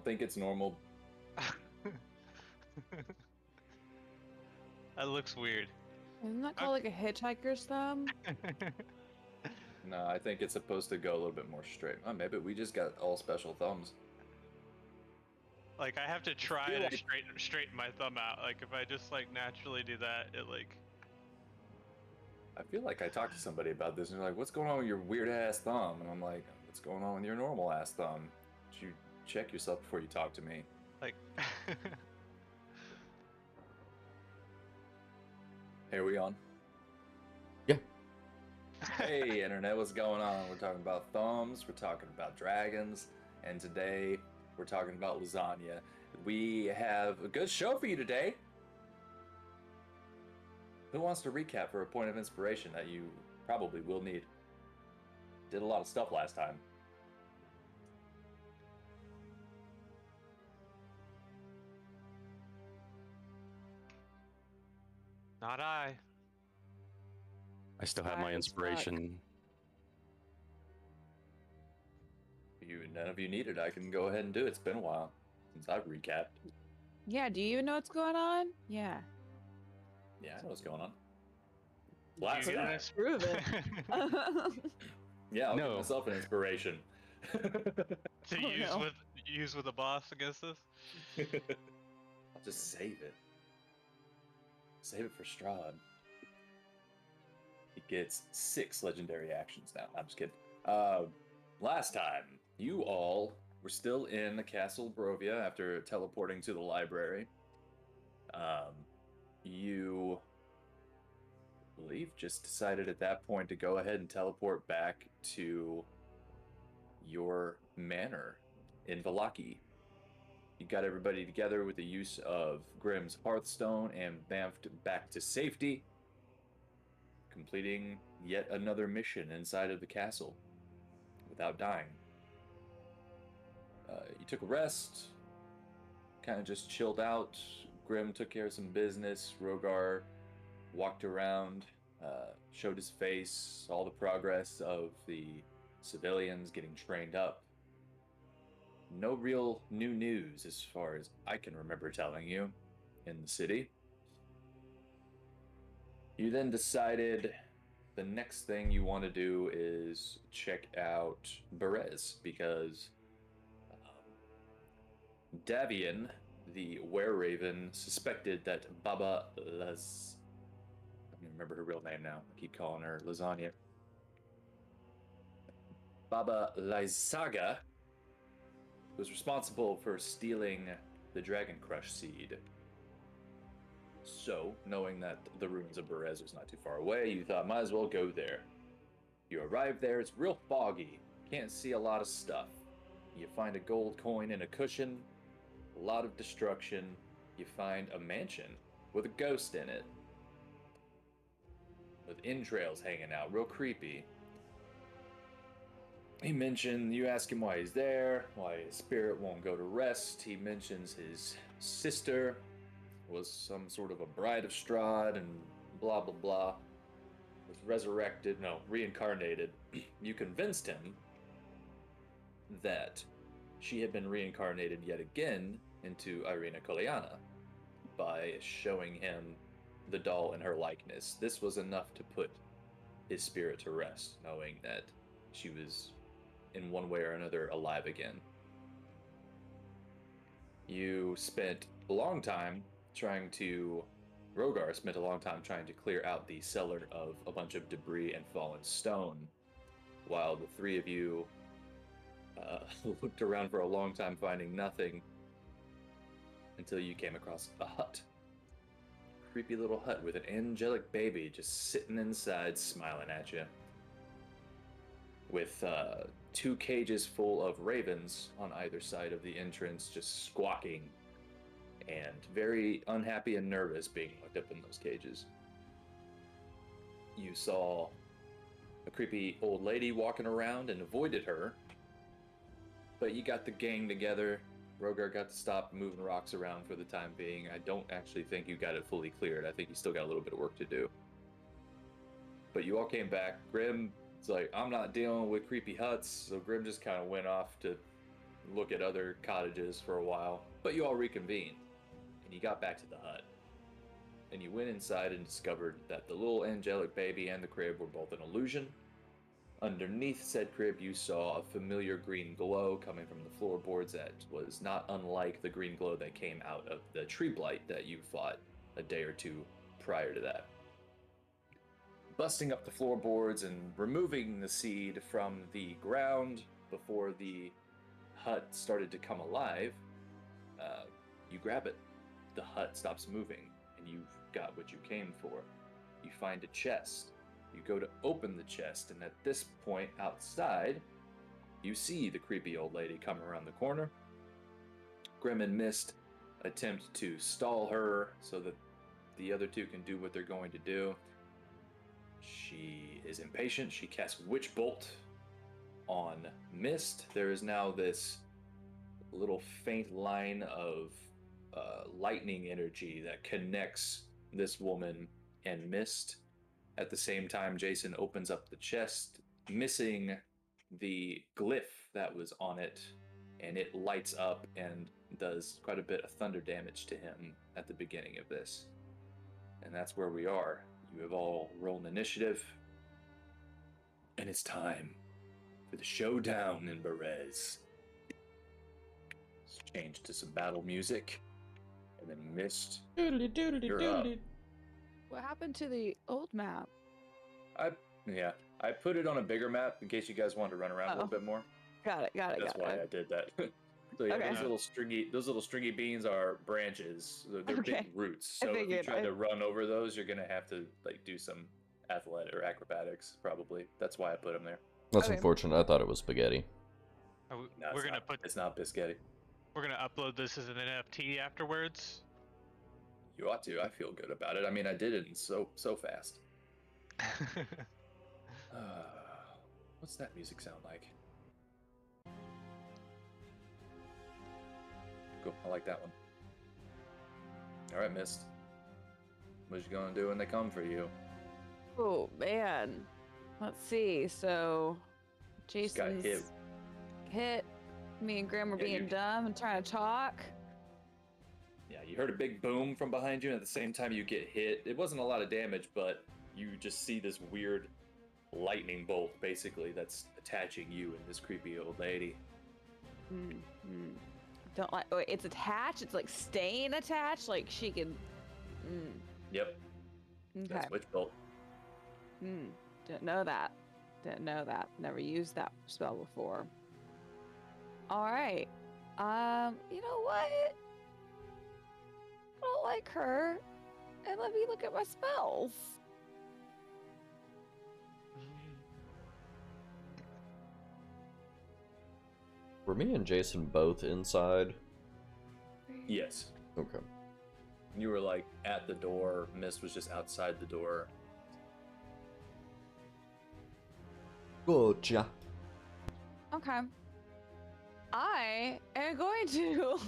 think it's normal. That looks weird. Isn't that called like a hitchhiker's thumb? No, I think it's supposed to go a little bit more straight. Oh, maybe we just got all special thumbs. Like, I have to try feel to like- straighten my thumb out. Like, if I just, like, naturally do that, it, like... I feel like I talked to somebody about this, and they're like, what's going on with your weird-ass thumb? And I'm like, what's going on with your normal-ass thumb? Should you check yourself before you talk to me? Like... Hey, are we on? Yeah. Hey, Internet, what's going on? We're talking about thumbs, we're talking about dragons, and today we're talking about lasagna. We have a good show for you today. Who wants to recap for a point of inspiration that you probably will need? Did a lot of stuff last time. Not I. I still have my Fine as inspiration. None of you need it. I can go ahead and do it. It's been a while since I've recapped. Yeah, do you even know what's going on? Yeah. Yeah, I know what's going on. You Last time. guys- Prove it. Yeah, I'll No. give myself an inspiration. to use no. with a boss against us? I'll just save it. Save it for Strahd. He gets 6 legendary actions now. I'm just kidding. Last time, you all were still in the Castle Brovia after teleporting to the library. You, I believe, just decided at that point to go ahead and teleport back to your manor in Vallaki. You got everybody together with the use of Grimm's Hearthstone and bamfed back to safety, completing yet another mission inside of the castle without dying. You took a rest, kind of just chilled out. Grimm took care of some business. Rogar walked around, showed his face, saw the progress of the civilians getting trained up. No real new news as far as I can remember telling you in the city. You then decided the next thing you want to do is check out Berez because Davian, the were-raven, suspected that Baba Laz... I don't even remember her real name now. I keep calling her Lasagna. Baba Lysaga was responsible for stealing the Dragon Crush seed. So, knowing that the ruins of Berez was not too far away, you thought, might as well go there. You arrive there, it's real foggy. Can't see a lot of stuff. You find a gold coin in a cushion, a lot of destruction. You find a mansion with a ghost in it, with entrails hanging out, real creepy. You ask him why he's there, why his spirit won't go to rest. He mentions his sister was some sort of a bride of Strahd and blah blah blah. Was reincarnated. You convinced him that she had been reincarnated yet again into Irina Kolyana by showing him the doll in her likeness. This was enough to put his spirit to rest, knowing that she was in one way or another alive again. You spent a long time Rogar spent a long time trying to clear out the cellar of a bunch of debris and fallen stone, while the three of you looked around for a long time finding nothing until you came across a hut. Creepy little hut with an angelic baby just sitting inside smiling at you. With 2 cages full of ravens on either side of the entrance just squawking and very unhappy and nervous being locked up in those cages. You saw a creepy old lady walking around and avoided her, but you got the gang together. Rogar got to stop moving rocks around for the time being. I don't actually think you got it fully cleared. I think you still got a little bit of work to do. But you all came back. Grimm, it's like, I'm not dealing with creepy huts, so Grimm just kind of went off to look at other cottages for a while, but you all reconvened, and you got back to the hut. And you went inside and discovered that the little angelic baby and the crib were both an illusion. Underneath said crib, you saw a familiar green glow coming from the floorboards that was not unlike the green glow that came out of the tree blight that you fought a day or two prior to that. Busting up the floorboards and removing the seed from the ground before the hut started to come alive, you grab it. The hut stops moving, and you've got what you came for. You find a chest. You go to open the chest, and at this point outside, you see the creepy old lady come around the corner. Grim and Mist attempt to stall her so that the other two can do what they're going to do. She is impatient. She casts Witch Bolt on Mist. There is now this little faint line of lightning energy that connects this woman and Mist. At the same time, Jason opens up the chest, missing the glyph that was on it, and it lights up and does quite a bit of thunder damage to him at the beginning of this. And that's where we are. You have all rolled initiative, and it's time for the showdown in Berez. Let's change to some battle music, and then Mist. You're up. What happened to the old map? I put it on a bigger map in case you guys wanted to run around a little bit more. Got it. That's why I did that. So yeah, Okay. those little stringy beans are branches. They're Okay. big roots. I So if you figured. try to run over those, you're gonna have to like do some athletic or acrobatics probably. That's why I put them there. That's Okay. unfortunate. I thought it was spaghetti. No, No, we're it's gonna not, put. It's not biscotti. We're gonna upload this as an NFT afterwards. You ought to. I feel good about it. I mean, I did it in so fast. What's that music sound like? Cool. I like that one. All right, Mist. What you gonna do when they come for you? Oh man. Let's see. So Just got Jason's hit. Me and Grim were Yeah, being you- dumb and trying to talk. Yeah, you heard a big boom from behind you, and at the same time you get hit. It wasn't a lot of damage, but you just see this weird lightning bolt, basically, that's attaching you and this creepy old lady. Don't like. Oh, it's attached. It's like staying attached. Like she can. Yep, Okay. that's Witch Bolt. Didn't know that. Didn't know that. Never used that spell before. All right. You know what? I don't like her. And let me look at my spells. Were me and Jason both inside? Yes. Okay. You were like at the door, Mist was just outside the door. Gotcha. Okay. I am going to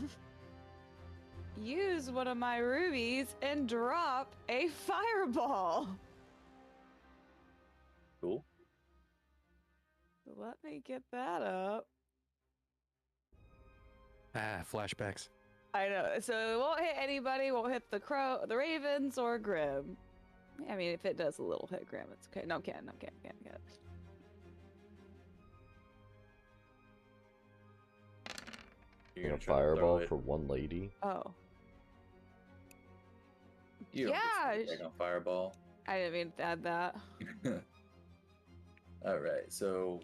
use one of my rubies and drop a fireball. Cool. Let me get that up. Flashbacks. I know. So it won't hit anybody, won't hit the ravens or Grim. I mean, if it does a little hit Grim, it's okay. No, can't. You're A gonna try to throw fireball it. for one lady. Oh. You don't get Yeah, something on fireball. I didn't mean to add that. All right, so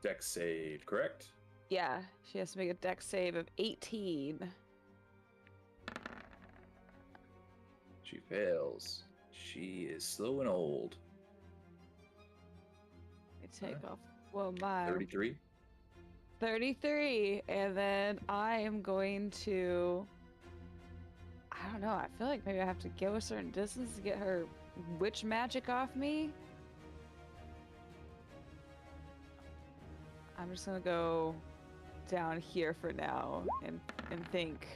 dex save, correct? Yeah, she has to make a dex save of 18. She fails. She is slow and old. I take off, well, my 33. 33, and then I am going to, I don't know, I feel like maybe I have to go a certain distance to get her witch magic off me. I'm just gonna go down here for now and think.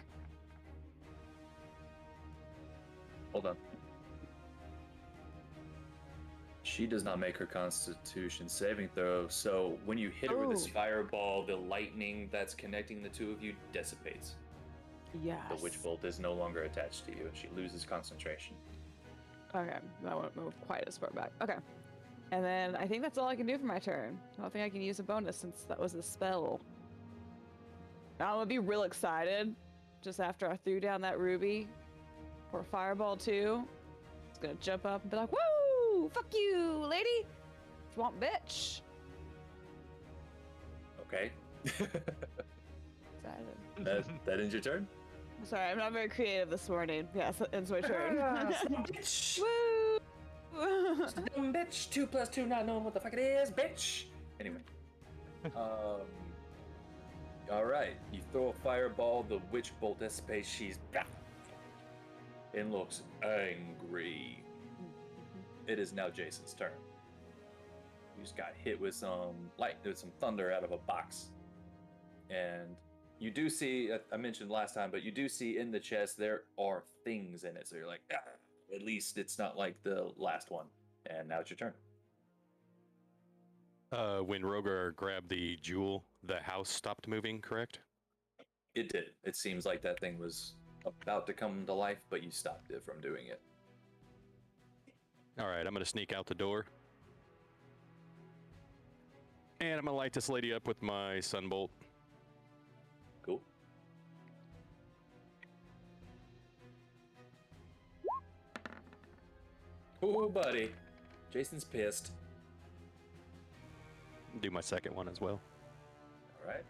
Hold on. She does not make her Constitution saving throw, so when you hit her with this Oh. fireball, the lightning that's connecting the two of you dissipates. Yes. The witch bolt is no longer attached to you, and she loses concentration. Okay, that won't move quite as far back. Okay. And then I think that's all I can do for my turn. I don't think I can use a bonus since that was a spell. Now I'm gonna be real excited just after I threw down that ruby or fireball too. It's gonna jump up and be like, "Woo! Fuck you, lady! Swamp bitch!" Okay. Excited. that ends your turn? Sorry, I'm not very creative this morning. Yes, that ends my turn. Bitch! Woo! Dumb bitch! 2 + 2, not knowing what the fuck it is, bitch! Anyway. Alright, you throw a fireball, the witch bolt dissipates, she's and looks angry. It is now Jason's turn. You just got hit with some thunder out of a box. And you do see, I mentioned last time, but you do see in the chest there are things in it. So you're like, at least it's not like the last one. And now it's your turn. When Rogar grabbed the jewel, the house stopped moving, correct? It did. It seems like that thing was about to come to life, but you stopped it from doing it. All right, I'm going to sneak out the door. And I'm going to light this lady up with my sunbolt. Cool. Oh, buddy. Jason's pissed. Do my second one as well. All right.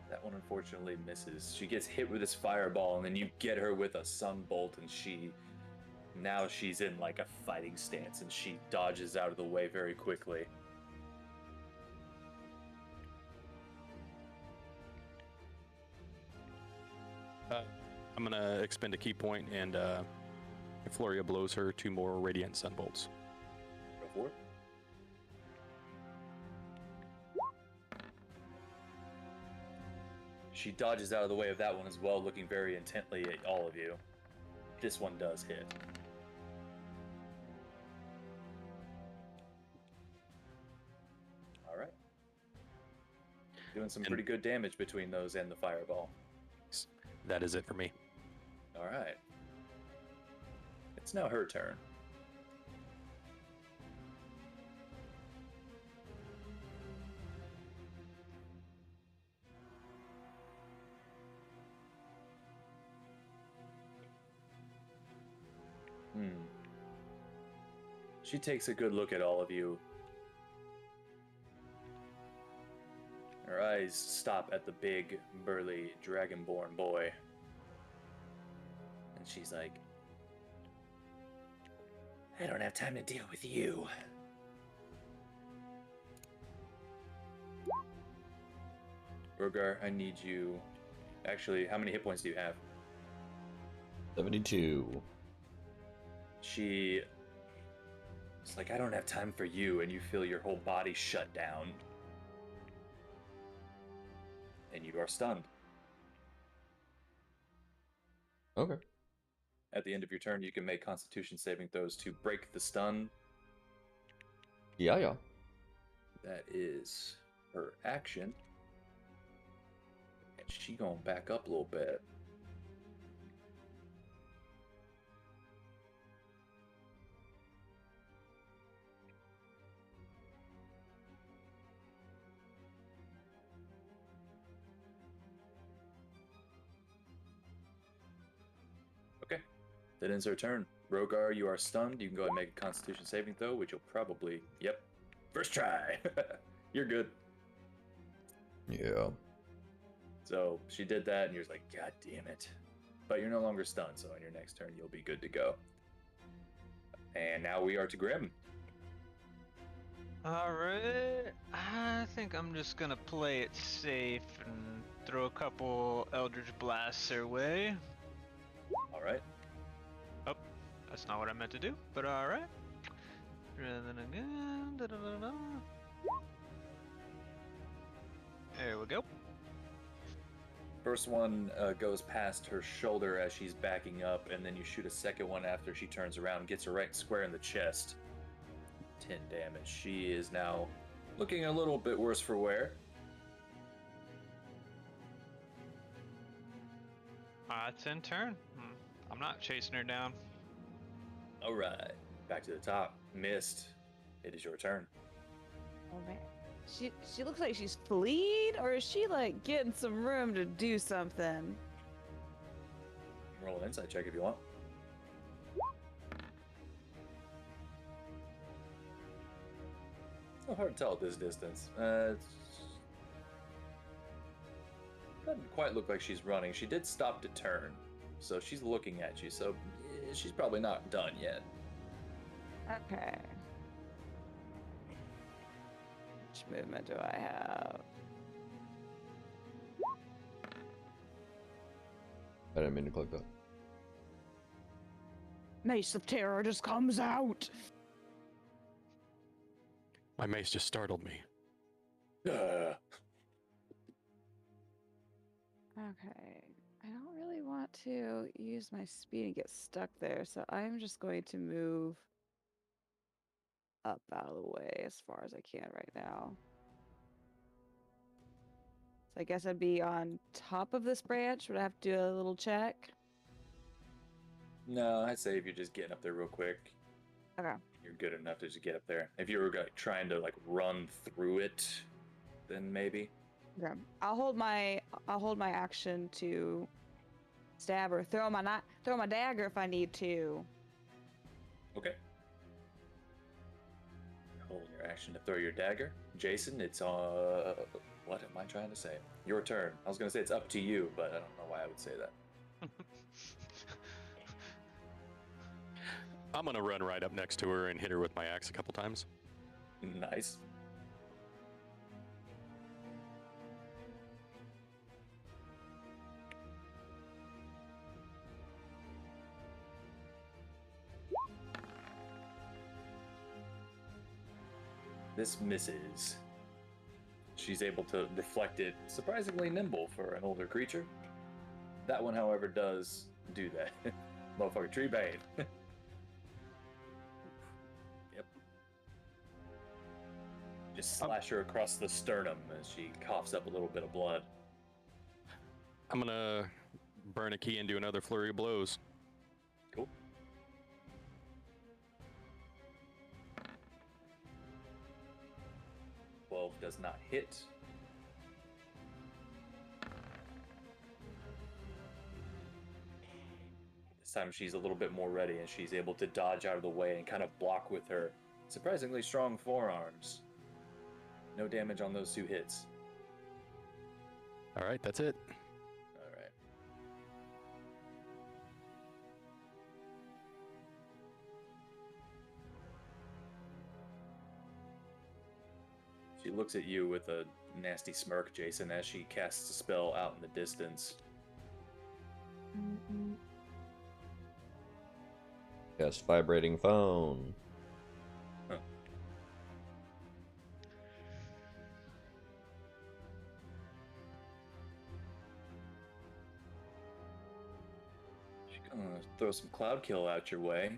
That one unfortunately misses. She gets hit with this fireball, and then you get her with a sunbolt, and now she's in like a fighting stance, and she dodges out of the way very quickly. I'm going to expend a key point, and Floria blows her 2 more radiant sunbolts. Go for it. She dodges out of the way of that one as well, looking very intently at all of you. This one does hit. All right. Doing some pretty good damage between those and the fireball. That is it for me. All right. It's now her turn. She takes a good look at all of you. Her eyes stop at the big, burly, dragonborn boy. And she's like, I don't have time to deal with you. Rogar, I need you... Actually, how many hit points do you have? 72. She... It's like, I don't have time for you, and you feel your whole body shut down. And you are stunned. Okay. At the end of your turn, you can make Constitution saving throws to break the stun. Yeah. That is her action. And she gonna back up a little bit. Okay. That ends her turn. Rogar, you are stunned. You can go ahead and make a Constitution saving throw, which you'll probably... Yep. First try. You're good. Yeah. So she did that, and you're just like, God damn it. But you're no longer stunned, so on your next turn, you'll be good to go. And now we are to Grim. Alright, I think I'm just gonna play it safe and throw a couple Eldritch Blasts their way. All right. Oh, that's not what I meant to do, but alright. And then again, da-da-da-da. There we go. First one goes past her shoulder as she's backing up, and then you shoot a second one after she turns around, gets her right square in the chest. 10 damage. She is now looking a little bit worse for wear. It's in turn. I'm not chasing her down. All right, back to the top. Mist, it is your turn. Oh man. She looks like she's fleeing, or is she like getting some room to do something? Roll an insight check if you want. It's not hard to tell at this distance. It doesn't quite look like she's running. She did stop to turn, so she's looking at you, so she's probably not done yet. Okay. Which movement do I have? I didn't mean to click that. Mace of Terror just comes out. My mace just startled me. Okay. I don't really want to use my speed and get stuck there, so I'm just going to move up out of the way as far as I can right now. So I guess I'd be on top of this branch. Would I have to do a little check? No, I'd say if you're just getting up there real quick, Okay. you're good enough to just get up there. If you were trying to like run through it, then maybe. Okay. I'll hold my action to stab or throw my dagger if I need to. Okay. Holding your action to throw your dagger. Jason, it's what am I trying to say? Your turn. I was gonna say it's up to you, but I don't know why I would say that. I'm gonna run right up next to her and hit her with my axe a couple times. Nice. This misses. She's able to deflect it, surprisingly nimble for an older creature. That one, however, does do that. Motherfucker, tree bane. Yep. Just slash her across the sternum as she coughs up a little bit of blood. I'm gonna burn a key and do another flurry of blows. Cool. Does not hit. This time she's a little bit more ready and she's able to dodge out of the way and kind of block with her surprisingly strong forearms. No damage on those 2 hits. All right, that's it. All right. She looks at you with a nasty smirk, Jason, as she casts a spell out in the distance. Yes, vibrating phone. Huh. She's gonna throw some cloud kill out your way.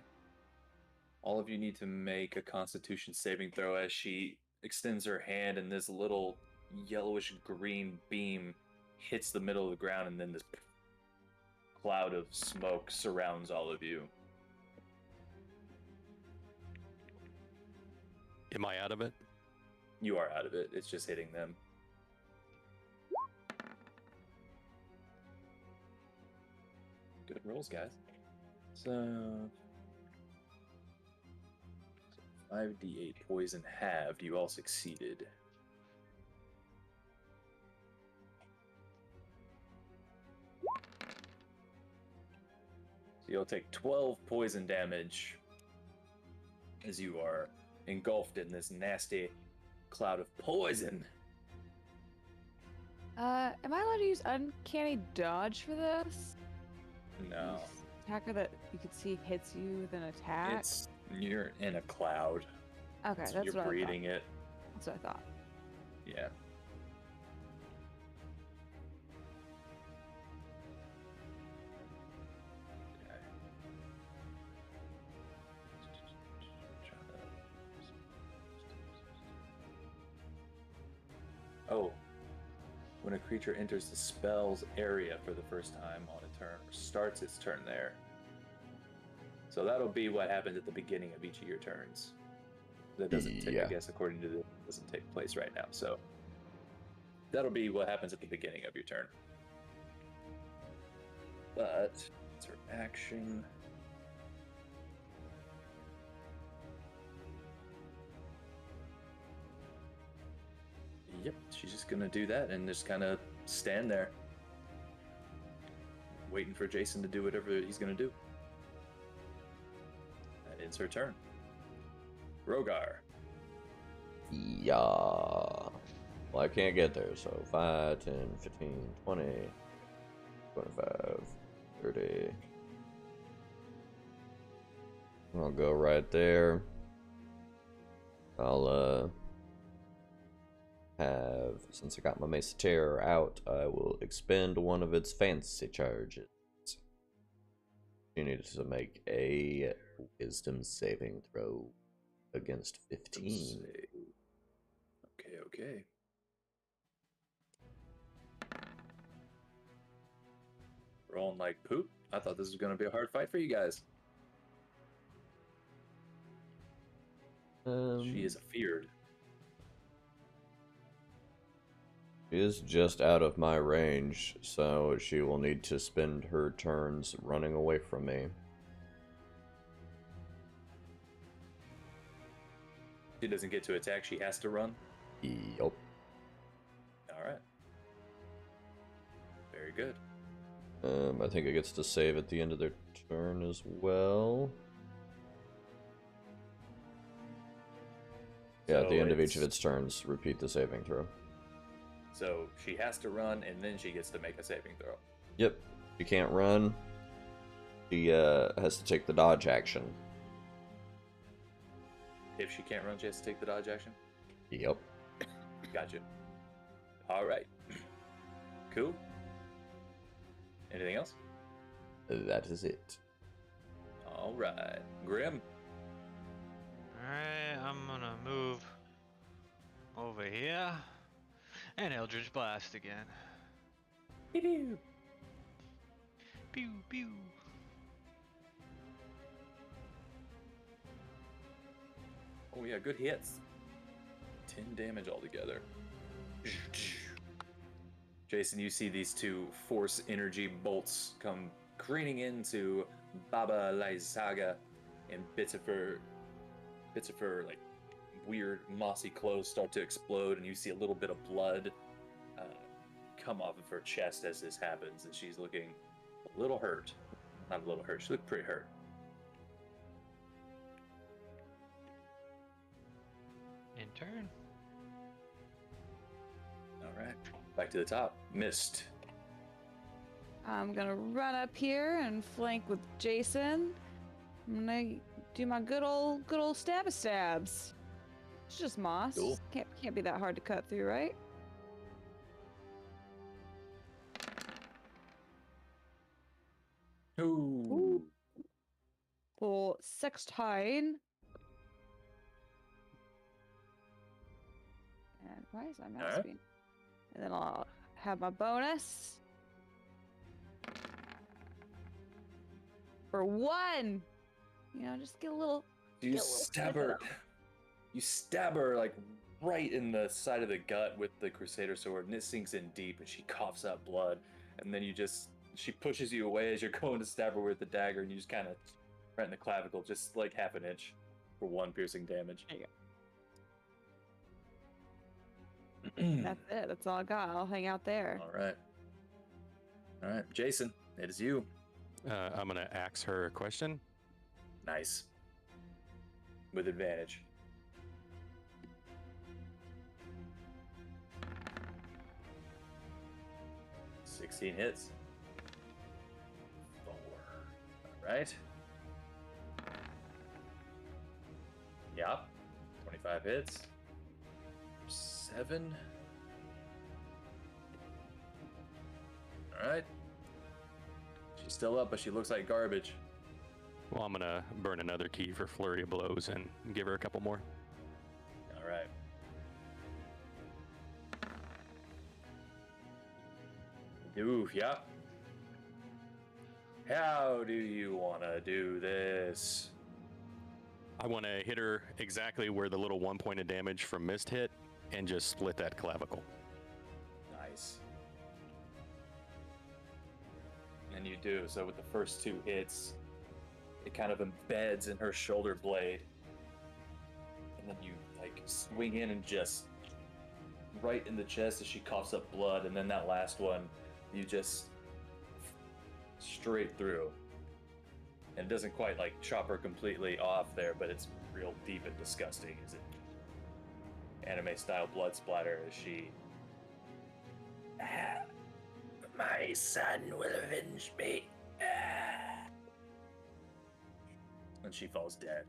All of you need to make a Constitution saving throw as she extends her hand and this little yellowish green beam hits the middle of the ground, and then this cloud of smoke surrounds all of you. Am I out of it? You are out of it. It's just hitting them. Good rolls, guys. So 5d8 poison halved. You all succeeded. So you'll take 12 poison damage as you are engulfed in this nasty cloud of poison. Am I allowed to use Uncanny Dodge for this? No. Attacker that you could see hits you with an attack? You're in a cloud. Okay, that's You're what breathing it. That's what I thought. Yeah. Oh. When a creature enters the spell's area for the first time on a turn, or starts its turn there. So that'll be what happens at the beginning of each of your turns. That doesn't take, Yeah. I guess, according to this, doesn't take place right now. So that'll be what happens at the beginning of your turn. But it's her action. Yep, she's just gonna do that and just kind of stand there, waiting for Jason to do whatever he's gonna do. That ends her turn. Rogar. Yeah. Well, I can't get there, so 5, 10, 15, 20, 25, 30. I'll go right there. I'll, since I got my Mace of Terror out, I will expend one of its fancy charges. You need to make a Wisdom saving throw against 15. Okay. Rolling like poop. I thought this was going to be a hard fight for you guys. She is afeared. She is just out of my range, so she will need to spend her turns running away from me. She doesn't get to attack, she has to run. Yup. Alright. Very good. I think it gets to save at the end of their turn as well. Yeah, at the end of each of its turns, repeat the saving throw. So she has to run, and then she gets to make a saving throw. Yep. She can't run. She has to take the dodge action. If she can't run, she has to take the dodge action? Yep. Gotcha. Alright. Cool. Anything else? That is it. Alright. Grim. Alright, I'm gonna move over here and Eldritch Blast again. Pew Pew pew. Oh yeah, good hits. 10 damage altogether. Jason, you see these two force energy bolts come careening into Baba Lysaga, and bits of her like weird mossy clothes start to explode, and you see a little bit of blood come off of her chest as this happens, and she's looking a little hurt. Not a little hurt, she looked pretty hurt. In turn. Alright, back to the top. Mist. I'm gonna run up here and flank with Jason. I'm gonna do my good old stabs. It's just moss. Cool. Can't be that hard to cut through, right? Ooh. For sextine. And why is my mouse Alright. being? And then I'll have my bonus. For 1! You know, just get a little... You Get a little stab sniff it her. up. You stab her like right in the side of the gut with the Crusader sword, and it sinks in deep, and she coughs up blood. And then she pushes you away as you're going to stab her with the dagger, and you just kind of right in the clavicle, just like half an inch for 1 piercing damage. There you go. That's it. That's all I got. I'll hang out there. All right, Jason, it is you. I'm gonna ask her a question. Nice. With advantage. $16 hits. 4. All right. Yep. 25 hits. 7. All right. She's still up, but she looks like garbage. Well, I'm gonna burn another key for Flurry of Blows and give her a couple more. All right. Ooh, yeah. How do you want to do this? I want to hit her exactly where the little 1 point of damage from mist hit and just split that clavicle. Nice. And you do. So with the first 2 hits, it kind of embeds in her shoulder blade. And then you like swing in and just right in the chest as she coughs up blood. And then that last one, you just straight through. And it doesn't quite like chop her completely off there, but it's real deep and disgusting as it anime style blood splatter as she my son will avenge me. And she falls dead.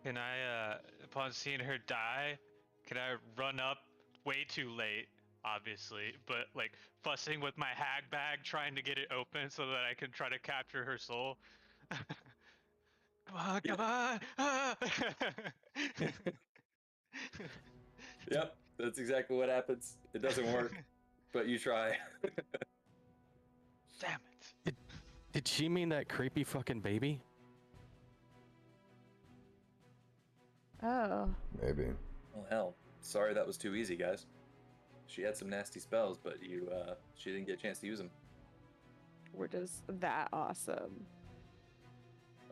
Can I, upon seeing her die, can I run up way too late, obviously, but like fussing with my hag bag, trying to get it open so that I can try to capture her soul? Come on, come on! Ah! Yep, that's exactly what happens. It doesn't work, but you try. Damn it! Did she mean that creepy fucking baby? Oh. Maybe. Well, hell, sorry that was too easy, guys. She had some nasty spells, but she didn't get a chance to use them. We're just that awesome.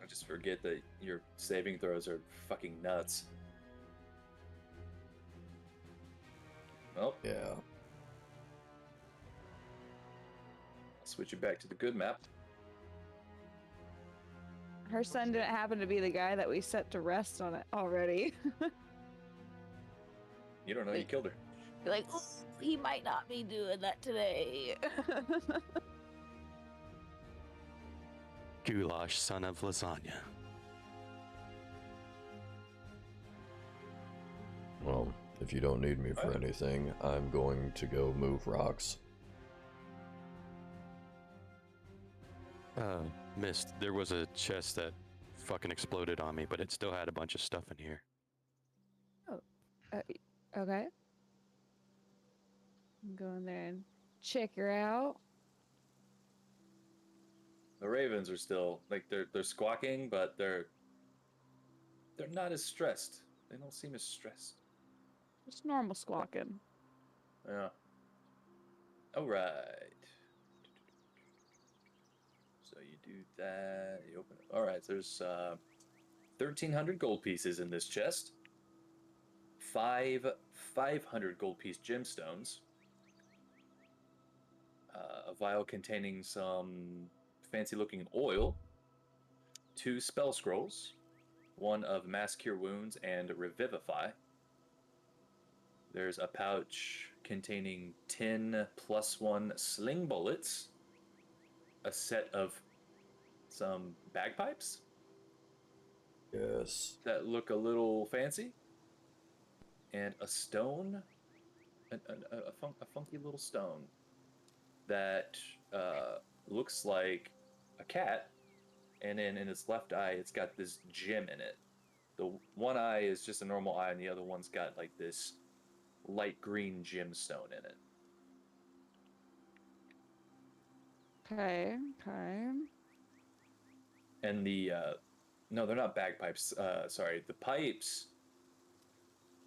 I just forget that your saving throws are fucking nuts. Well, Yeah. I'll switch you back to the good map. Her son didn't happen to be the guy that we set to rest on it already. You don't know you killed her. You're like, "Ooh, he might not be doing that today." Goulash, son of lasagna. Well, if you don't need me for anything, I'm going to go move rocks. Mist, there was a chest that fucking exploded on me, but it still had a bunch of stuff in here. Okay. Go in there and check her out. The ravens are still like they're squawking, but they're not as stressed. They don't seem as stressed. Just normal squawking. Yeah. All right. So you do that. You open it. All right. So there's 1,300 gold pieces in this chest. 500 gold piece gemstones. A vial containing some fancy-looking oil. 2 spell scrolls. 1 of Mass Cure Wounds and Revivify. There's a pouch containing 10 +1 sling bullets. A set of some bagpipes Yes. that look a little fancy. And a stone, a funky little stone that looks like a cat, and then in its left eye, it's got this gem in it. The one eye is just a normal eye, and the other one's got like this light green gemstone in it. Okay. And the no, they're not bagpipes. Sorry, the pipes.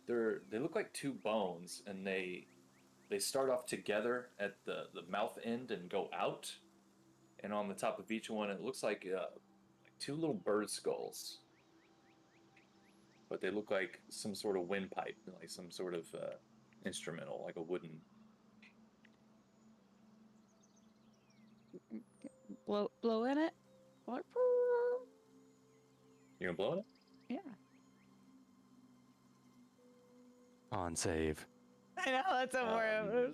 They look like 2 bones, and they start off together at the mouth end and go out. And on the top of each one, it looks like 2 little bird skulls. But they look like some sort of windpipe, like some sort of instrumental, like a wooden. Blow in it. Like, You're gonna blow it? yeah. On save. I know that's a word.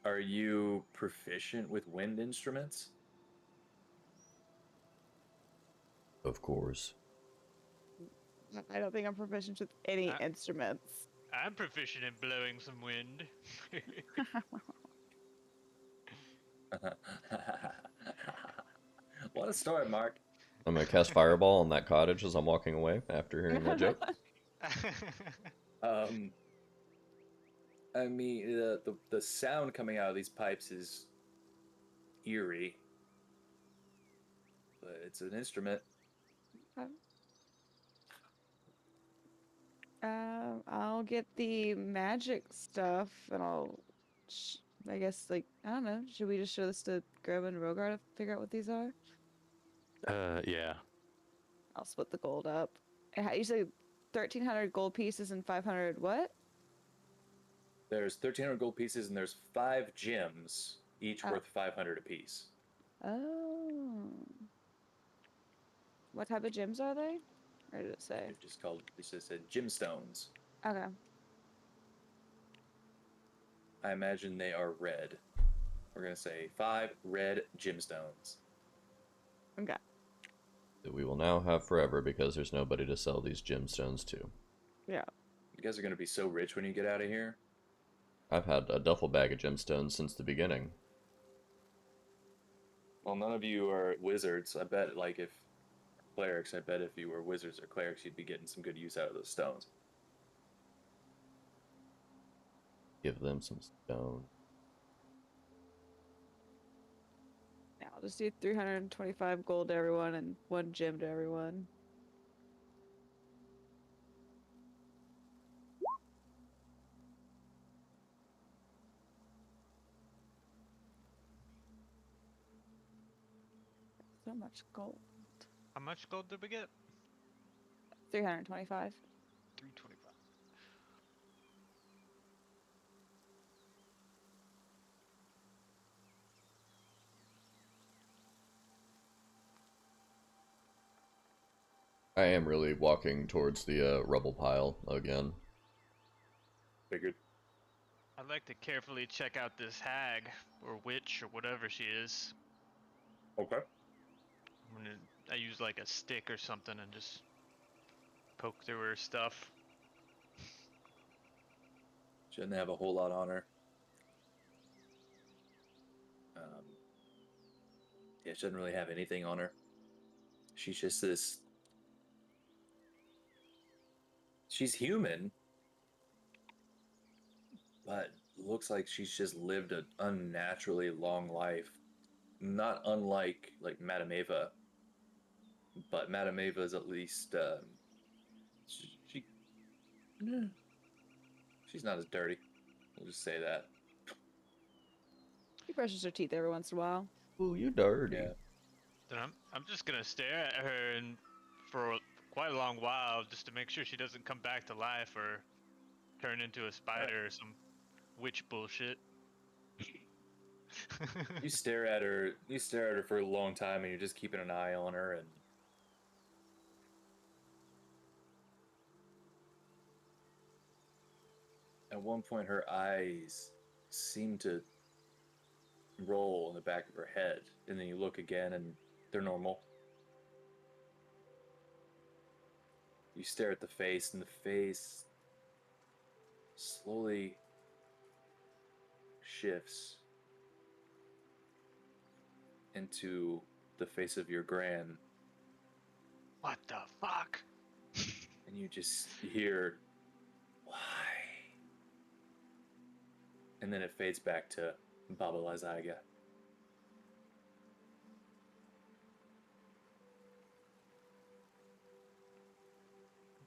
Are you proficient with wind instruments? Of course. I don't think I'm proficient with any instruments. I'm proficient in blowing some wind. What a story, Mark. I'm gonna cast Fireball on that cottage as I'm walking away after hearing that joke. I mean, the sound coming out of these pipes is eerie, but it's an instrument. I'll get the magic stuff, and I guess, like, I don't know. Should we just show this to Grim and Rogar to figure out what these are? Yeah. I'll split the gold up. You say 1,300 gold pieces and 500 what? There's 1,300 gold pieces, and there's 5 gems, each Oh. worth 500 apiece. Oh. What type of gems are they? Or did it say? They're just called, it just said gemstones. Okay. I imagine they are red. We're going to say 5 red gemstones. Okay. That we will now have forever because there's nobody to sell these gemstones to. Yeah. You guys are going to be so rich when you get out of here. I've had a duffel bag of gemstones since the beginning. Well, none of you are wizards. I bet, like, if clerics, I bet if you were wizards or clerics, you'd be getting some good use out of those stones. Give them some stone. Yeah, I'll just do 325 gold to everyone and 1 gem to everyone. So much gold. How much gold did we get? 325. 325. I am really walking towards the rubble pile again. Figured. I'd like to carefully check out this hag, or witch, or whatever she is. Okay. I use like a stick or something and just poke through her stuff. Shouldn't have a whole lot on her. Yeah, she doesn't really have anything on her. She's just this... She's human, but looks like she's just lived an unnaturally long life. Not unlike, like, Madame Eva. But Madame Eva is at least, she's not as dirty. We'll just say that. She brushes her teeth every once in a while. Ooh, you dirty. Yeah. Then I'm just gonna stare at her and for quite a long while just to make sure she doesn't come back to life or turn into a spider or some witch bullshit. You stare at her for a long time, and you're just keeping an eye on her, and at one point her eyes seem to roll in the back of her head, and then you look again and they're normal. You stare at the face, and the face slowly shifts into the face of your gran, What the fuck? and you just hear, "Why?" And then it fades back to Baba Lysaga.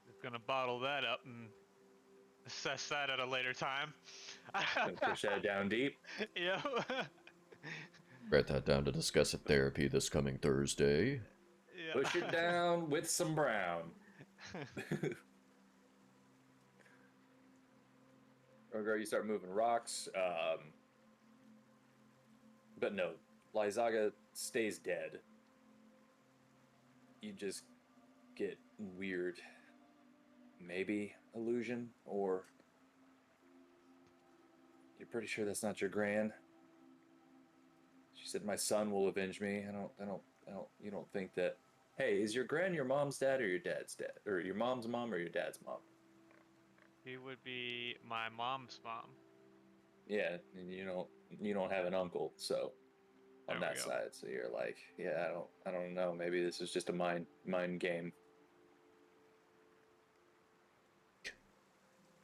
Just gonna bottle that up and assess that at a later time. Gonna push that down deep. Yep. Write that down to discuss at therapy this coming Thursday. Yeah. Push it down with some brown. Rogar, you start moving rocks. But no, Lysaga stays dead. You just get weird, maybe illusion, or you're pretty sure that's not your gran. She said, "My son will avenge me." You don't think that? Hey, is your gran your mom's dad or your dad's dad, or your mom's mom or your dad's mom? He would be my mom's mom. Yeah, and you don't have an uncle, so on There we that go. side, so you're like, yeah, I don't know. Maybe this is just a mind game.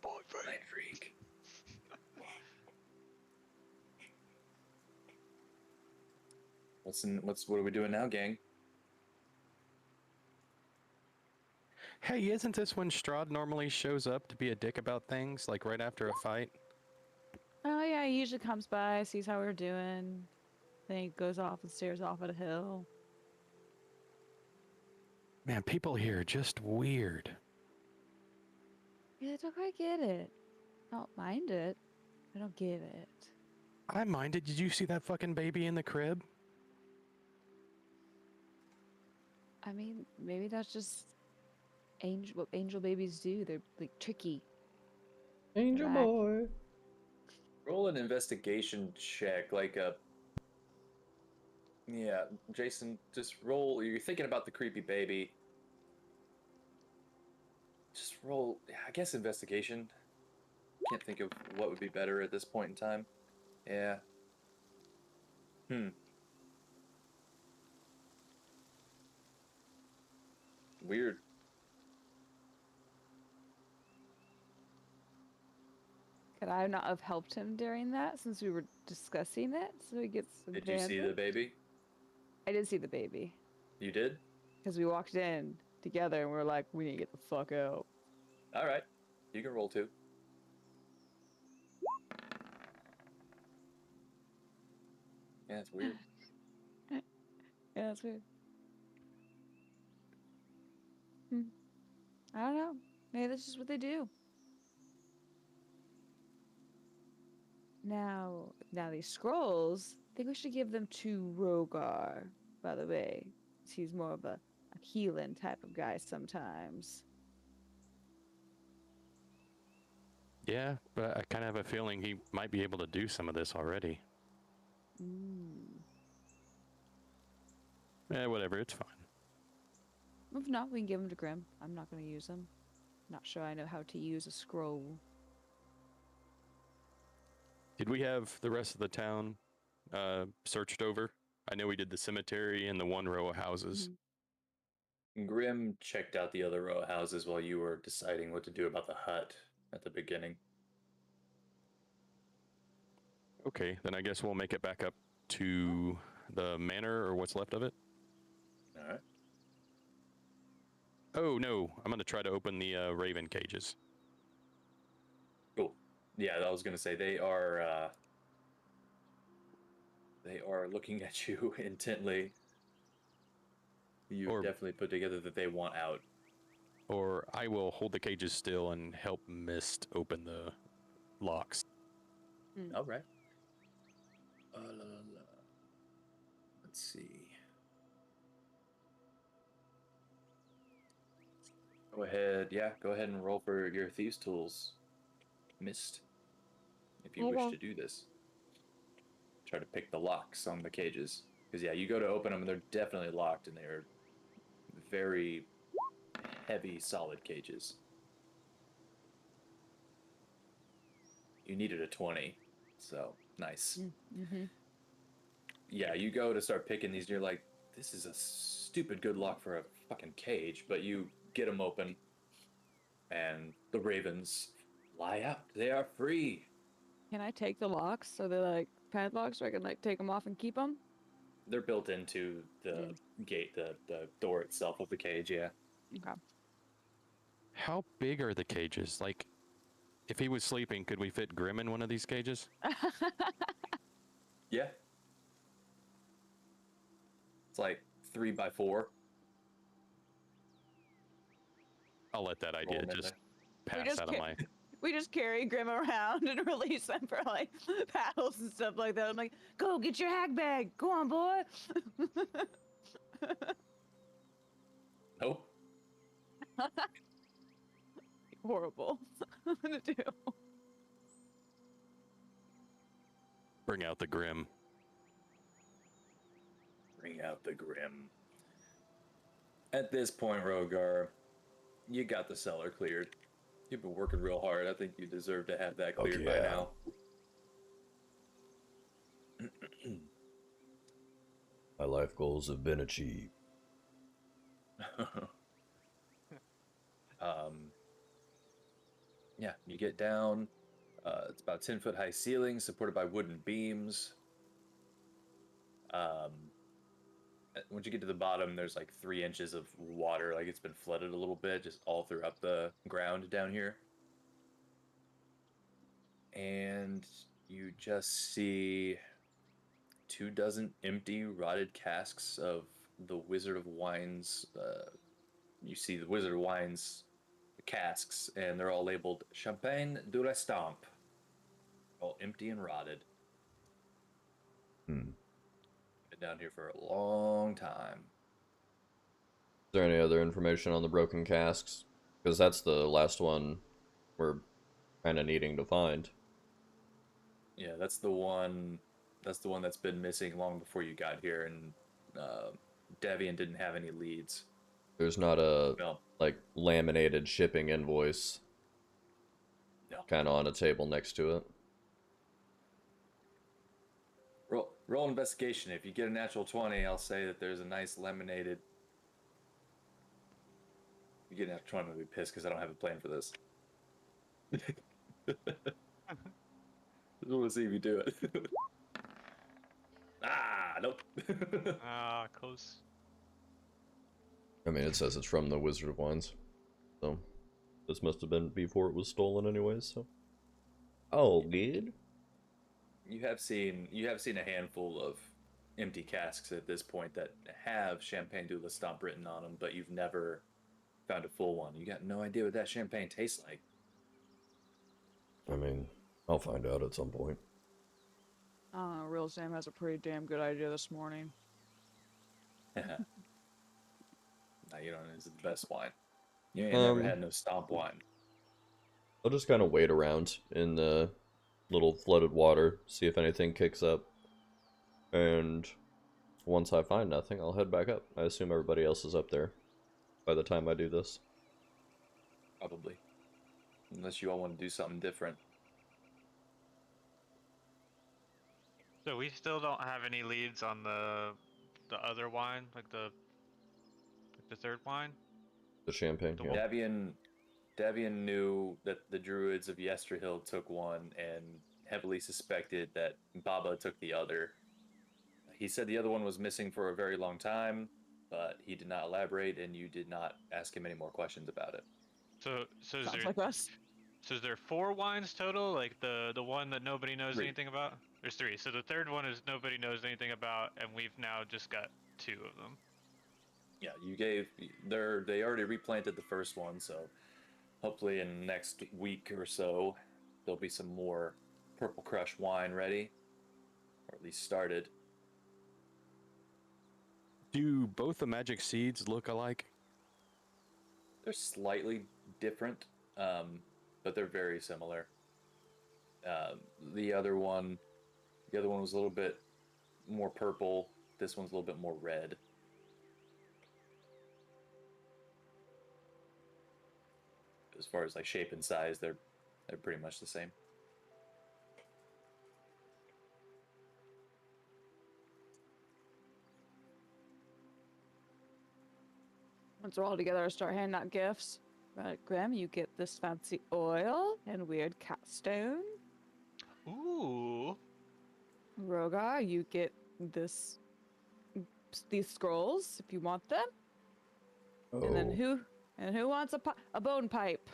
Mind freak. What are we doing now, gang? Hey, isn't this when Strahd normally shows up to be a dick about things, like right after a fight? Oh yeah, he usually comes by, sees how we're doing, then he goes off and stares off at a hill. Man, people here are just weird. Yeah, I don't quite get it. I don't mind it. I don't get it. I minded. Did you see that fucking baby in the crib? I mean, maybe that's just what angel babies do. They're like tricky. Angel Relax. boy. Roll an investigation check, like a. Yeah, Jason, just roll. You're thinking about the creepy baby. Just roll, I guess, investigation. Can't think of what would be better at this point in time. Yeah. Weird. Could I not have helped him during that since we were discussing it? So he gets Did you see the advantage? baby? I did see the baby. You did? Because we walked in together and we were like, we need to get the fuck out. All right. You can roll too. Yeah, it's weird. Yeah, that's weird. I don't know. Maybe that's just what they do. Now these scrolls, I think we should give them to Rogar, by the way. He's more of a healing type of guy sometimes. Yeah, but I kind of have a feeling he might be able to do some of this already. Whatever, it's fine. If not, we can give them to Grim. I'm not going to use them. Not sure I know how to use a scroll. Did we have the rest of the town searched over? I know we did the cemetery and the one row of houses. Grim checked out the other row of houses while you were deciding what to do about the hut at the beginning. Okay, then I guess we'll make it back up to the manor or what's left of it. All right. Oh no, I'm gonna try to open the raven cages. Cool. Yeah, I was gonna say they are looking at you intently. You've definitely put together that they want out. Or I will hold the cages still and help Mist open the locks. All right. Let's see. Go ahead. Yeah, go ahead and roll for your thieves' tools, Mist, if you wish to do this. Try to pick the locks on the cages. Because, yeah, you go to open them and they're definitely locked and they're very heavy, solid cages. You needed a 20, so nice. Yeah, you go to start picking these and you're like, this is a stupid good lock for a fucking cage, but you get them open and the ravens fly out. They are free. Can I take the locks? So they're like padlocks, so I can like take them off and keep them? They're built into the gate, the door itself of the cage, yeah. Okay. How big are the cages? Like, if he was sleeping, could we fit Grim in one of these cages? Yeah. It's like 3x4. I'll let that idea just pass out of my... We just carry Grim around and release them for like paddles and stuff like that. I'm like, go get your hag bag. Go on, boy. Nope. Horrible. I'm gonna do. Bring out the Grim. Bring out the Grim. At this point, Rogar, you got the cellar cleared. You've been working real hard. I think you deserve to have that cleared by now. My life goals have been achieved. Yeah, you get down. It's about 10-foot high ceilings supported by wooden beams. once you get to the bottom, there's like 3 inches of water. Like it's been flooded a little bit, just all throughout the ground down here. And you just see 24 empty, rotted casks of the Wizard of Wine's. You see the Wizard of Wine's casks, and they're all labeled Champagne de l'Estampe. All empty and rotted. Hmm. Been down here for a long time. Is there any other information on the broken casks? Because that's the last one we're kind of needing to find. Yeah, that's the one. That's the one that's been missing long before you got here, and Devian didn't have any leads. There's not a No. like laminated shipping invoice No. kind of on a table next to it. Roll investigation. If you get a natural 20, I'll say that there's a nice laminated. If you get a natural 20, I'm gonna be pissed because I don't have a plan for this. Just want to see if you do it. Nope. Ah, close. I mean, it says it's from the Wizard of Wines, so this must have been before it was stolen, anyways. So, oh, good. You have seen a handful of empty casks at this point that have Champagne de l'Estampe written on them, but you've never found a full one. You got no idea what that champagne tastes like. I mean, I'll find out at some point. Real Sam has a pretty damn good idea this morning. No, you don't. It's the best wine. You ain't never had no stomp wine. I'll just kind of wait around in the little flooded water, see if anything kicks up. And once I find nothing, I'll head back up. I assume everybody else is up there by the time I do this. Probably. Unless you all want to do something different. So we still don't have any leads on the other wine, like the third wine. The champagne, yeah. Davian knew that the Druids of Yesterhill took one and heavily suspected that Baba took the other. He said the other one was missing for a very long time, but he did not elaborate, and you did not ask him any more questions about it. So is Sounds there like us. so is there 4 wines total? Like the one that nobody knows 3. anything about? There's 3. So the third one is nobody knows anything about, and we've now just got 2 of them. Yeah, they already replanted the first one, so hopefully in the next week or so there'll be some more Purple Crush wine ready, or at least started. Do both the magic seeds look alike? They're slightly different, but they're very similar. The other one was a little bit more purple. This one's a little bit more red. As far as like shape and size, they're pretty much the same. Once we're all together, I start handing out gifts. Right, Graham, you get this fancy oil and weird cat stone. Ooh. Rogar, you get these scrolls if you want them. Oh. And then who wants a bone pipe?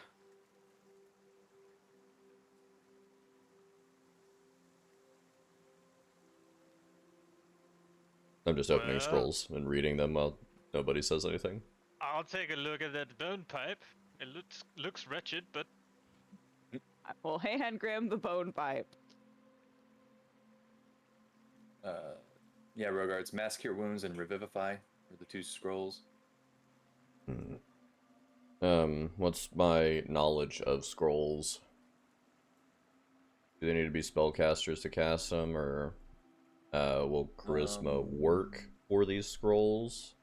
I'm just opening Well- scrolls and reading them while nobody says anything. I'll take a look at that bone pipe. It looks wretched, but I will hand Graham the bone pipe. Yeah, Rogar's Mass Cure Wounds and Revivify are the 2 scrolls. What's my knowledge of scrolls? Do they need to be spellcasters to cast them, or will charisma work for these scrolls?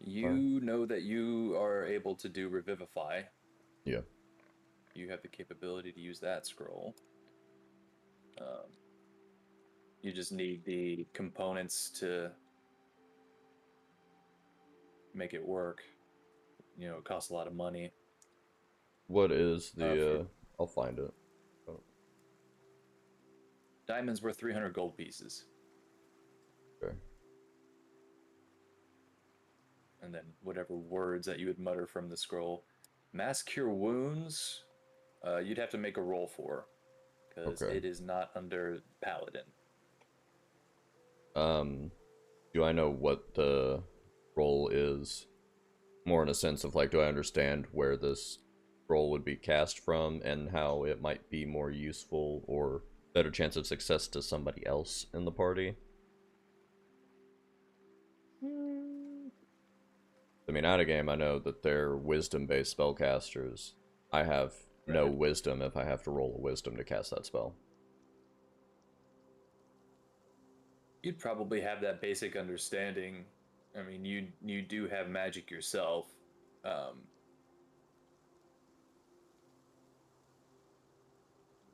You know that you are able to do Revivify. Yeah. You have the capability to use that scroll. You just need the components to make it work. You know, it costs a lot of money. What is the? I'll find it. Diamonds worth 300 gold pieces. Okay. and then whatever words that you would mutter from the scroll. Mass Cure Wounds, you'd have to make a roll for, because Okay. it is not under Paladin. Do I know what the role is? More in a sense of like, do I understand where this role would be cast from and how it might be more useful or better chance of success to somebody else in the party? I mean, out of game, I know that they're wisdom-based spellcasters. I have no Right. wisdom if I have to roll a wisdom to cast that spell. You'd probably have that basic understanding. I mean, you do have magic yourself.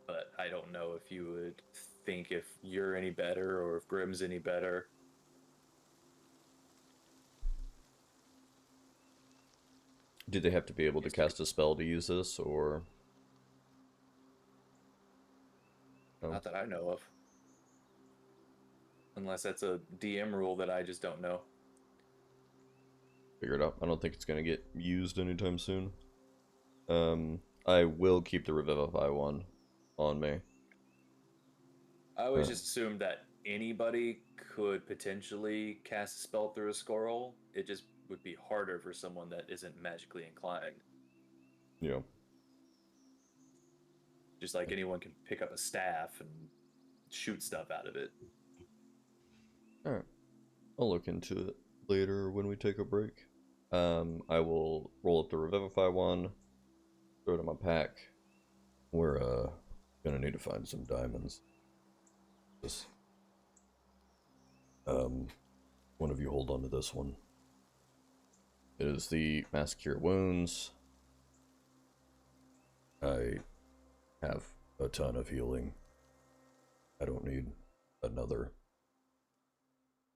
But I don't know if you would think if you're any better or if Grimm's any better. Do they have to be able to cast a spell to use this, or? No? Not that I know of. Unless that's a DM rule that I just don't know. Figure it out. I don't think it's going to get used anytime soon. I will keep the Revivify one on me. I always just assumed that anybody could potentially cast a spell through a scroll. It just would be harder for someone that isn't magically inclined. Yeah. Just like anyone can pick up a staff and shoot stuff out of it. Alright. I'll look into it later when we take a break. I will roll up the Revivify one, throw it in my pack. We're gonna need to find some diamonds. Just one of you hold on to this one. It is the Mass Cure Wounds. I have a ton of healing. I don't need another.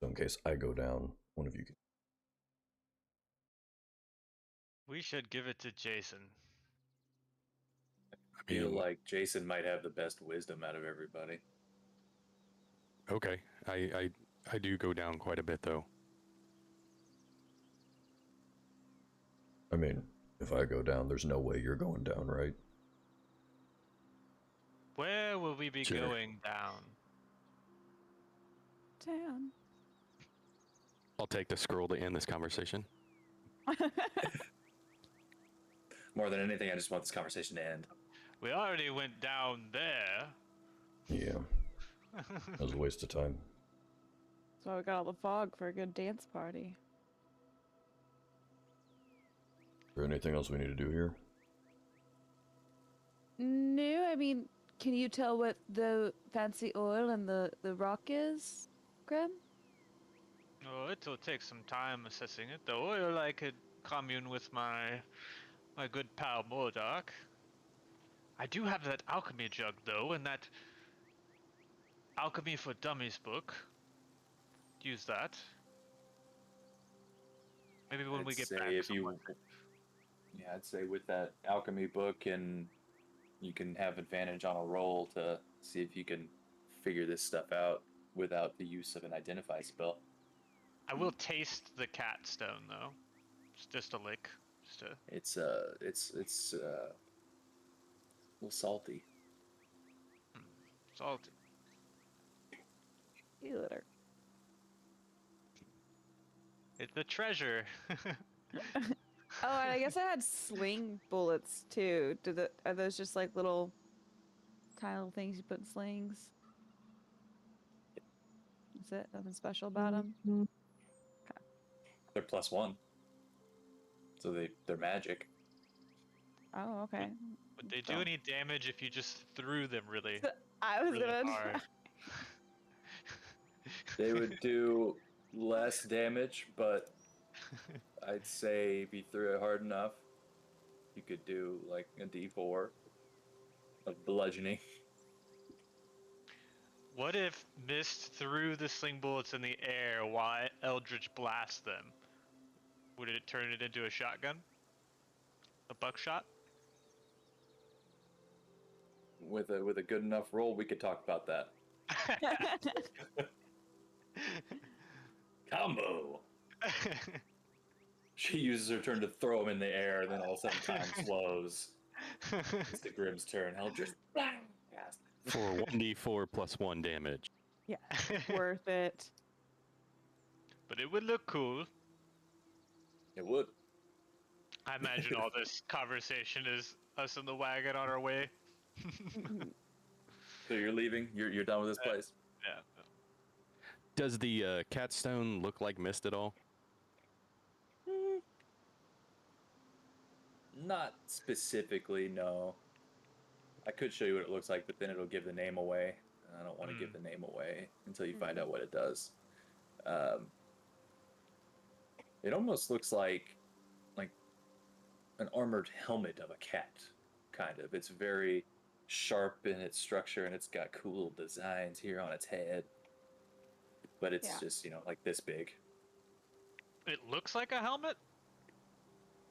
So in case I go down, one of you can. We should give it to Jason. I feel like Jason might have the best wisdom out of everybody. Okay, I do go down quite a bit though. I mean, if I go down, there's no way you're going down, right? Where will we be Sure. going down? Damn. I'll take the scroll to end this conversation. More than anything, I just want this conversation to end. We already went down there. Yeah, that was a waste of time. So we got all the fog for a good dance party. Is there anything else we need to do here? No, I mean, can you tell what the fancy oil and the rock is, Grim? Oh, it'll take some time assessing it. The oil I could commune with my good pal Mordark. I do have that alchemy jug though, and that Alchemy for Dummies book. Use that. Maybe when we get back. Yeah, I'd say with that alchemy book, and you can have advantage on a roll to see if you can figure this stuff out without the use of an identify spell. I will taste the cat stone though, just a lick, just a. It's a little salty. Salty. You litter. It's a treasure. Oh, and I guess I had sling bullets too. Are those just like little tiny little things you put in slings? That's it? Nothing special about them? They're +1, so they're magic. Oh, okay. Would they do any damage if you just threw them really, I was really gonna hard? try. They would do less damage, but I'd say if you threw it hard enough, you could do like a D4 of bludgeoning. What if Mist threw the sling bullets in the air while Eldritch blast them? Would it turn it into a shotgun? A buckshot? With a good enough roll, we could talk about that. Combo. She uses her turn to throw him in the air, and then all of a sudden time slows. It's the Grimm's turn. He'll just For 1d4 plus 1 damage. Yeah, worth it. But it would look cool. It would. I imagine all this conversation is us in the wagon on our way. So you're leaving? You're done with this place? Yeah. Does the catstone look like mist at all? Not specifically, no. I could show you what it looks like, but then it'll give the name away. And I don't want to give the name away until you find out what it does. It almost looks like an armored helmet of a cat, kind of. It's very sharp in its structure, and it's got cool designs here on its head. But it's just, like this big. It looks like a helmet?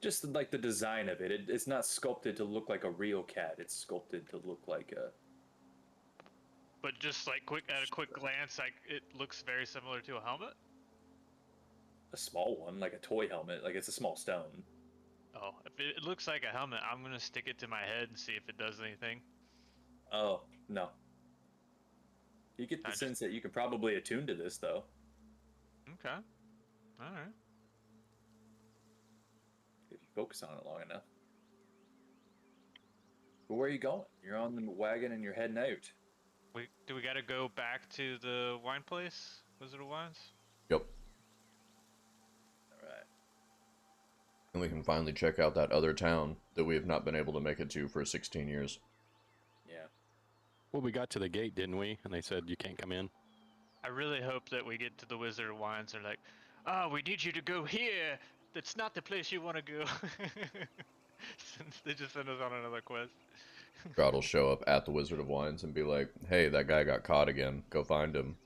Just like the design of it. It's not sculpted to look like a real cat. It's sculpted to look like a... But just like at a quick glance, like it looks very similar to a helmet? A small one, like a toy helmet. Like it's a small stone. Oh, if it looks like a helmet, I'm gonna stick it to my head and see if it does anything. Oh, no. You get the sense that you can probably attune to this, though. Okay. Alright. If you focus on it long enough. But where are you going? You're on the wagon and you're heading out. Do we gotta go back to the wine place? Wizard of Wines? Yep. Alright. And we can finally check out that other town that we have not been able to make it to for 16 years. Yeah. Well, we got to the gate, didn't we? And they said you can't come in. I really hope that we get to the Wizard of Wines and they're like, oh, we need you to go here. That's not the place you want to go. They just send us on another quest. Strahd will show up at the Wizard of Wines and be like, hey, that guy got caught again. Go find him.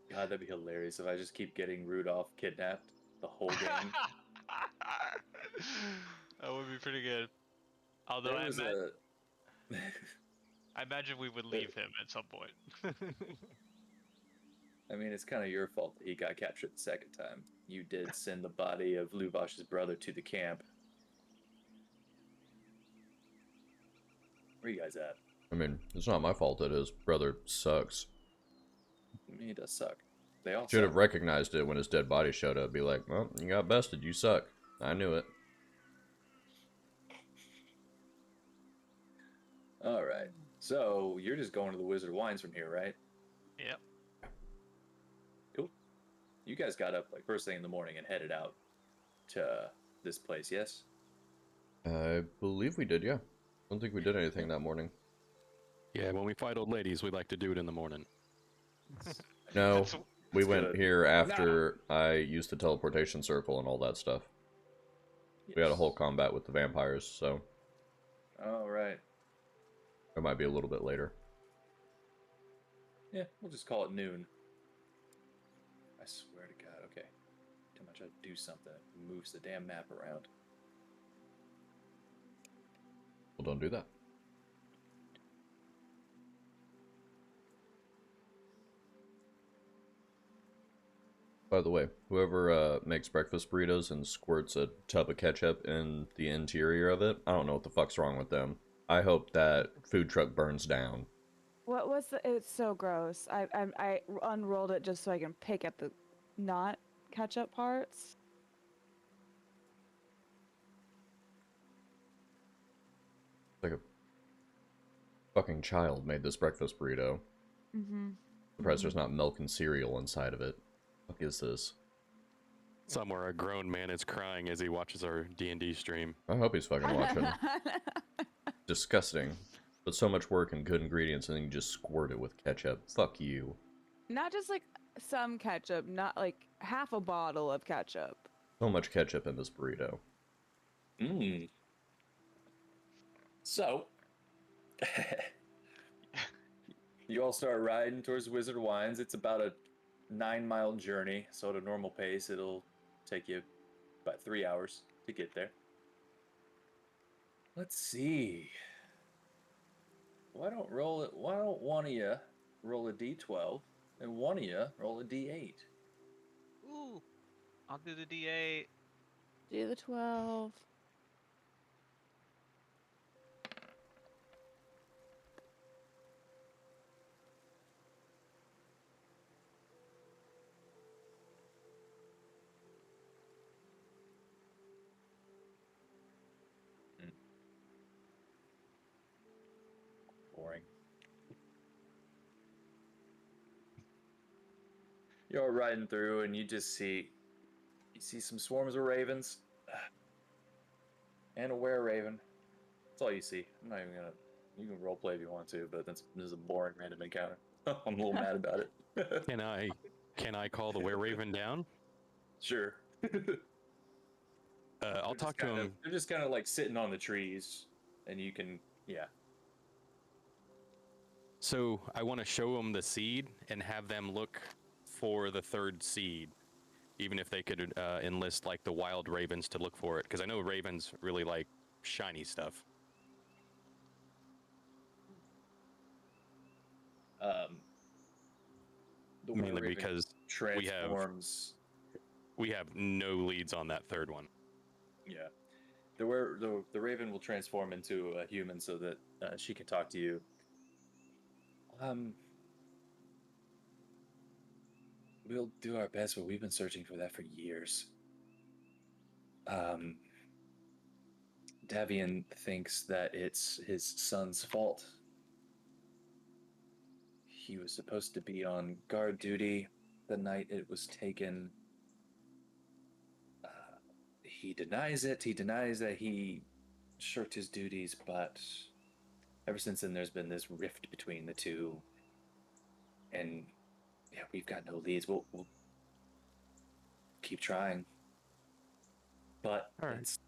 God, that'd be hilarious if I just keep getting Rudolph kidnapped the whole game. That would be pretty good. Although I imagine we would leave him at some point. I mean, it's kind of your fault that he got captured the second time. You did send the body of Luvash's brother to the camp. Where are you guys at? I mean, it's not my fault that his brother sucks. I mean, he does suck. They all Should suck. have recognized it when his dead body showed up. Be like, well, you got bested. You suck. I knew it. All right. So you're just going to the Wizard of Wines from here, right? Yep. Cool. You guys got up like first thing in the morning and headed out to this place, yes? I believe we did, yeah. I don't think we did anything that morning. Yeah, when we fight old ladies, we like to do it in the morning. No, we that's went good. here after I used the teleportation circle and all that stuff. We had a whole combat with the vampires, so All right. it might be a little bit later. Yeah, we'll just call it noon. I swear to God. Okay. Too much I do something. It moves the damn map around. Well, don't do that. By the way, whoever makes breakfast burritos and squirts a tub of ketchup in the interior of it, I don't know what the fuck's wrong with them. I hope that food truck burns down. What was the? It's so gross. I unrolled it just so I can pick at the not ketchup parts. Like a fucking child made this breakfast burrito. Mm-hmm. Surprised there's not milk and cereal inside of it. What is this? Somewhere a grown man is crying as he watches our D&D stream. I hope he's fucking watching. Disgusting. But so much work and good ingredients and then you just squirt it with ketchup. Fuck you. Not just like some ketchup, not like half a bottle of ketchup. So much ketchup in this burrito. Mmm. So, you all start riding towards Wizard of Wines. It's about a 9-mile journey, so at a normal pace, it'll take you about 3 hours to get there. Let's see. Why don't one of you roll a d12 and one of you roll a d8? Ooh. I'll do the D8. Do the 12. Boring. You're riding through, and you see some swarms of ravens, and a were-raven. That's all you see. I'm not even gonna. You can roleplay if you want to, but this is a boring random encounter. I'm a little mad about it. Can I call the were-raven down? Sure. I'll talk to him. They're just kind of like sitting on the trees, and you can, yeah. So I want to show them the seed and have them look for the third seed, even if they could enlist like the wild ravens to look for it, because I know ravens really like shiny stuff. The Mainly were-raven because transforms. we have no leads on that third one. Yeah, the raven will transform into a human so that she can talk to you. We'll do our best, but we've been searching for that for years. Davian thinks that it's his son's fault. He was supposed to be on guard duty the night it was taken. He denies it. He denies that he shirked his duties, but ever since then, there's been this rift between the two. And yeah, we've got no leads. We'll keep trying. But it's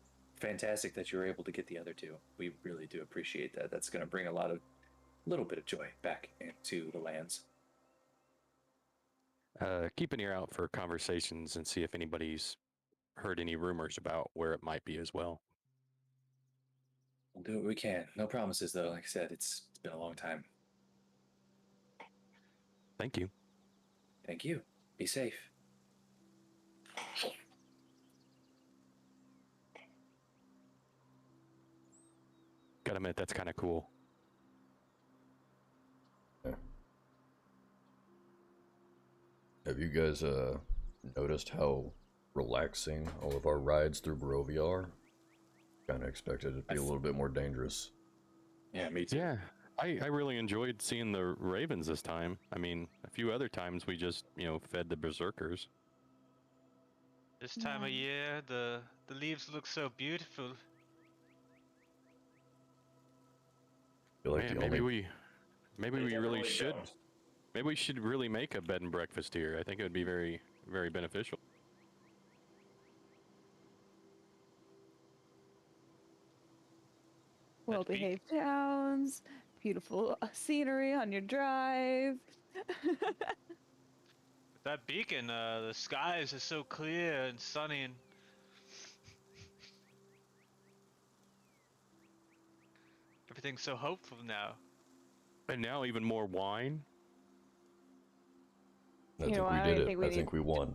fantastic that you were able to get the other two. We really do appreciate that. That's going to bring a little bit of joy back into the lands. Keep an ear out for conversations and see if anybody's heard any rumors about where it might be as well. We'll do what we can. No promises, though. Like I said, it's been a long time. Thank you. Thank you. Be safe. Gotta admit, that's kind of cool. Yeah. Have you guys noticed how relaxing all of our rides through Barovia are? Kind of expected it to be a little bit more dangerous. Yeah, me too. Yeah, I really enjoyed seeing the ravens this time. I mean, a few other times we just, fed the berserkers. This time of year, the leaves look so beautiful. I feel like Man, maybe we really should. Don't. Maybe we should really make a bed and breakfast here. I think it would be very, very beneficial. Well-behaved towns, beautiful scenery on your drive. That beacon, the skies are so clear and sunny, and everything's so hopeful now. And now even more wine. I think we won.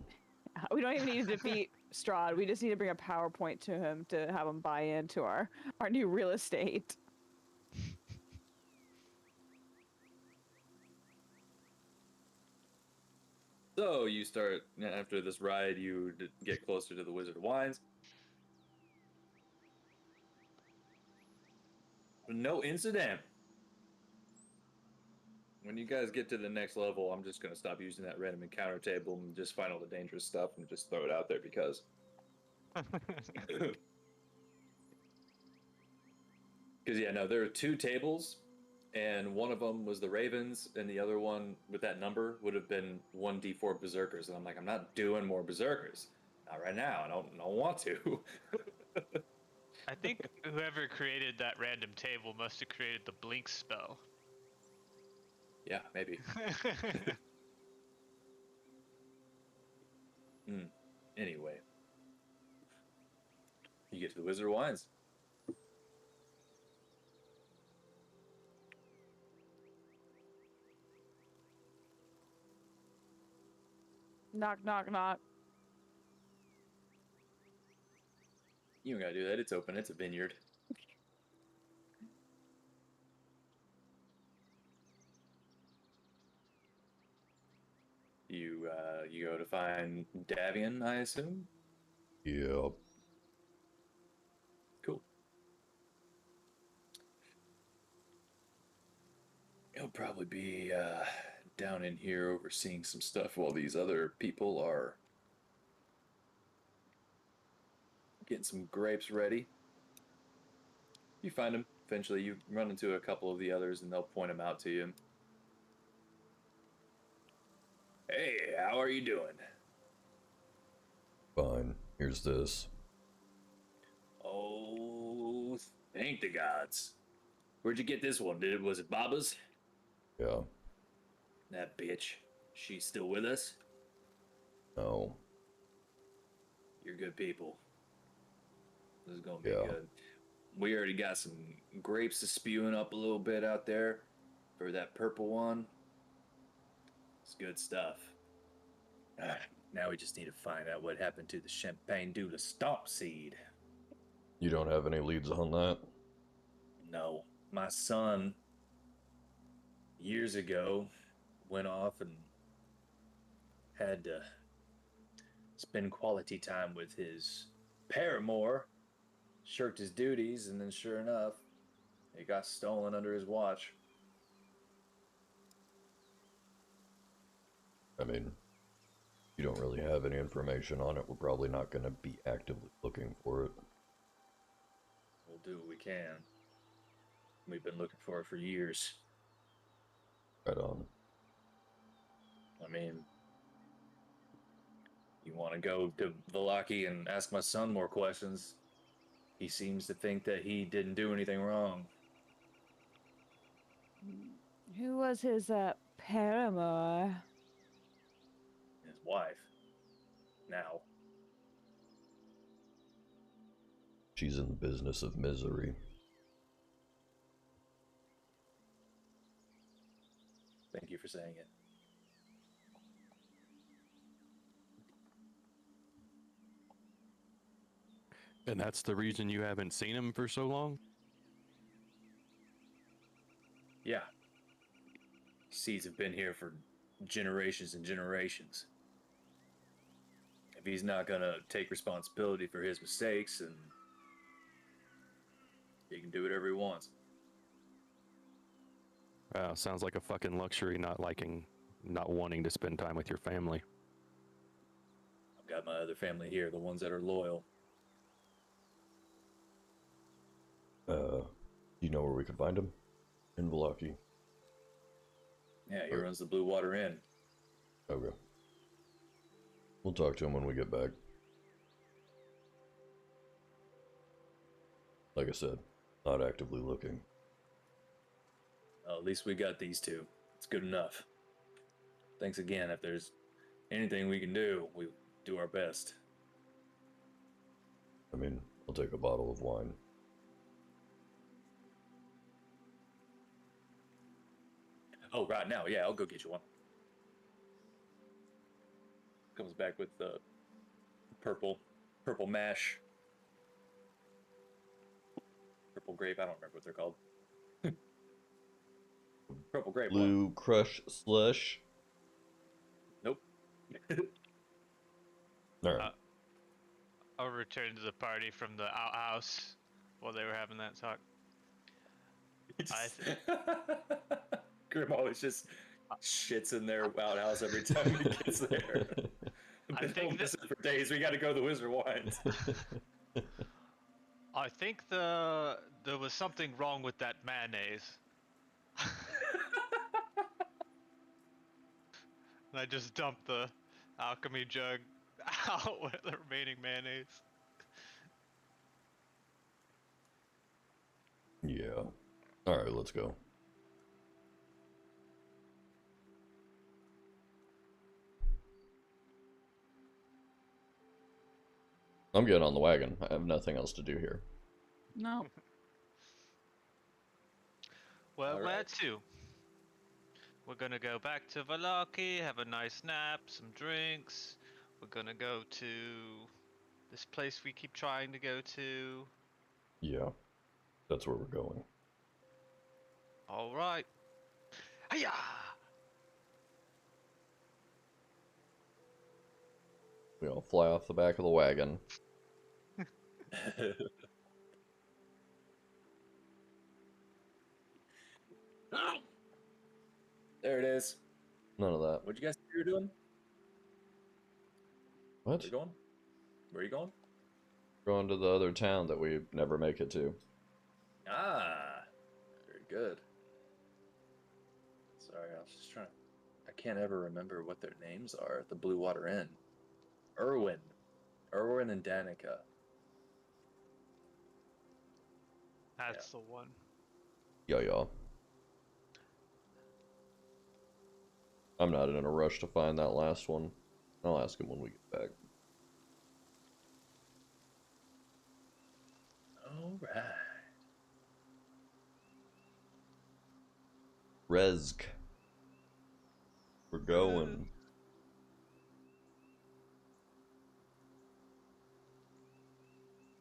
We don't even need to defeat Strahd. We just need to bring a PowerPoint to him to have him buy into our new real estate. So you start, after this ride, you get closer to the Wizard of Wines. No incident. When you guys get to the next level, I'm just going to stop using that random encounter table and just find all the dangerous stuff and just throw it out there because... Because, yeah, no, there are 2 tables, and one of them was the Ravens, and the other one with that number would have been 1d4 Berserkers. And I'm like, I'm not doing more Berserkers. Not right now. I don't want to. I think whoever created that random table must have created the blink spell. Yeah, maybe. Anyway. You get to the Wizard of Wines. Knock, knock, knock. You don't gotta do that. It's open. It's a vineyard. You go to find Davian, I assume? Yep. Cool. He'll probably be down in here overseeing some stuff while these other people are getting some grapes ready. You find him. Eventually, you run into a couple of the others, and they'll point him out to you. Hey, how are you doing? Fine. Here's this. Oh, thank the gods. Where'd you get this one? Was it Baba's? Yeah. That bitch. She's still with us? No. You're good people. This is gonna be Yeah. good. We already got some grapes spewing up a little bit out there for that purple one. It's good stuff. Now we just need to find out what happened to the champagne due to stomp seed. You don't have any leads on that? No, my son years ago went off and had to spend quality time with his paramour, shirked his duties, and then sure enough, it got stolen under his watch. I mean, you don't really have any information on it. We're probably not going to be actively looking for it. We'll do what we can. We've been looking for it for years. Right on. I mean, you want to go to Valaki and ask my son more questions? He seems to think that he didn't do anything wrong. Who was his paramour? His wife. Now. She's in the business of misery. Thank you for saying it. And that's the reason you haven't seen him for so long? Yeah. Seeds have been here for generations and generations. If he's not gonna take responsibility for his mistakes, then he can do whatever he wants. Sounds like a fucking luxury, not wanting to spend time with your family. I've got my other family here, the ones that are loyal. You know where we could find him? In Valaki. Yeah, he runs the Blue Water Inn. Okay. We'll talk to him when we get back. Like I said, not actively looking. Well, at least we got these two. It's good enough. Thanks again. If there's anything we can do, we do our best. I mean, I'll take a bottle of wine. Oh, right now, yeah, I'll go get you one. Comes back with the purple mash. Purple grape, I don't remember what they're called. Purple grape. Blue Crush Slush. Nope. Alright. I'll return to the party from the outhouse while they were having that talk. Grim always just shits in their outhouse every time he gets there. I think this for days. We got to go to the Wizard Wines. I think there was something wrong with that mayonnaise. And I just dumped the alchemy jug out with the remaining mayonnaise. Yeah. Alright, let's go. I'm getting on the wagon. I have nothing else to do here. No. Well, All where right. to? We're gonna go back to Valaki, have a nice nap, some drinks. We're gonna go to This place we keep trying to go to. Yeah, that's where we're going. All right. Hiya! We all fly off the back of the wagon. There it is. None of that. What'd you guys think you were doing? Where What? you going? Where are you going? Going to the other town that we never make it to. Ah, very good. Sorry, I was just trying. I can't ever remember what their names are at the Blue Water Inn. Erwin and Danica. That's the one. Yeah. I'm not in a rush to find that last one. I'll ask him when we get back. All right. Rezg. We're going.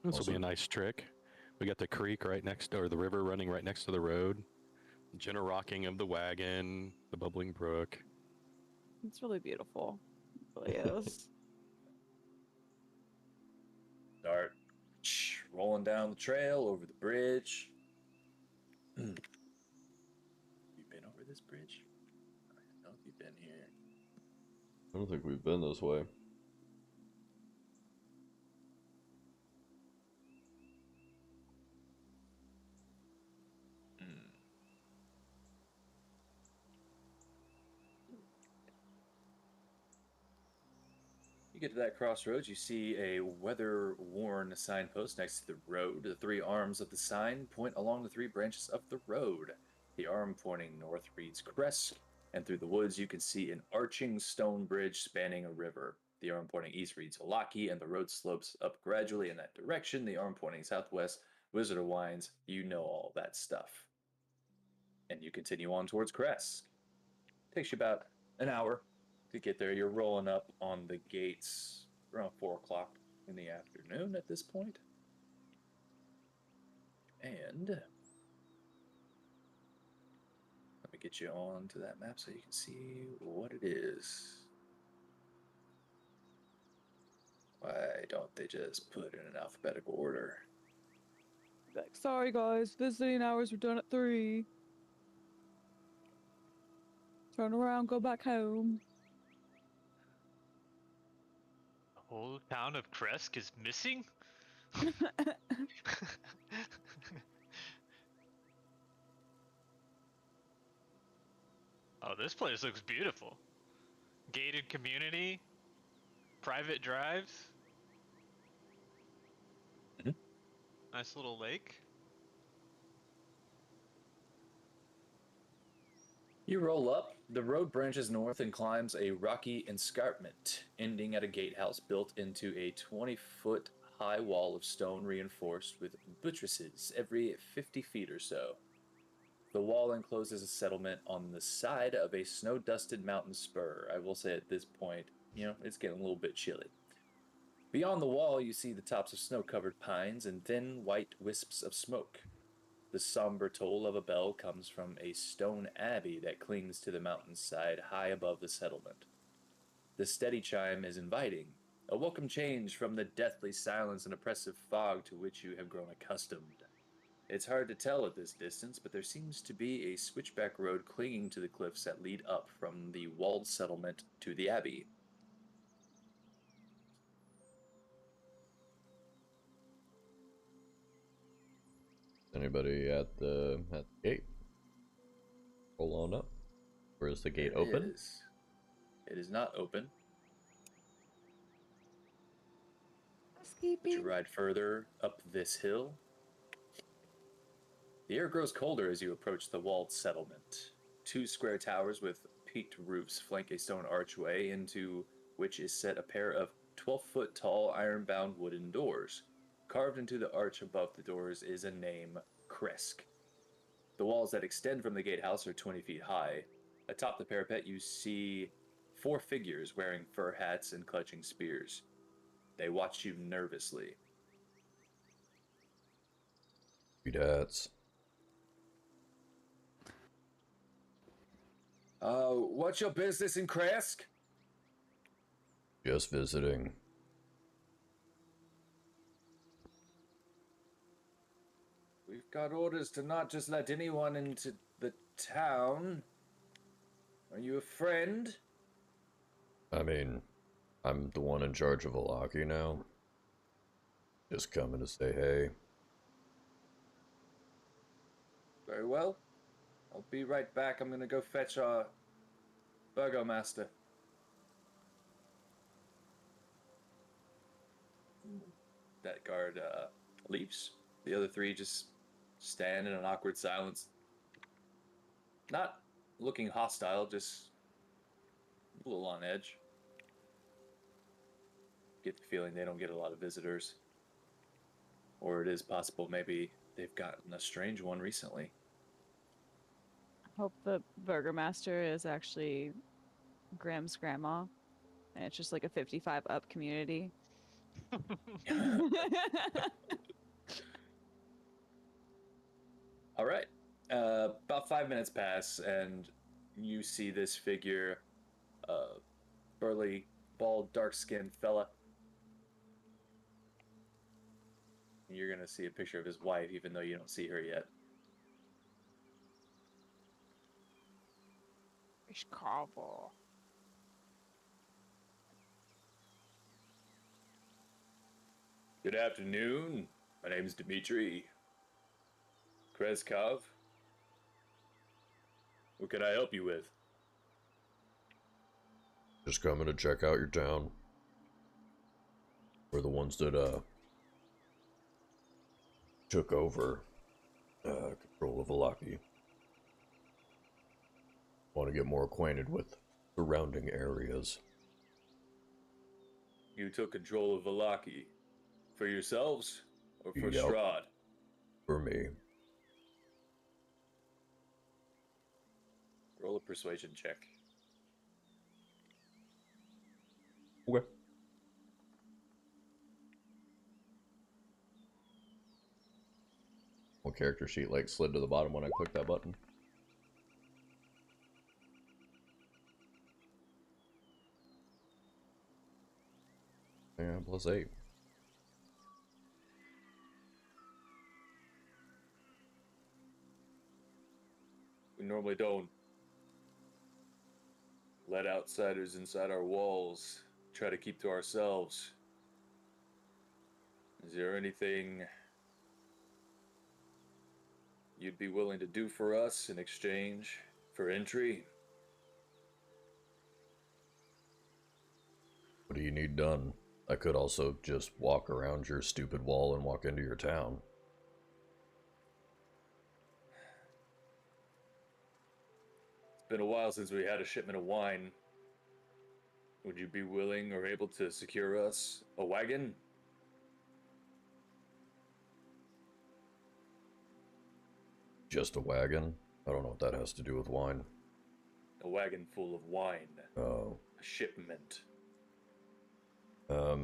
This will be a Also- nice trick. We got the creek right next, or the river running right next to the road. Gentle rocking of the wagon, the bubbling brook. It's really beautiful. It really is. Start rolling down the trail over the bridge. You been over this bridge? I don't know if you've been here. I don't think we've been this way. You get to that crossroads, you see a weather-worn signpost next to the road. The three arms of the sign point along the three branches of the road. The arm pointing north reads Kresk, and through the woods you can see an arching stone bridge spanning a river. The arm pointing east reads Halaki, and the road slopes up gradually in that direction. The arm pointing southwest, Wizard of Wines. You know all that stuff. And you continue on towards Kresk. Takes you about an hour to get there. You're rolling up on the gates around 4 o'clock in the afternoon at this point. And let me get you on to that map so you can see what it is. Why don't they just put it in alphabetical order? Like, sorry guys, visiting hours were done at 3. Turn around, go back home. The whole town of Kresk is missing? Oh, this place looks beautiful. Gated community, private drives. Mhm. Nice little lake. You roll up. The road branches north and climbs a rocky escarpment, ending at a gatehouse built into a 20-foot high wall of stone reinforced with buttresses every 50 feet or so. The wall encloses a settlement on the side of a snow-dusted mountain spur. I will say at this point, it's getting a little bit chilly. Beyond the wall, you see the tops of snow-covered pines and thin white wisps of smoke. The somber toll of a bell comes from a stone abbey that clings to the mountainside high above the settlement. The steady chime is inviting, a welcome change from the deathly silence and oppressive fog to which you have grown accustomed. It's hard to tell at this distance, but there seems to be a switchback road clinging to the cliffs that lead up from the walled settlement to the abbey. Anybody at the gate? Roll on up. Or is the gate It open? is. It is not open. Would you ride further up this hill? The air grows colder as you approach the walled settlement. 2 square towers with peaked roofs flank a stone archway into which is set a pair of 12-foot tall iron-bound wooden doors. Carved into the arch above the doors is a name, Kresk. The walls that extend from the gatehouse are 20 feet high. Atop the parapet you see 4 figures wearing fur hats and clutching spears. They watch you nervously. That's What's your business in Kresk? just visiting. We've got orders to not just let anyone into the town. Are you a friend? I mean, I'm the one in charge of Alaki now. Just coming to say hey. Very well. I'll be right back. I'm gonna go fetch our burgomaster. That guard leaves. The other three just stand in an awkward silence. Not looking hostile, just a little on edge. Get the feeling they don't get a lot of visitors. Or it is possible maybe they've gotten a strange one recently. Hope the burgomaster is actually Graham's grandma, and it's just like a 55 up community. All right. About 5 minutes pass, and you see this figure, burly, bald, dark-skinned fella. You're gonna see a picture of his wife, even though you don't see her yet. It's Carvel. Good afternoon. My name's Dmitri Kreskov. What can I help you with? Just coming to check out your town. We're the ones that, took over, control of Alaki. Want to get more acquainted with surrounding areas. You took control of Valaki. For yourselves, or for Yep. Strahd? For me. Roll a persuasion check. Okay. One character sheet like slid to the bottom when I clicked that button. Yeah, +8. We normally don't let outsiders inside our walls. Try to keep to ourselves. Is there anything you'd be willing to do for us in exchange for entry? What do you need done? I could also just walk around your stupid wall and walk into your town. It's been a while since we had a shipment of wine. Would you be willing or able to secure us a wagon? Just a wagon? I don't know what that has to do with wine. A wagon full of wine. Oh. A shipment. I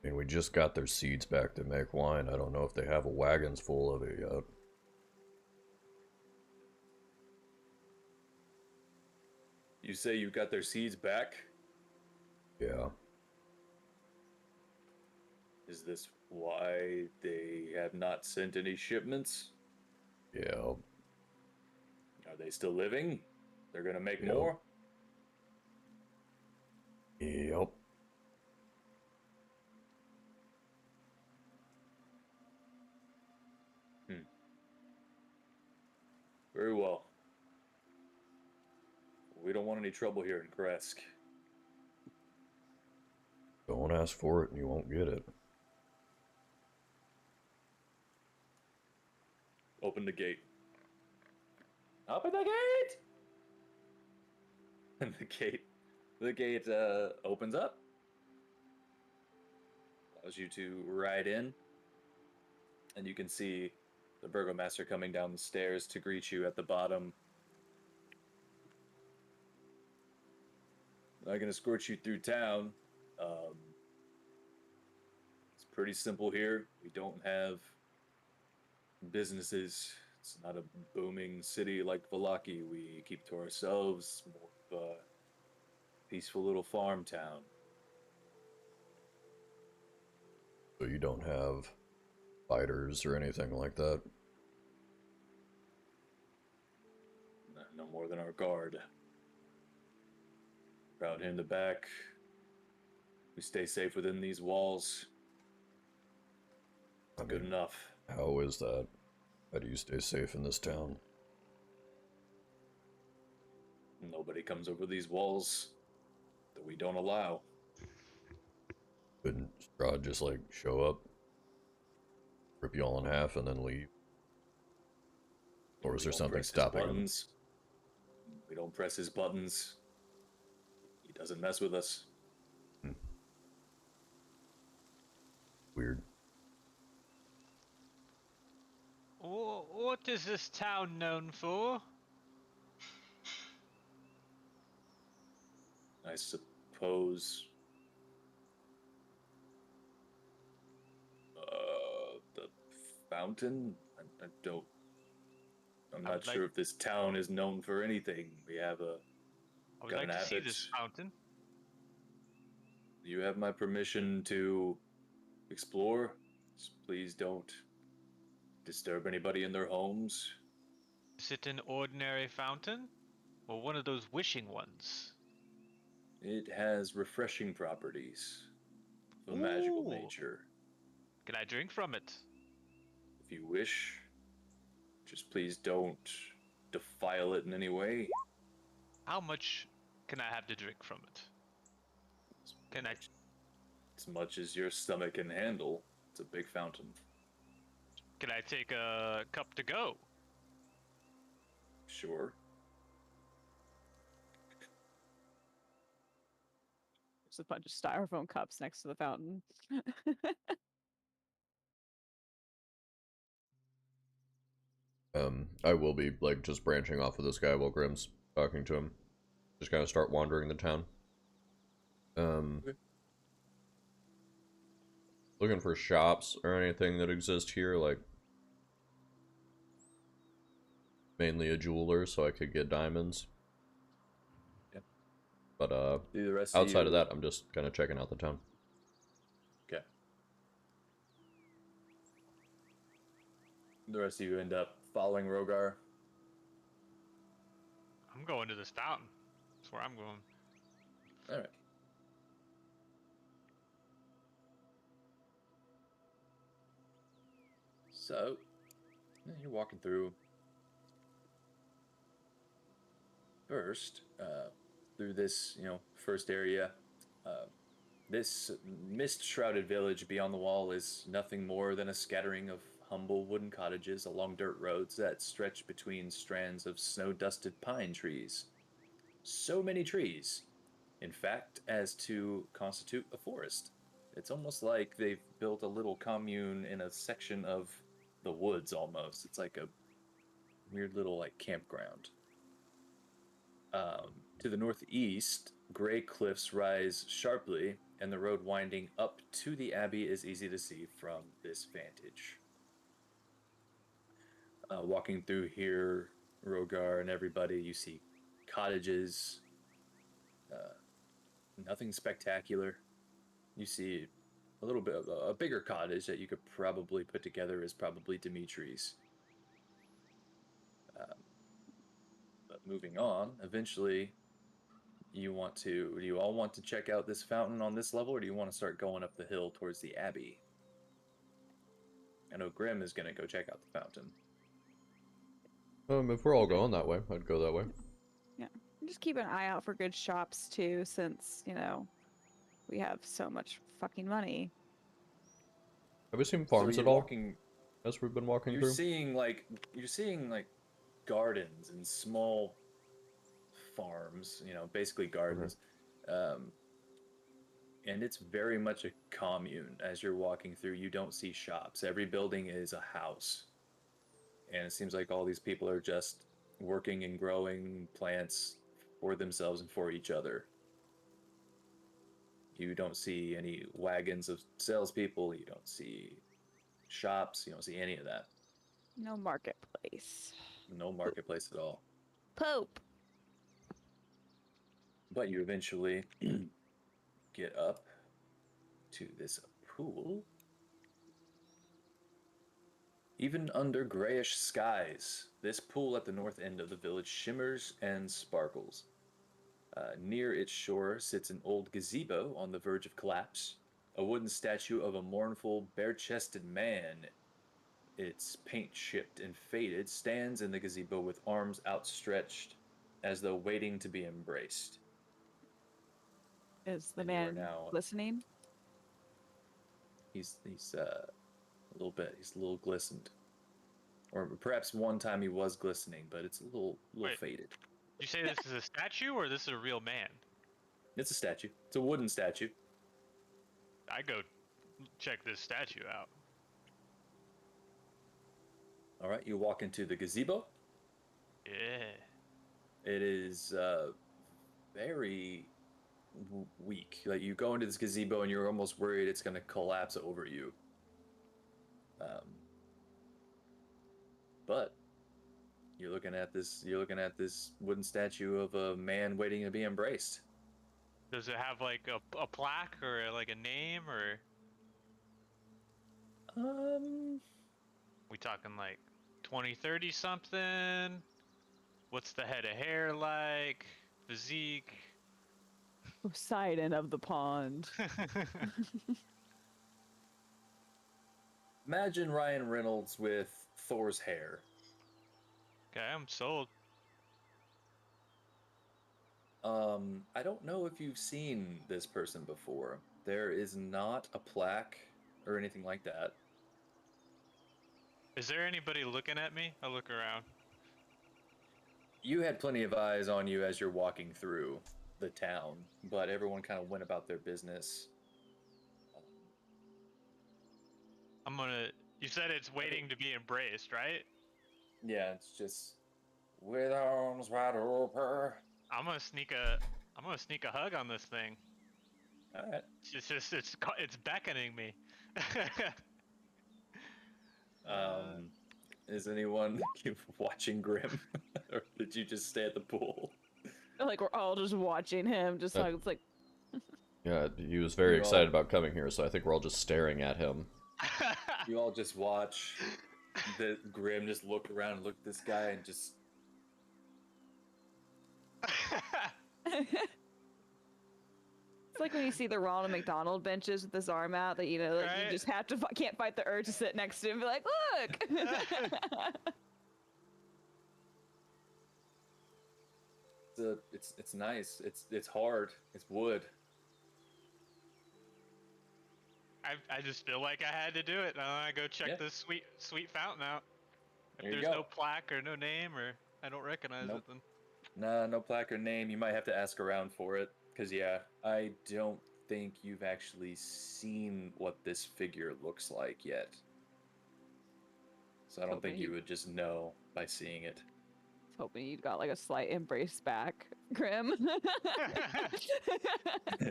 mean, we just got their seeds back to make wine. I don't know if they have a wagons full of it yet. You say you got their seeds back? Yeah. Is this why they have not sent any shipments? Yeah. Are they still living? They're gonna make Yep. more? Yep. Very well. We don't want any trouble here in Kresk. Don't ask for it and you won't get it. Open the gate. Open the gate! And the gate opens up. Allows you to ride in. And you can see the burgomaster coming down the stairs to greet you at the bottom. I can escort you through town. pretty simple here. We don't have businesses. It's not a booming city like Valaki. We keep to ourselves, more of a peaceful little farm town. So you don't have fighters or anything like that? No more than our guard. Out here in the back, we stay safe within these walls. It's good enough. How is that? How do you stay safe in this town? Nobody comes over these walls that we don't allow. Couldn't Strahd just like show up, rip you all in half, and then leave? Or is there something stopping him? We don't press his buttons. He doesn't mess with us. Weird. What is this town known for? I suppose the fountain? I'm not sure if this town is known for anything. We have I would like to see this fountain. You have my permission to explore. Just please don't disturb anybody in their homes. Is it an ordinary fountain? Or one of those wishing ones? It has refreshing properties of a magical nature. Can I drink from it? If you wish, just please don't defile it in any way. How much can I have to drink from it? As much as your stomach can handle. It's a big fountain. Can I take a cup to go? Sure. There's a bunch of styrofoam cups next to the fountain. I will be like just branching off of this guy while Grimm's talking to him. Just kind of start wandering the town. Okay. Looking for shops or anything that exist here, like mainly a jeweler so I could get diamonds. Yeah. But the rest outside of that, I'm just kind of checking out the town. Okay. The rest of you end up following Rogar. I'm going to this fountain. That's where I'm going. All right. So, you're walking through. First, through this, first area, this mist-shrouded village beyond the wall is nothing more than a scattering of humble wooden cottages along dirt roads that stretch between strands of snow-dusted pine trees. So many trees, in fact, as to constitute a forest. It's almost like they've built a little commune in a section of the woods almost. It's like a weird little campground. To the northeast, gray cliffs rise sharply, and the road winding up to the abbey is easy to see from this vantage. Walking through here, Rogar and everybody, you see cottages. Nothing spectacular. You see a little bit of a bigger cottage that you could probably put together is probably Dimitri's. But moving on, eventually, do you all want to check out this fountain on this level, or do you want to start going up the hill towards the abbey? I know Grimm is going to go check out the fountain. If we're all going that way, I'd go that way. Yeah. Just keep an eye out for good shops too, since, we have so much fucking money. Have we seen farms at all? As we've been walking you're through? You're seeing gardens and small farms, basically gardens. And it's very much a commune. As you're walking through, you don't see shops. Every building is a house. And it seems like all these people are just working and growing plants for themselves and for each other. You don't see any wagons of salespeople. You don't see shops. You don't see any of that. No marketplace. No marketplace at all. Pope. But you eventually get up to this pool. Even under grayish skies, this pool at the north end of the village shimmers and sparkles. Near its shore sits an old gazebo on the verge of collapse. A wooden statue of a mournful, bare-chested man, its paint chipped and faded, stands in the gazebo with arms outstretched as though waiting to be embraced. Is the And you are man now- listening? He's a little bit. He's a little glistened, or perhaps one time he was glistening, but it's a little Wait. faded. You say this is a statue or this is a real man? It's a statue. It's a wooden statue. I go check this statue out. All right, you walk into the gazebo. Yeah. It is very weak. Like you go into this gazebo and you're almost worried it's going to collapse over you. But you're looking at this. You're looking at this wooden statue of a man waiting to be embraced. Does it have like a plaque or like a name or we talking like 20, 30 something? What's the head of hair like? Physique? Poseidon of the pond. Imagine Ryan Reynolds with Thor's hair. Okay, I'm sold. I don't know if you've seen this person before. There is not a plaque or anything like that. Is there anybody looking at me? I'll look around. You had plenty of eyes on you as you're walking through the town, but everyone kind of went about their business. You said it's waiting to be embraced, right? Yeah, it's just with arms wide open. I'm gonna sneak a hug on this thing. All right. It's beckoning me. Is anyone watching Grim, or did you just stay at the pool? Like we're all just watching him, just like it's like Yeah, he was very excited about coming here, so I think we're all just staring at him. You all just watch the Grim just look around and look at this guy and just. it's like when you see the Ronald McDonald benches with his arm out, that you know, like Right? you just have to can't fight the urge to sit next to him and be like, look. It's nice. It's hard. It's wood. I just feel like I had to do it. I go check Yeah. this sweet fountain out. If There you there's go. no plaque or no name or I don't recognize Nope. it, then Nah, no plaque or name. You might have to ask around for it. Because, yeah, I don't think you've actually seen what this figure looks like yet. So I don't Hoping think you- you would just know by seeing it. Hoping you got like a slight embrace back, Grim. I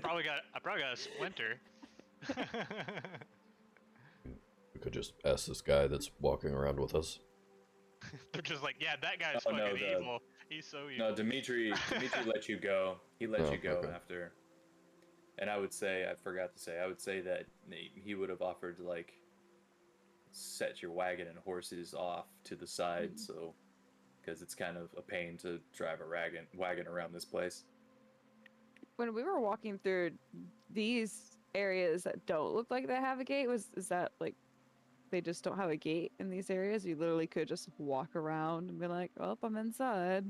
probably got a splinter. We could just ask this guy that's walking around with us. They're just like, yeah, that guy's Oh, no, fucking the- evil. He's so evil. No, Dimitri let you go. He let Oh, you go okay. after. And I would say, I forgot to say, I would say that he would have offered to, like, set your wagon and horses off to the side, so, because it's kind of a pain to drive a wagon around this place. When we were walking through these areas that don't look like they have a gate, is that like they just don't have a gate in these areas? You literally could just walk around and be like, "Oh, I'm inside."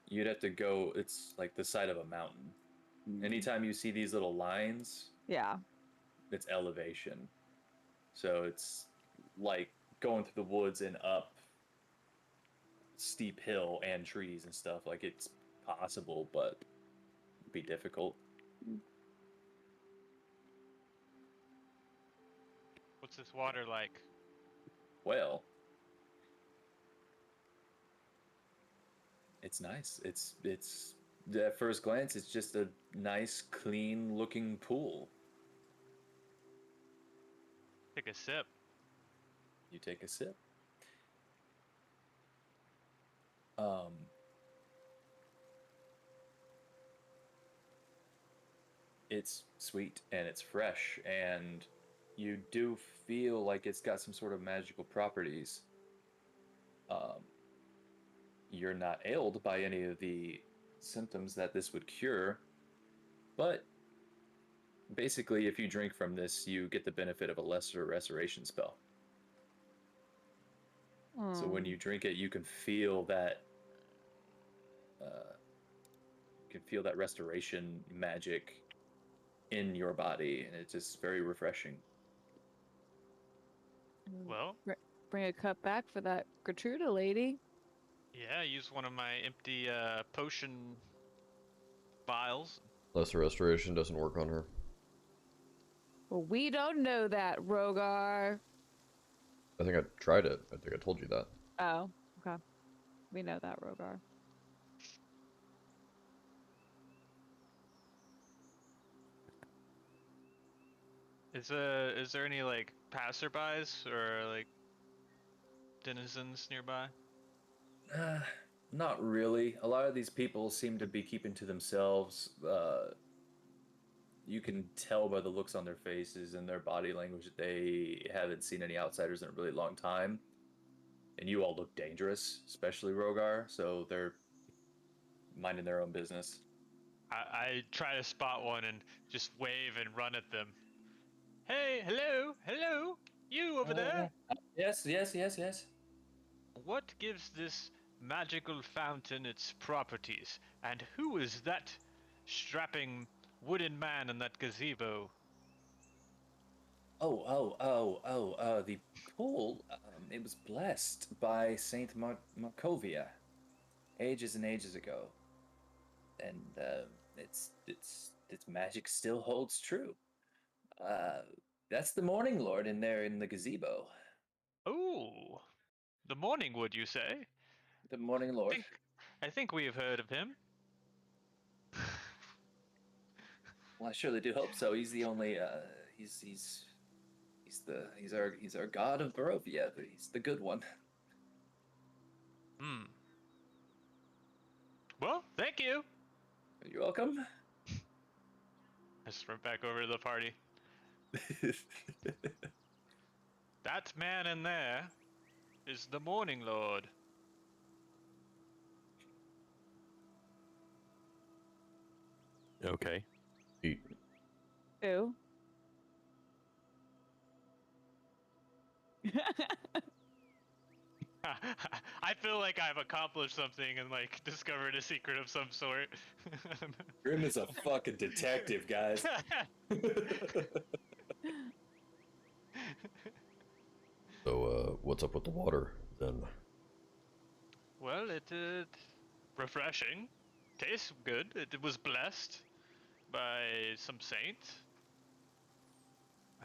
You'd have to go, it's like the side of a mountain. Anytime you see these little lines, Yeah. it's elevation. So it's like going through the woods and up steep hill and trees and stuff. Like, it's possible, but it'd be difficult. What's this water like? Well, it's nice. It's at first glance, it's just a nice, clean looking pool. Take a sip. You take a sip. Um, it's sweet and it's fresh, and you do feel like it's got some sort of magical properties. Um, you're not ailed by any of the symptoms that this would cure, but basically, if you drink from this, you get the benefit of a lesser restoration spell. So when you drink it, you can feel that. You can feel that restoration magic in your body, and it's just very refreshing. Well, Bring a cup back for that Gertruda lady. yeah, use one of my empty potion vials. Lesser restoration doesn't work on her. Well, we don't know that, Rogar. I think I tried it. I think I told you that. Oh, okay. We know that, Rogar. Is there any like passerbys or like denizens nearby? Uh, Not really. A lot of these people seem to be keeping to themselves. You can tell by the looks on their faces and their body language that they haven't seen any outsiders in a really long time. And you all look dangerous, especially Rogar, so they're minding their own business. I try to spot one and just wave and run at them. Hey, hello, you over there. Yes, yes, yes, yes. What gives this magical fountain its properties? And who is that strapping wooden man in that gazebo? The pool, it was blessed by Saint Markovia ages and ages ago. And its magic still holds true. Uh, that's the Morning Lord in there in the gazebo. Oh, the Morning Wood, you say? The Morning I Lord. think I think we have heard of him. Well, I surely do hope so. He's the only. He's our god of Barovia. He's the good one. Hmm. Well, thank you. You're welcome. I sprint back over to the party. That man in there is the Morning Lord. Okay. Eat. Who? I feel like I've accomplished something and like discovered a secret of some sort. Grim is a fucking detective, guys. So, what's up with the water then? Well, it refreshing, tastes good. It was blessed by some saint,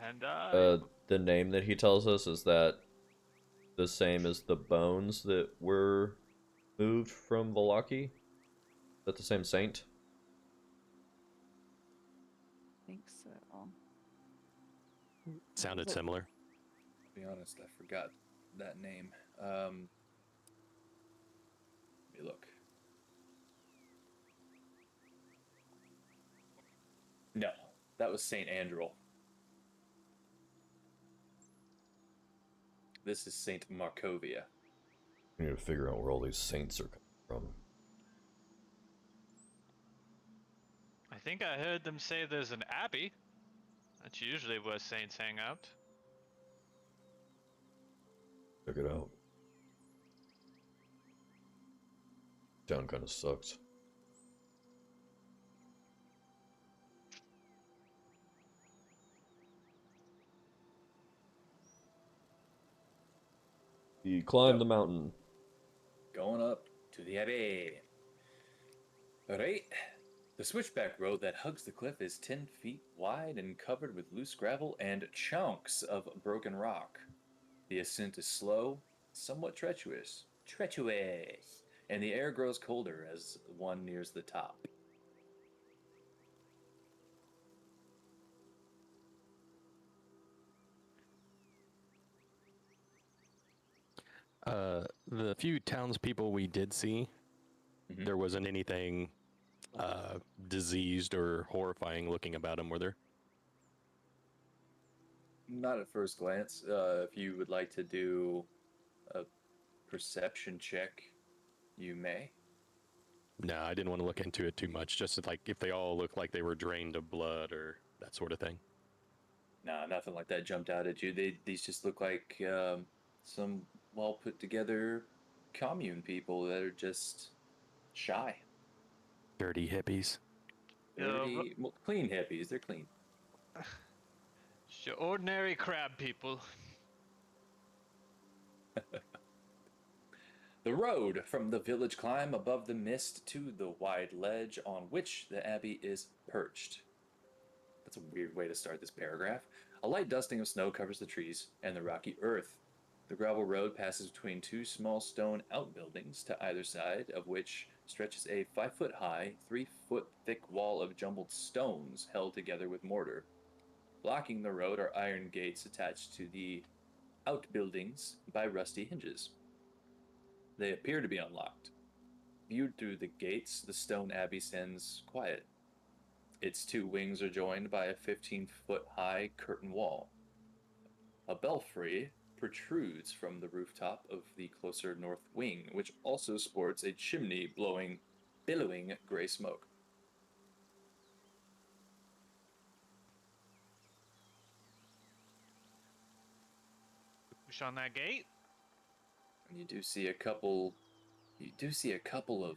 and The name that he tells us, is that the same as the bones that were moved from Valaki? Is that the same saint? think so. Sounded similar. To be honest, I forgot that name. Let me look. No, that was Saint Andrel. This is Saint Markovia. We need to figure out where all these saints are coming from. I think I heard them say there's an abbey. That's usually where saints hang out. Check it out. Town kind of sucks. He climbed the mountain. Going up to the Abbey. Alright. The switchback road that hugs the cliff is 10 feet wide and covered with loose gravel and chunks of broken rock. The ascent is slow, somewhat treacherous. And the air grows colder as one nears the top. The few townspeople we did see, Mhm. there wasn't anything diseased or horrifying looking about them, were there? Not at first glance. If you would like to do a perception check, you may. No, I didn't want to look into it too much. Just like if they all looked like they were drained of blood or that sort of thing. Nah, nothing like that jumped out at you. These just look like some well put together commune people that are just shy, Dirty hippies. dirty, well, clean hippies. They're clean. Just your ordinary crab people. The road from the village climb above the mist to the wide ledge on which the abbey is perched. That's a weird way to start this paragraph. A light dusting of snow covers the trees and the rocky earth. The gravel road passes between two small stone outbuildings, to either side of which stretches a 5-foot high, 3-foot thick wall of jumbled stones held together with mortar. Blocking the road are iron gates attached to the outbuildings by rusty hinges. They appear to be unlocked. Viewed through the gates, the stone abbey stands quiet. Its two wings are joined by a 15-foot high curtain wall. A belfry protrudes from the rooftop of the closer north wing, which also sports a chimney billowing gray smoke. Push on that gate. And you do see a couple of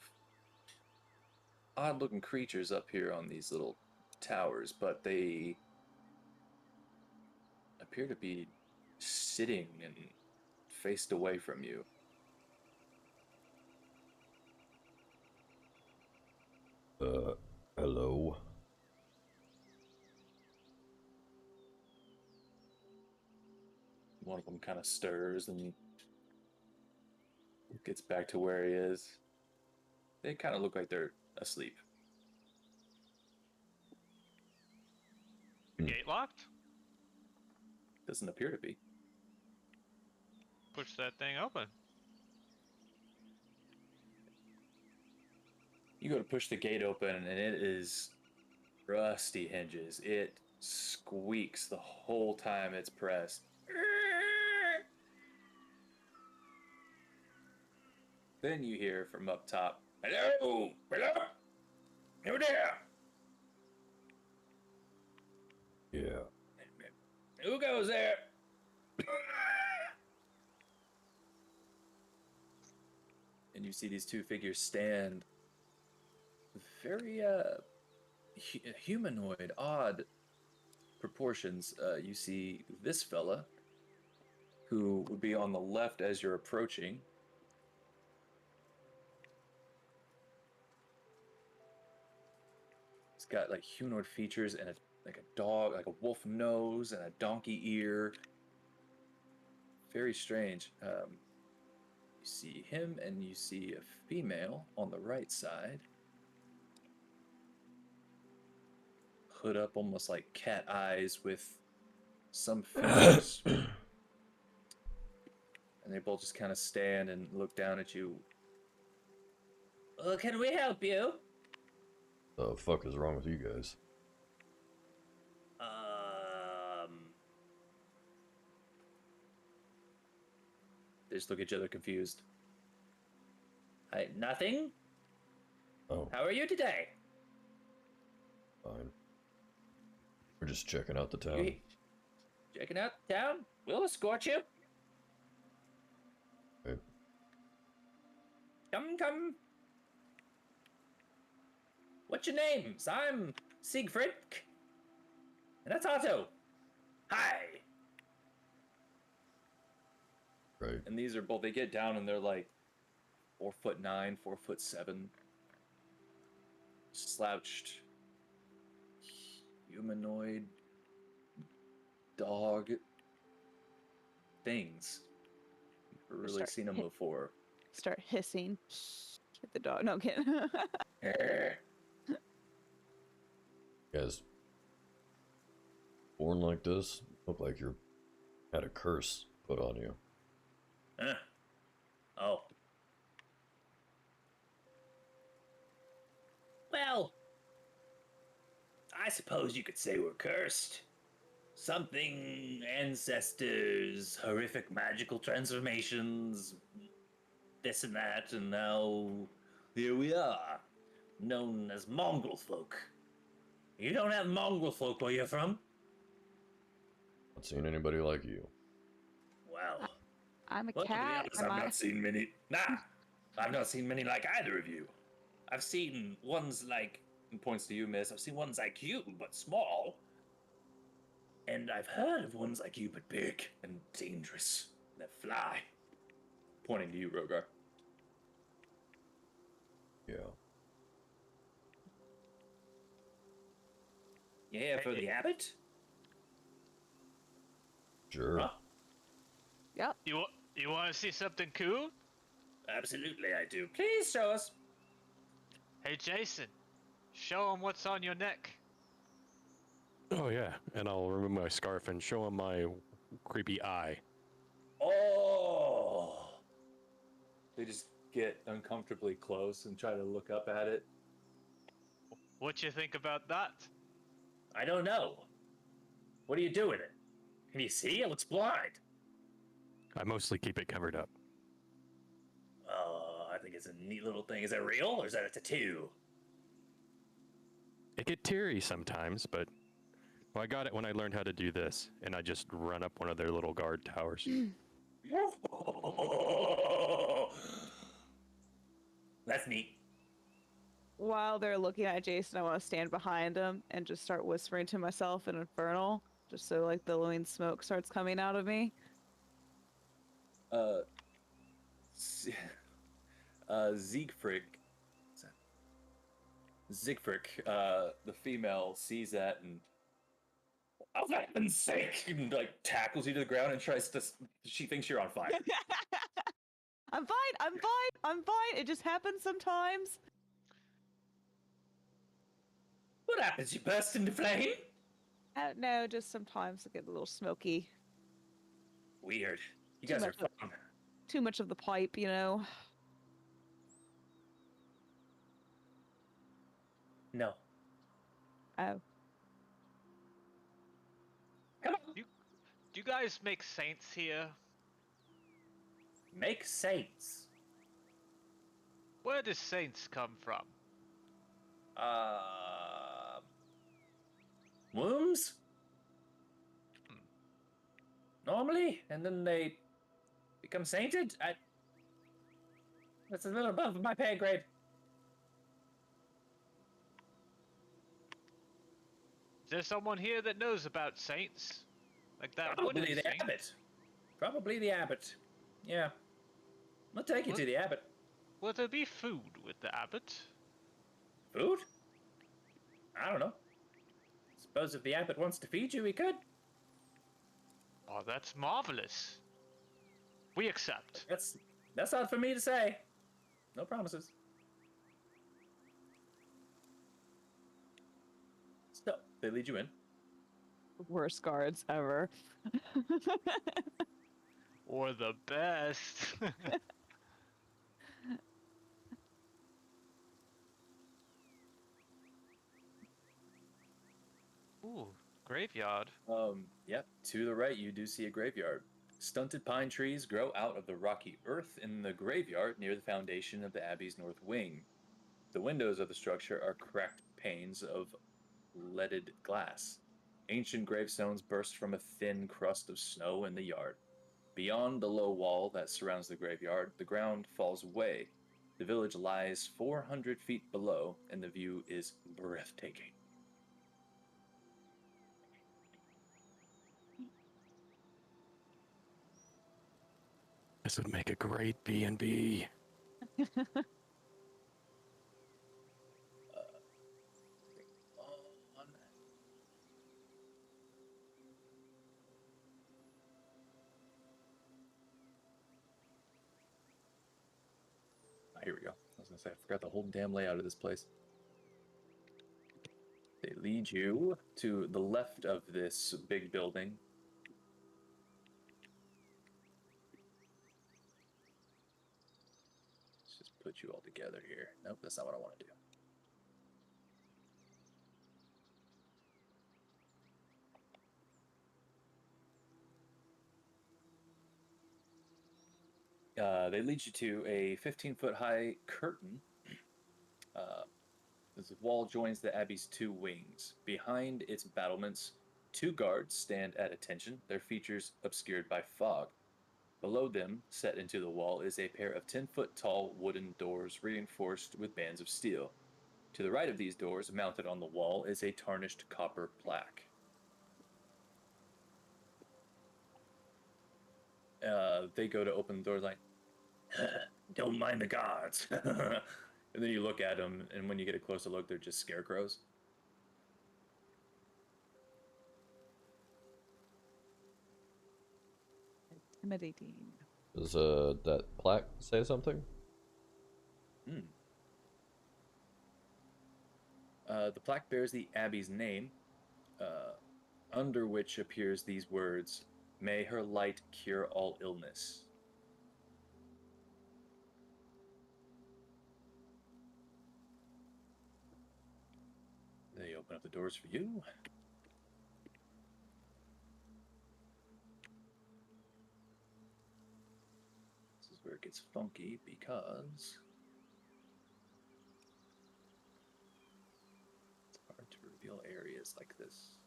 odd-looking creatures up here on these little towers, but they appear to be sitting and faced away from you. Hello. One of them kind of stirs and gets back to where he is. They kind of look like they're asleep. Gate locked? Doesn't appear to be. Push that thing open. You go to push the gate open, and it is rusty hinges. It squeaks the whole time it's pressed. Then you hear from up top, "Hello! Hello! Who there? Yeah. Who goes there?" And you see these two figures stand, very humanoid, odd proportions. You see this fella, who would be on the left as you're approaching. He's got like humanoid features and like a dog, like a wolf nose and a donkey ear. Very strange. You see him, and you see a female on the right side. Hood up, almost like cat eyes with some features. And they both just kind of stand and look down at you. Can we help you? The fuck is wrong with you guys? They just look at each other confused. Nothing? Oh, How are you today? fine. We're just checking out the town. Checking out the town? We'll escort you. Okay. Come. What's your names? I'm Siegfried. And that's Otto. Hi. Right. And these are both, they get down and they're like 4'9", 4'7", slouched, humanoid, dog things. Never really seen them before. Start hissing at the dog. No, I'm kidding. Guys, born like this, look like you're had a curse put on you. Oh. Well, I suppose you could say we're cursed. Something, ancestors, horrific magical transformations, this and that, and now here we are, known as mongrel folk. You don't have mongrel folk where you're from? Not seen anybody like you. Well, I'm a well, to be cat. honest, Am I've I? not seen many. Nah, I've not seen many like either of you. I've seen ones like, And points to you, miss. I've seen ones like you, but small. And I've heard of ones like you, but big and dangerous that fly. Pointing to you, Rogar. Yeah. You here for the abbot? Sure. Huh? Yep. You want to see something cool? Absolutely, I do. Please show us. Hey, Jason, show him what's on your neck. Oh yeah, and I'll remove my scarf and show him my creepy eye. Oh, They just get uncomfortably close and try to look up at it. What you think about that? I don't know. What do you do with it? Can you see? It looks blind. I mostly keep it covered up. Oh, I think it's a neat little thing. Is that real or is that a tattoo? It get teary sometimes, but well, I got it when I learned how to do this, and I just run up one of their little guard towers. That's neat. While they're looking at Jason, I want to stand behind him and just start whispering to myself in Infernal, just so like billowing smoke starts coming out of me. Siegfried, the female, sees that and, oh, for heaven's sake, and like tackles you to the ground and tries to. She thinks you're on fire. I'm fine. I'm fine. I'm fine. It just happens sometimes. What happens? You burst into flame? No, just sometimes I get a little smoky. Weird. You Too guys are much of- fun. Too much of the pipe, you know. No. Oh. Come on. Do you guys make saints here? Make saints. Where do saints come from? Wombs? Normally? And then they become sainted? That's a little above my pay grade. Is there someone here that knows about saints? Like that Probably wooden the saint? abbot. Probably the abbot. Yeah. I'll take you What? to the abbot. Will there be food with the abbot? Food? I don't know. Suppose if the abbot wants to feed you, he could. Oh, that's marvelous. We accept. That's not for me to say. No promises. So, they lead you in. Worst guards ever. Or the best. Ooh, graveyard. Yep. To the right, you do see a graveyard. Stunted pine trees grow out of the rocky earth in the graveyard near the foundation of the abbey's north wing. The windows of the structure are cracked panes of leaded glass. Ancient gravestones burst from a thin crust of snow in the yard. Beyond the low wall that surrounds the graveyard, the ground falls away. The village lies 400 feet below, and the view is breathtaking. This would make a great B&B. Here we go. I was gonna say, I forgot the whole damn layout of this place. They lead you to the left of this big building. put you all together here. Nope, that's not what I want to do. They lead you to a 15-foot high curtain. This wall joins the abbey's two wings. Behind its battlements, two guards stand at attention, their features obscured by fog. Below them, set into the wall, is a pair of 10-foot tall wooden doors reinforced with bands of steel. To the right of these doors, mounted on the wall, is a tarnished copper plaque. They go to open the door like, Don't mind the guards. and then you look at them, and when you get a closer look, they're just scarecrows. Intimidating. Does that plaque say something? The plaque bears the abbey's name, under which appears these words, "May her light cure all illness." They open up the doors for you. This is where it gets funky because it's hard to reveal areas like this.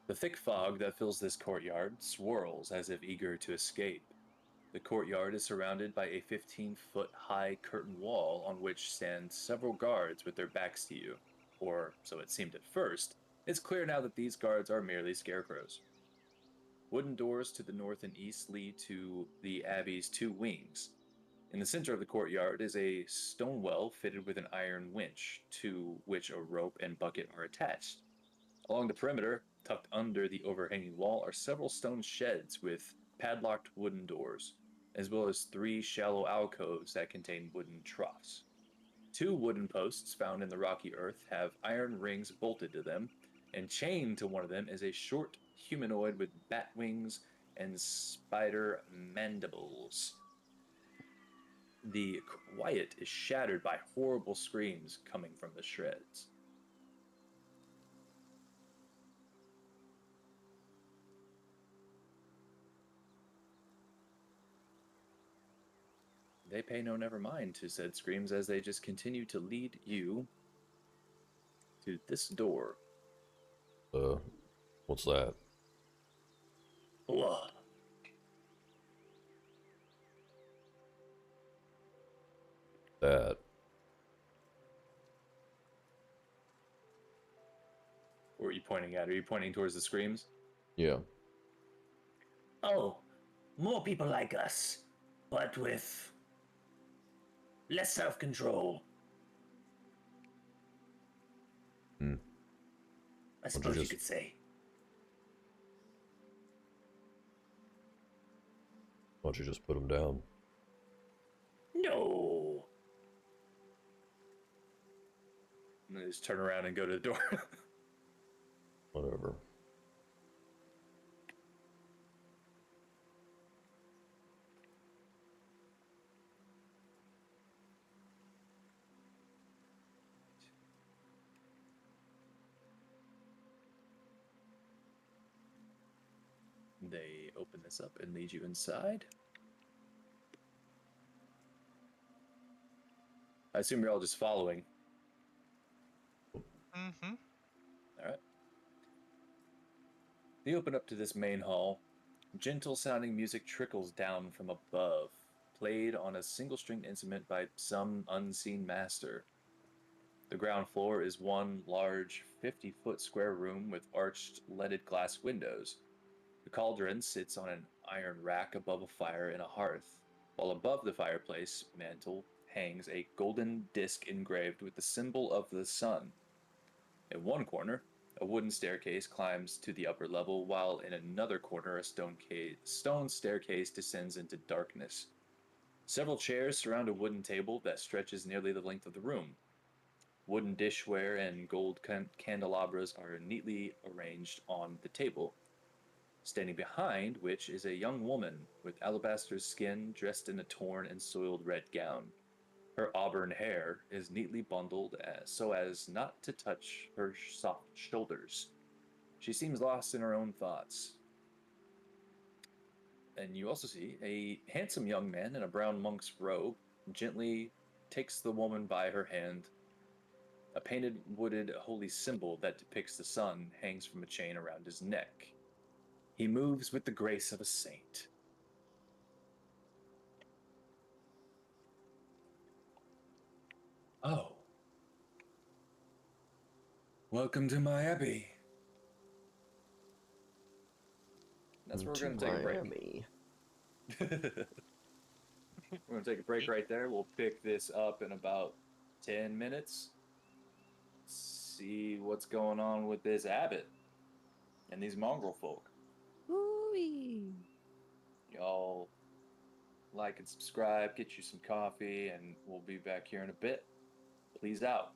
The thick fog that fills this courtyard swirls as if eager to escape. The courtyard is surrounded by a 15-foot high curtain wall on which stand several guards with their backs to you. Or so it seemed at first. It's clear now that these guards are merely scarecrows. Wooden doors to the north and east lead to the abbey's two wings. In the center of the courtyard is a stone well fitted with an iron winch, to which a rope and bucket are attached. Along the perimeter, tucked under the overhanging wall, are several stone sheds with padlocked wooden doors, as well as 3 shallow alcoves that contain wooden troughs. 2 wooden posts found in the rocky earth have iron rings bolted to them, and chained to one of them is a short humanoid with bat wings and spider mandibles. The quiet is shattered by horrible screams coming from the shreds. They pay no never mind to said screams as they just continue to lead you to this door. What's that? Whoa. That. What are you pointing at? Are you pointing towards the screams? Yeah. Oh, more people like us, but with less self-control. I suppose you could say. Why don't you just put them down? No. And they just turn around and go to the door. Whatever. They open this up and lead you inside. I assume you're all just following. Mm-hmm. All right. They open up to this main hall. Gentle sounding music trickles down from above, played on a single stringed instrument by some unseen master. The ground floor is one large 50-foot square room with arched leaded glass windows. The cauldron sits on an iron rack above a fire in a hearth, while above the fireplace mantel hangs a golden disc engraved with the symbol of the sun. In one corner, a wooden staircase climbs to the upper level, while in another corner a stone staircase descends into darkness. Several chairs surround a wooden table that stretches nearly the length of the room. Wooden dishware and gold candelabras are neatly arranged on the table, standing behind which is a young woman with alabaster skin dressed in a torn and soiled red gown. Her auburn hair is neatly bundled so as not to touch her soft shoulders. She seems lost in her own thoughts. And you also see a handsome young man in a brown monk's robe gently takes the woman by her hand. A painted wooded holy symbol that depicts the sun hangs from a chain around his neck. He moves with the grace of a saint. Oh, welcome to my abbey. That's where we're going to take a break. Miami. We're going to take a break right there. We'll pick this up in about 10 minutes. See what's going on with this abbot and these mongrel folk. Ooh-wee. Y'all like and subscribe, get you some coffee, and we'll be back here in a bit. Please out.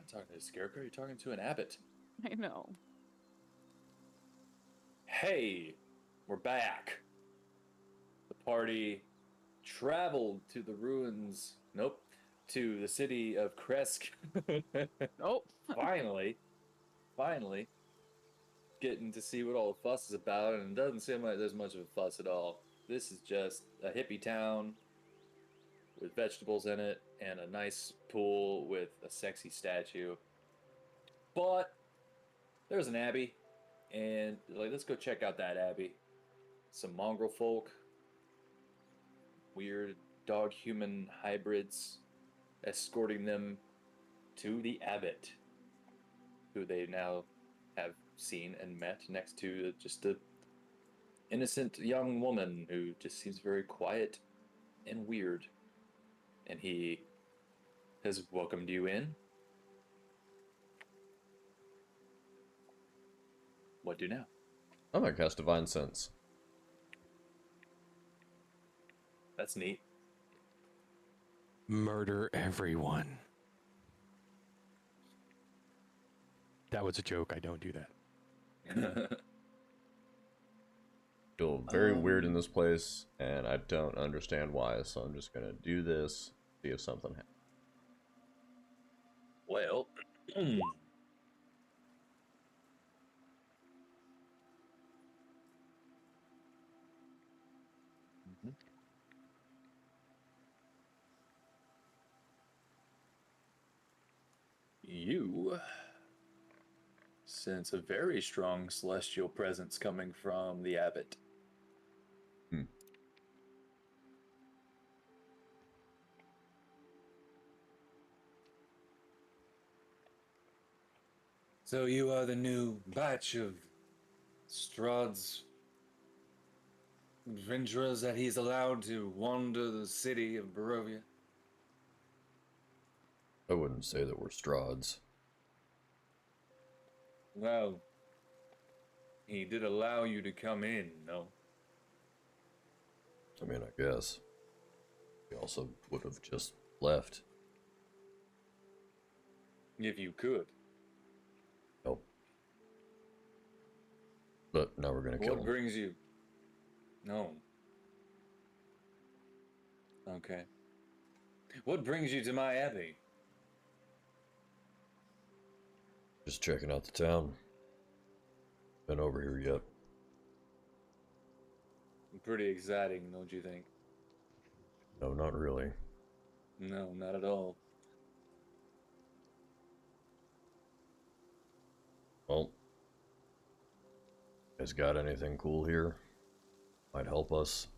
not talking to a scarecrow, you're talking to an abbot. I know. Hey, we're back. The party traveled to the ruins. Nope. To the city of Kresk. Nope. Finally. Getting to see what all the fuss is about, and it doesn't seem like there's much of a fuss at all. This is just a hippie town with vegetables in it and a nice pool with a sexy statue. But there's an abbey, and like, let's go check out that abbey. Some mongrel folk, weird dog-human hybrids, escorting them to the abbot, who they now have seen and met next to just a innocent young woman who just seems very quiet and weird. And he has welcomed you in. What do now? I'm gonna cast Divine Sense. That's neat. Murder everyone. That was a joke. I don't do that. Feel very weird in this place, and I don't understand why, so I'm just gonna do this, see if something happens. Well, you sense a very strong celestial presence coming from the abbot. So you are the new batch of Strahd's adventurers that he's allowed to wander the city of Barovia? I wouldn't say that we're Strahds. Well, he did allow you to come in, no? I mean, I guess. He also would have just left. If you could. Nope. But now we're gonna kill What him. brings you? No. Okay. What brings you to my abbey? Just checking out the town. Been over here yet. Pretty exciting, don't you think? No, not really. No, not at all. Well, guys got anything cool here? Might help us.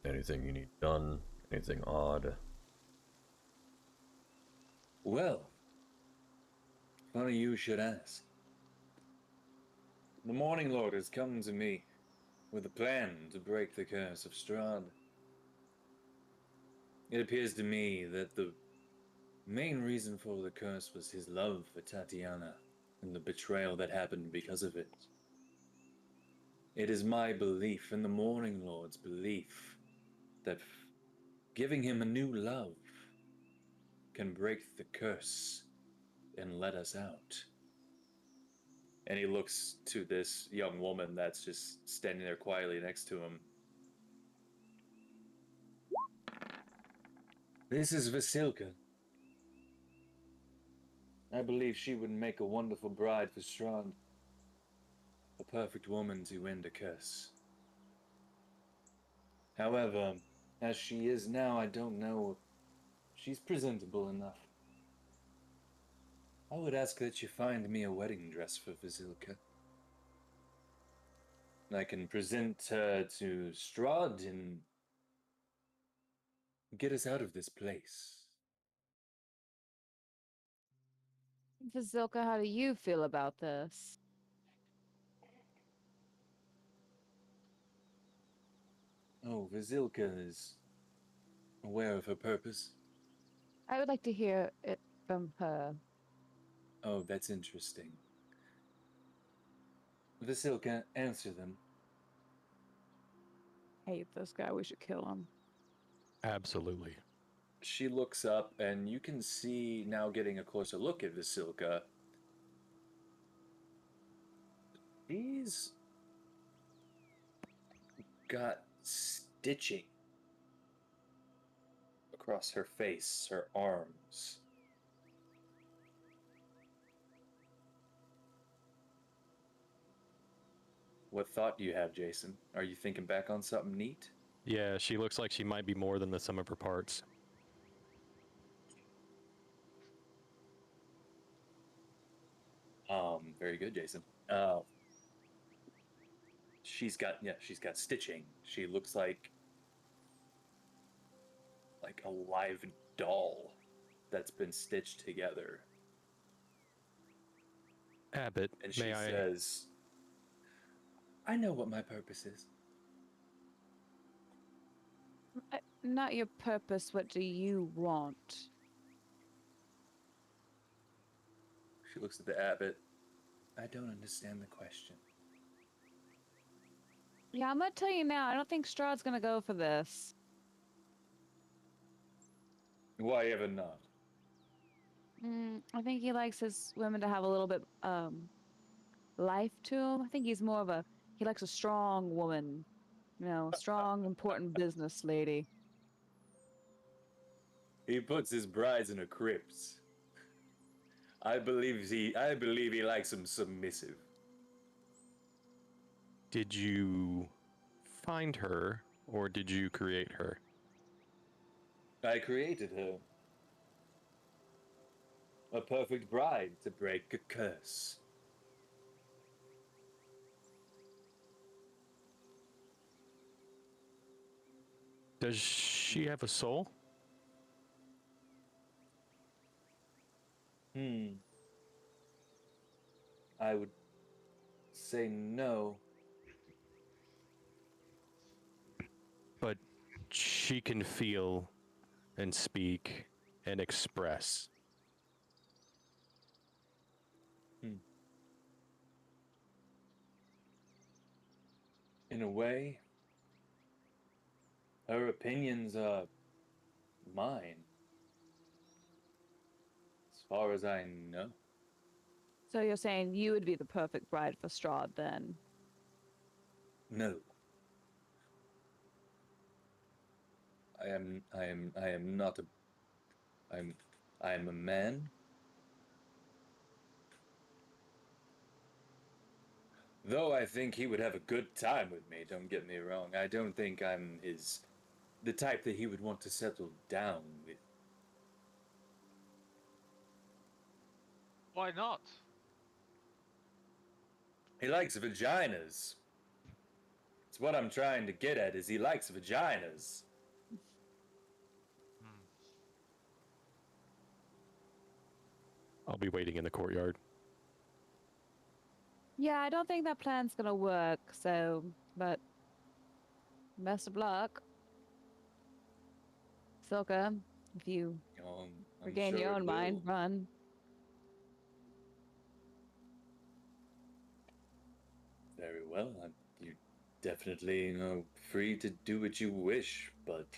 Anything you need done? Anything odd? Well, funny you should ask. The Morning Lord has come to me with a plan to break the curse of Strahd. It appears to me that the main reason for the curse was his love for Tatiana and the betrayal that happened because of it. It is my belief, and the Morning Lord's belief, that giving him a new love can break the curse and let us out. And he looks to this young woman that's just standing there quietly next to him. This is Vasilka. I believe she would make a wonderful bride for Strahd. A perfect woman to end a curse. However, as she is now, I don't know if she's presentable enough. I would ask that you find me a wedding dress for Vasilka. I can present her to Strahd and get us out of this place. Vasilka, how do you feel about this? Oh, Vasilka is aware of her purpose. I would like to hear it from her. Oh, that's interesting. Vasilka, answer them. Hate this guy. We should kill him. Absolutely. she looks up, and you can see now, getting a closer look at Vasilka, she's got stitching across her face, her arms. What thought do you have, Jason? Are you thinking back on something neat? Yeah, she looks like she might be more than the sum of her parts. Very good, Jason. She's got stitching. She looks like a live doll that's been stitched together. Abbott, And she may I? says, I know what my purpose is. Not your purpose. What do you want? She looks at the abbot. I don't understand the question. Yeah, I'm gonna tell you now. I don't think Strahd's gonna go for this. Why ever not? I think he likes his women to have a little bit life to him. I think he likes a strong woman, a strong, important business lady. He puts his brides in a crypt. I believe he likes them submissive. Did you find her, or did you create her? I created her. A perfect bride to break a curse. Does she have a soul? I would say no. But she can feel and speak and express. In a way, her opinions are mine. As far as I know. So you're saying you would be the perfect bride for Strahd then? No. I am not a I am a man. Though I think he would have a good time with me, don't get me wrong. I don't think I'm the type that he would want to settle down with. Why not? He likes vaginas. It's what I'm trying to get at, is he likes vaginas. I'll be waiting in the courtyard. Yeah, I don't think that plan's gonna work, but best of luck. Silka, if you I'm regain sure your it own mind, will. run. Very well. You definitely free to do what you wish, but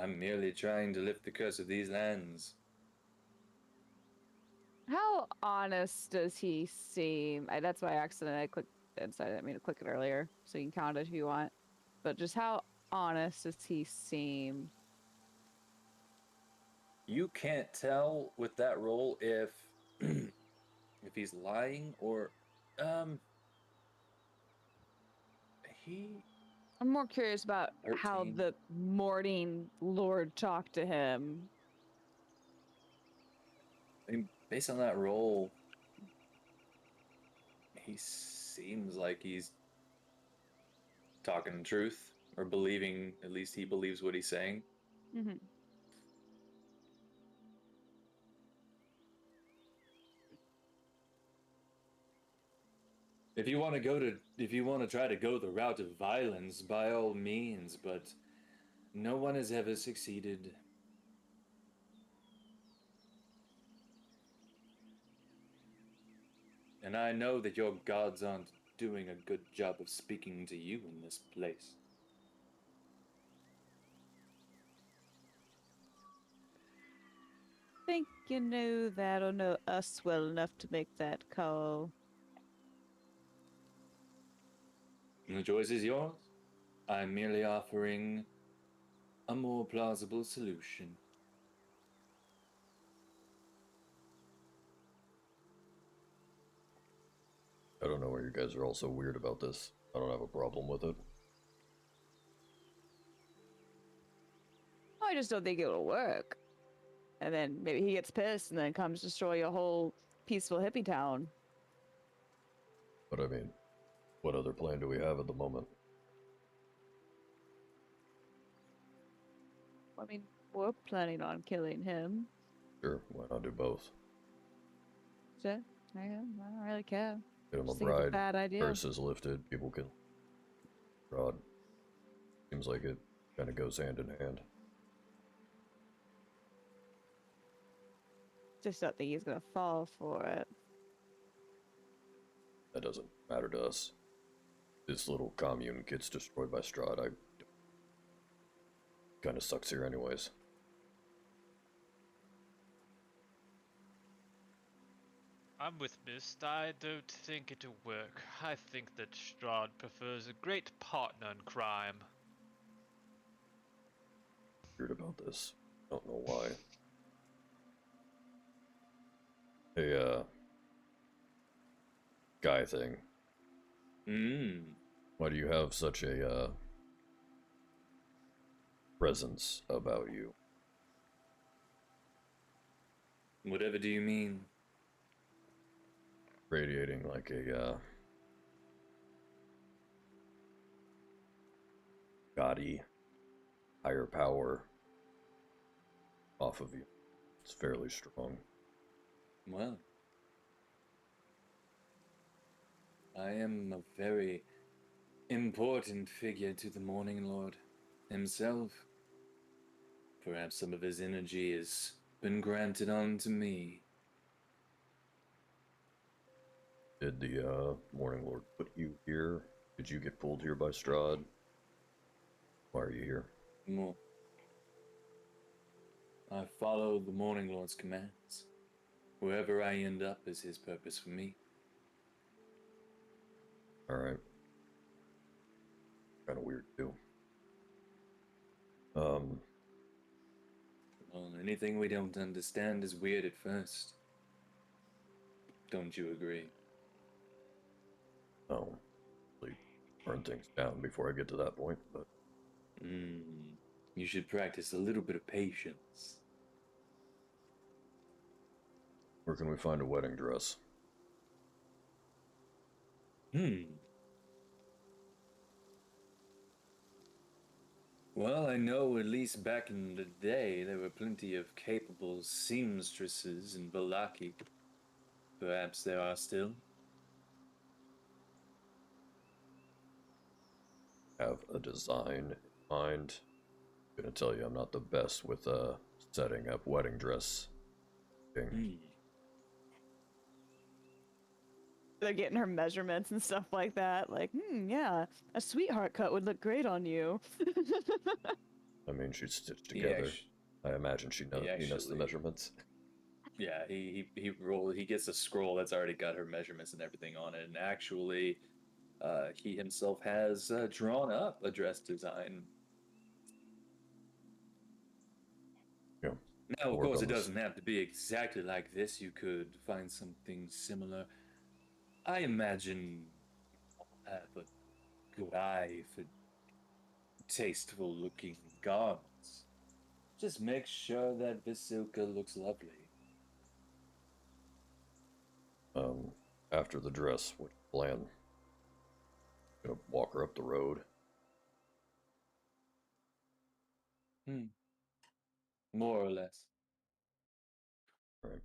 I'm merely trying to lift the curse of these lands. How honest does he seem? That's why I accidentally clicked inside. I didn't mean to click it earlier, so you can count it if you want. But just how honest does he seem? You can't tell with that roll if if he's lying or he I'm more curious about how 13. the morning lord talked to him. I mean, based on that roll, he seems like he's talking the truth, or believing, at least he believes what he's saying. Mm-hmm. If you want to try to go the route of violence, by all means, but no one has ever succeeded. And I know that your gods aren't doing a good job of speaking to you in this place. think you know that or know us well enough to make that call. The choice is yours. I'm merely offering a more plausible solution. I don't know why you guys are all so weird about this. I don't have a problem with it. I just don't think it'll work. And then maybe he gets pissed and then comes destroy your whole peaceful hippie town. But I mean, what other plan do we have at the moment? I mean, we're planning on killing him. Sure, why not do both? Shit, I don't really care. Get him a Just think it's a bride, bad idea. curse is lifted, people can... Rod. Seems like it kind of goes hand in hand. Just don't think he's gonna fall for it. That doesn't matter to us. This little commune gets destroyed by Strahd. Kind of sucks here anyways. I'm with Mist. I don't think it'll work. I think that Strahd prefers a great partner in crime. Weird about this. Don't know why. Hey, guy thing. Why do you have such a, presence about you? Whatever do you mean? Radiating like a, gaudy, higher power off of you. It's fairly strong. Well, I am a very important figure to the Morning Lord himself. Perhaps some of his energy has been granted unto me. Did the, Morning Lord put you here? Did you get pulled here by Strahd? Why are you here? More. I follow the Morning Lord's commands. Wherever I end up is his purpose for me. Alright. Kinda weird too. Well, anything we don't understand is weird at first. Don't you agree? No. Really burn things down before I get to that point, but You should practice a little bit of patience. where can we find a wedding dress? Well, I know at least back in the day there were plenty of capable seamstresses in Valaki. Perhaps there are still. Have a design in mind. I'm gonna tell you, I'm not the best with setting up wedding dress thing. They're getting her measurements and stuff like that. Like, yeah, a sweetheart cut would look great on you. I mean, she's stitched He together. actu- I imagine he knows the actually- measurements. Yeah, he gets a scroll that's already got her measurements and everything on it, and actually, he himself has drawn up a dress design. Yeah. Now, of Work course, on it this. doesn't have to be exactly like this. You could find something similar. I imagine you'll have a good eye for tasteful-looking garments. Just make sure that Vasilka looks lovely. After the dress, what's your plan? Gonna walk her up the road. More or less. Right.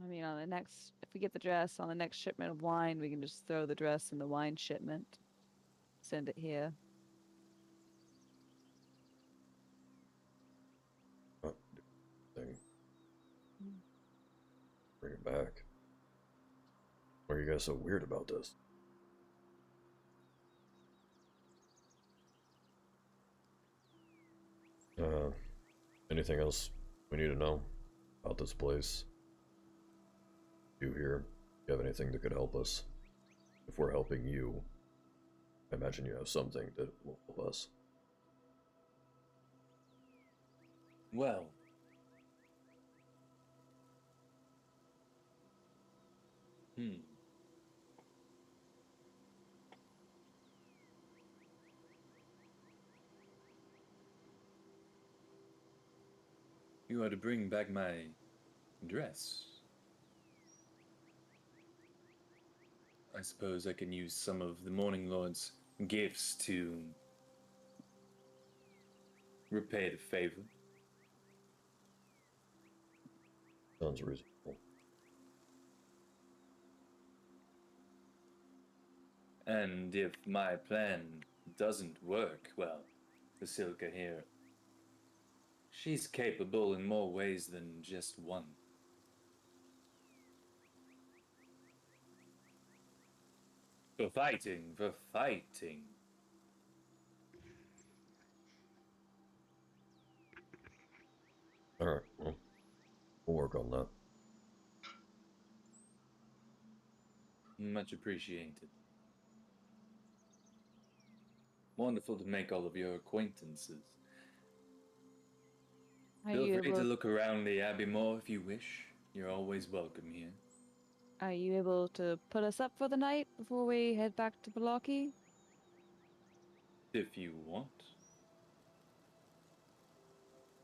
I mean, on the next, if we get the dress on the next shipment of wine, we can just throw the dress in the wine shipment. Send it here. Oh, thing. Bring it back. Why are you guys so weird about this? Anything else we need to know about this place? You here? You have anything that could help us? If we're helping you, I imagine you have something that will help us. Well, you are to bring back my dress. I suppose I can use some of the Morning Lord's gifts to repay the favor. Sounds reasonable. And if my plan doesn't work, well, Vasilka here, she's capable in more ways than just one. For fighting, for fighting. Alright, well, we'll work on that. Much appreciated. Wonderful to make all of your acquaintances. Are Feel you free to able, look around the Abbey more if you wish. You're always welcome here. are you able to put us up for the night before we head back to Balaki? If you want.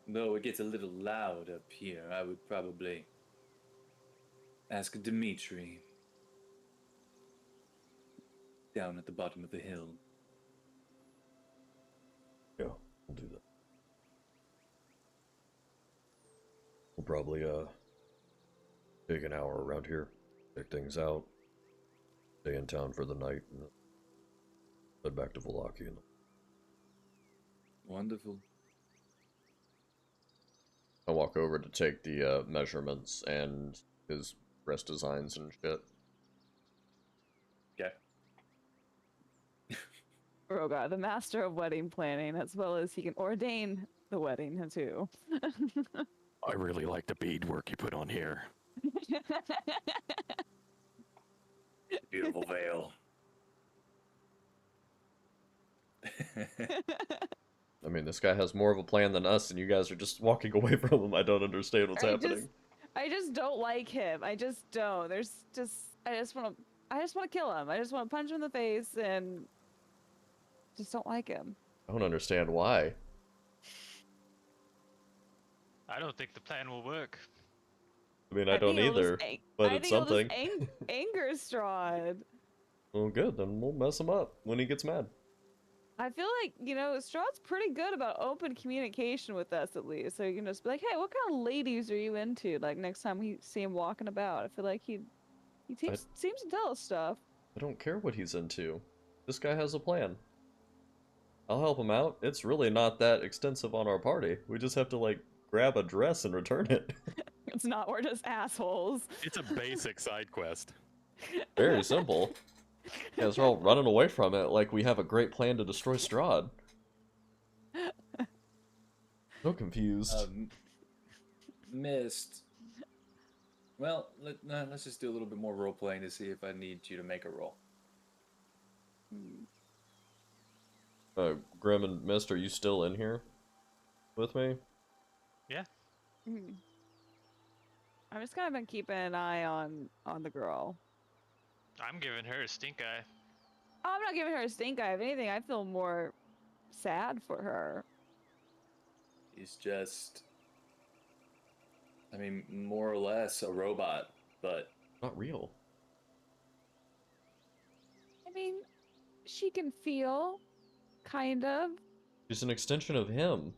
Though it gets a little loud up here, I would probably ask Dimitri down at the bottom of the hill. Yeah, we'll do that. We'll probably, take an hour around here, check things out, stay in town for the night, and then head back to Valaki. Wonderful. I walk over to take the, measurements and his dress designs and shit. Okay. Rogar, the master of wedding planning, as well as he can ordain the wedding too. I really like the beadwork you put on here. Beautiful veil. I mean, this guy has more of a plan than us, and you guys are just walking away from him. I don't understand what's happening. I just don't like him. I just don't. I just want to kill him. I just want to punch him in the face and just don't like him. I don't understand why. I don't think the plan will work. I mean, I don't think it'll either, just but I it's think it'll something. just anger Strahd. Well, good, then we'll mess him up when he gets mad. I feel like, Strahd's pretty good about open communication with us, at least. So you can just be like, hey, what kind of ladies are you into? Like, next time we see him walking about. I feel like he seems to tell us stuff. I don't care what he's into. This guy has a plan. I'll help him out. It's really not that extensive on our party. We just have to, like, grab a dress and return it. It's not, we're just assholes. It's a basic side quest. Very simple. Yeah, we're all running away from it like we have a great plan to destroy Strahd. So confused. Missed. Well, let's just do a little bit more role playing to see if I need you to make a roll. Grim and Mist, are you still in here with me? Yeah. I'm just kind of been keeping an eye on the girl. I'm giving her a stink eye. Oh, I'm not giving her a stink eye. If anything, I feel more sad for her. He's just, I mean, more or less a robot, but Not real. I mean, she can feel, kind of. She's an extension of him.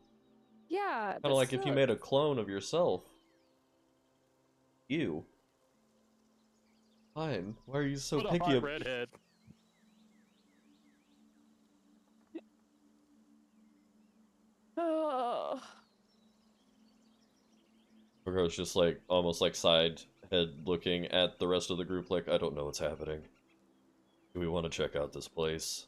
Yeah. Kind of like if you made a clone of yourself. You. Fine. Why are you so What a picky? hot redhead. Oh. Virgo's just like, almost like side head looking at the rest of the group like, I don't know what's happening. Do we want to check out this place?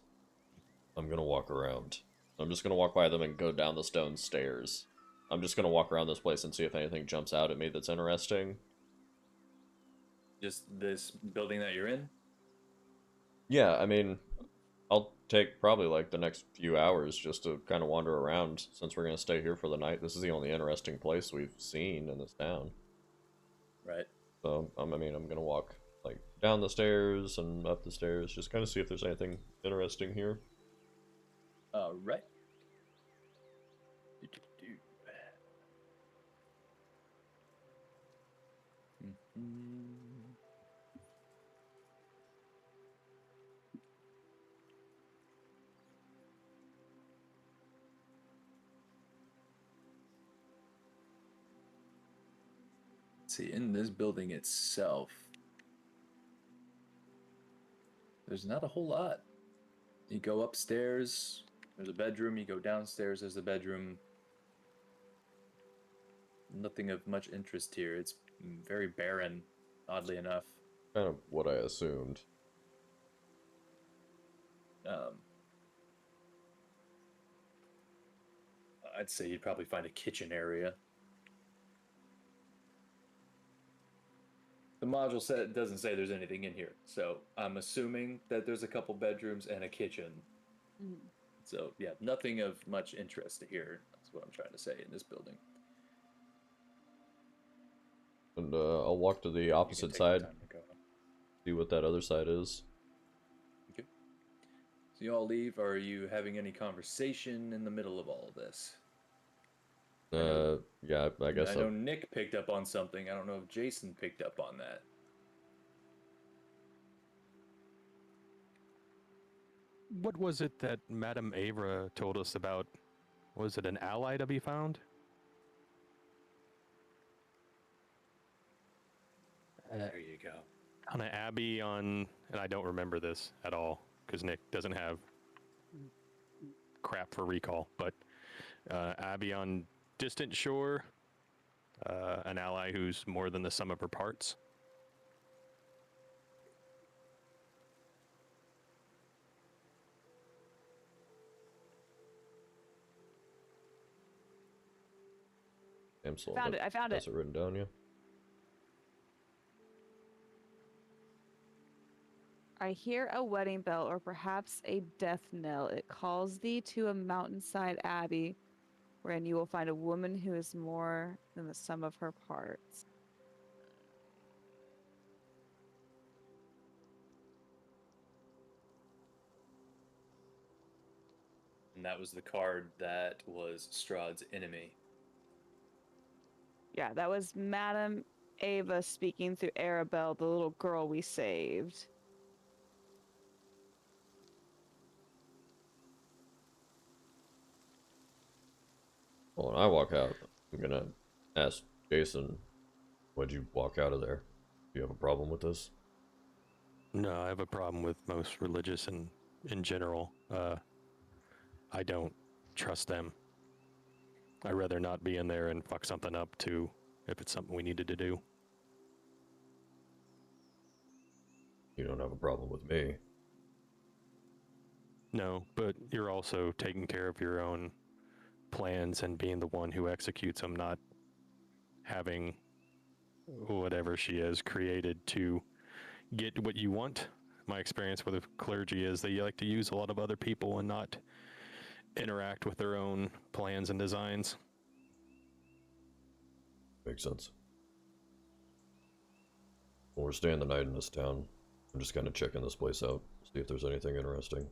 I'm gonna walk around. I'm just gonna walk by them and go down the stone stairs. I'm just gonna walk around this place and see if anything jumps out at me that's interesting. Just this building that you're in? Yeah, I mean, I'll take probably like the next few hours just to kind of wander around since we're gonna stay here for the night. This is the only interesting place we've seen in this town. Right. So, I mean, I'm gonna walk like down the stairs and up the stairs, just kind of see if there's anything interesting here. Right. Mhm. See, in this building itself, there's not a whole lot. You go upstairs, there's a bedroom. You go downstairs, there's a bedroom. Nothing of much interest here. It's very barren, oddly enough. Kind of what I assumed. Um, I'd say you'd probably find a kitchen area. The module set doesn't say there's anything in here, so I'm assuming that there's a couple bedrooms and a kitchen. Mm-hmm. So yeah, nothing of much interest here. That's what I'm trying to say in this building. And I'll walk to the You can opposite take your side, time to go. see what that other side is. Okay. So you all leave. Or are you having any conversation in the middle of all of this? Yeah, I guess I so. know Nick picked up on something. I don't know if Jason picked up on that. What was it that Madame Avra told us about? Was it an ally to be found? There you go. On an Abbey on, and I don't remember this at all because Nick doesn't have crap for recall, but Abbey on Distant Shore, an ally who's more than the sum of her parts. I'm slow. Found it. I found it. Has it written down, yeah? I hear a wedding bell or perhaps a death knell. It calls thee to a mountainside abbey, wherein you will find a woman who is more than the sum of her parts. And that was the card that was Strahd's enemy. Yeah, that was Madame Ava speaking through Arabelle, the little girl we saved. Well, when I walk out, I'm gonna ask Jason, why'd you walk out of there? Do you have a problem with this? No, I have a problem with most religious and in general. I don't trust them. I'd rather not be in there and fuck something up too, if it's something we needed to do. You don't have a problem with me. No, but you're also taking care of your own plans and being the one who executes them, not having whatever she has created to get what you want. My experience with the clergy is they like to use a lot of other people and not interact with their own plans and designs. Makes sense. Well, we're staying the night in this town. I'm just kind of checking this place out, see if there's anything interesting.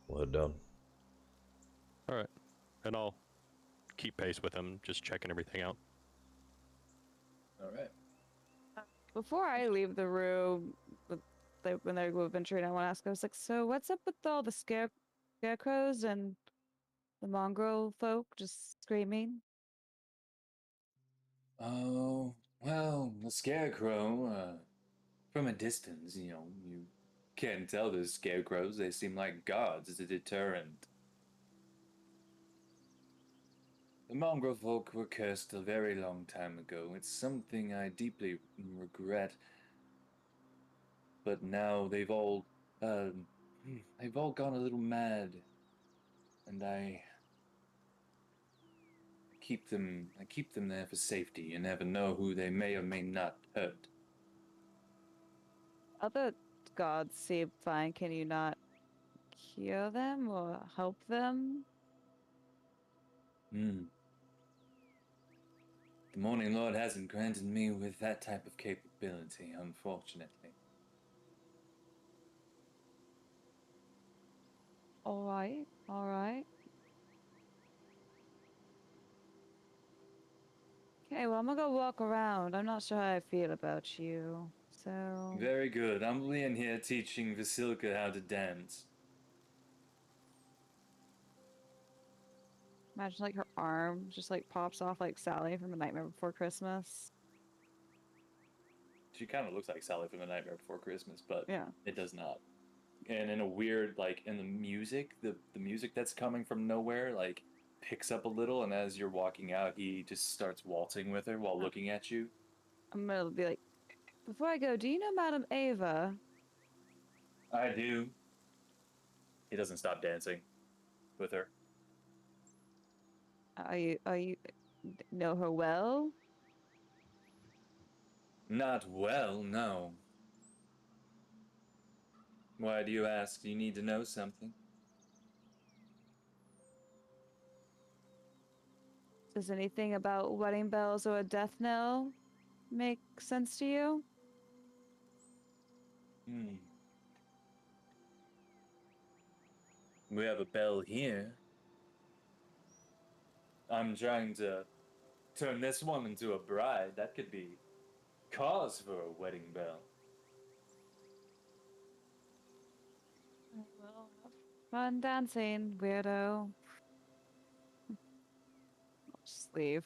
We'll head down. All right, and I'll keep pace with them, just checking everything out. All right. Before I leave the room, when they go venturing, I want to ask, I was like, so what's up with all the scarecrows and the mongrel folk just screaming? Oh, well, the scarecrow, from a distance, you can't tell those scarecrows. They seem like gods as a deterrent. The Mangrove folk were cursed a very long time ago. It's something I deeply regret. But now uh, they've all gone a little mad. and I keep them there for safety. You never know who they may or may not hurt. Other gods seem fine. Can you not cure them or help them? Hmm. The Morning Lord hasn't granted me with that type of capability, unfortunately. All right, all right. Okay, well, I'm gonna go walk around. I'm not sure how I feel about you. So, Very good. I'm Leon here teaching Vasilka how to dance. imagine like her arm just like pops off like Sally from The Nightmare Before Christmas. She kind of looks like Sally from The Nightmare Before Christmas, but Yeah. it does not. And in a weird, like, in the music, the music that's coming from nowhere, like, picks up a little, and as you're walking out, he just starts waltzing with her while looking at you. I'm gonna be like, before I go, do you know Madam Ava? I do. He doesn't stop dancing with her. Are you know her well? Not well, no. Why do you ask? Do you need to know something? Does anything about wedding bells or a death knell make sense to you? Hmm. We have a bell here. I'm trying to turn this one into a bride. That could be cause for a wedding bell. Well, have fun dancing, weirdo. I'll just leave.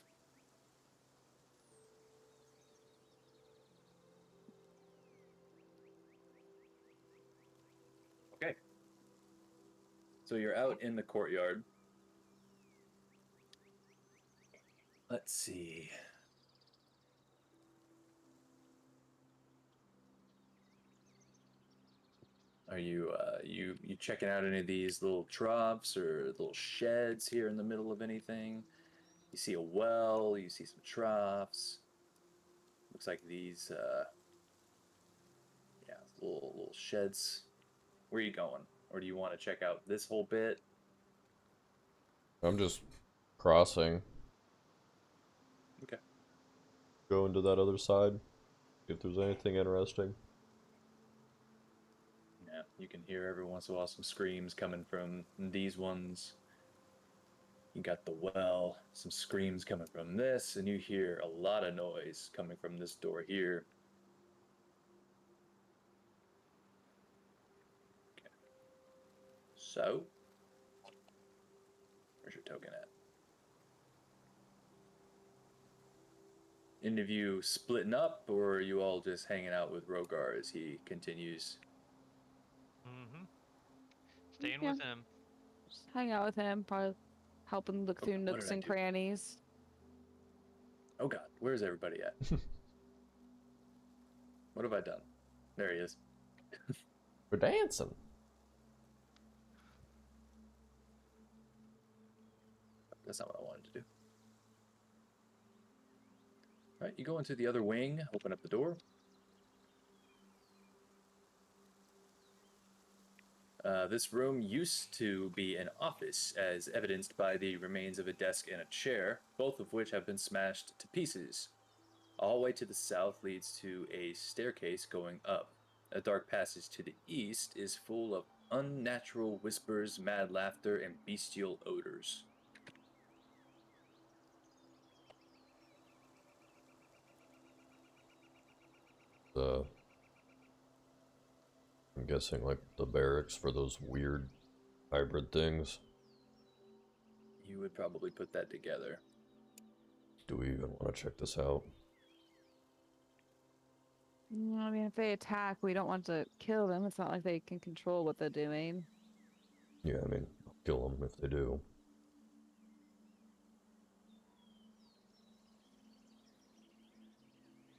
Okay. So you're out in the courtyard. Let's see. Are you checking out any of these little troughs or little sheds here in the middle of anything? You see a well, you see some troughs. Looks like these yeah, little sheds. Where are you going? Or do you want to check out this whole bit? I'm just crossing, Okay. going to that other side, if there's anything interesting. Yeah, you can hear every once in a while some screams coming from these ones. You got the well, some screams coming from this, and you hear a lot of noise coming from this door here. Okay. So, where's your token at? Any of you splitting up, or are you all just hanging out with Rogar as he continues? Mm-hmm. Staying Yeah, with him. just hang out with him, probably helping look Oh, through what did nooks I and do? crannies. Oh God, where's everybody at? What have I done? There he is. We're dancing. That's not what I wanted to do. All right, you go into the other wing, open up the door. This room used to be an office, as evidenced by the remains of a desk and a chair, both of which have been smashed to pieces. A hallway to the south leads to a staircase going up. A dark passage to the east is full of unnatural whispers, mad laughter, and bestial odors. Uh, I'm guessing like the barracks for those weird hybrid things. You would probably put that together. Do we even want to check this out? I mean, if they attack, we don't want to kill them. It's not like they can control what they're doing. Yeah, I mean, I'll kill them if they do.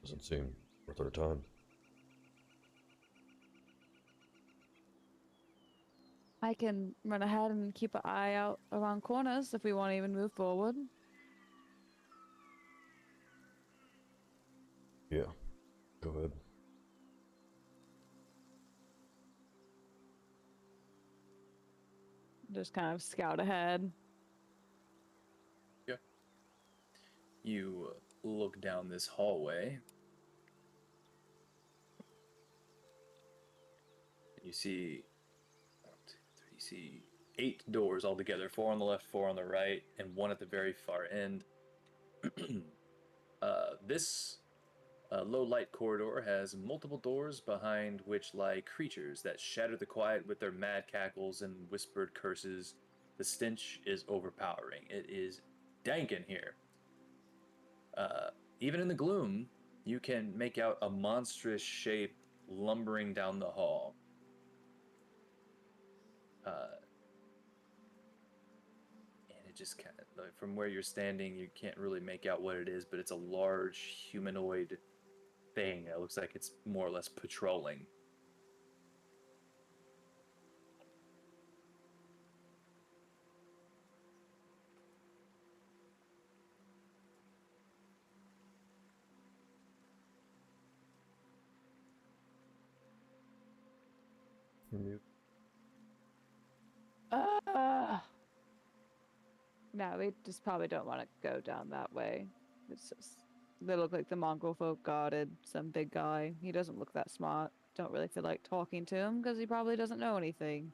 Doesn't seem worth our time. I can run ahead and keep an eye out around corners if we want to even move forward. Yeah. Go ahead. Just kind of scout ahead. You look down this hallway. You see, 1, 2, 3, you see 8 doors altogether, 4 on the left, 4 on the right, and 1 at the very far end. This low light corridor has multiple doors behind which lie creatures that shatter the quiet with their mad cackles and whispered curses. The stench is overpowering. It is dank in here. Even in the gloom, you can make out a monstrous shape lumbering down the hall. And it just kind of, like, from where you're standing, you can't really make out what it is, but it's a large humanoid thing that looks like it's more or less patrolling. No, we just probably don't want to go down that way. It's just, they look like the Mangrove folk guarded some big guy. He doesn't look that smart. Don't really feel like talking to him because he probably doesn't know anything.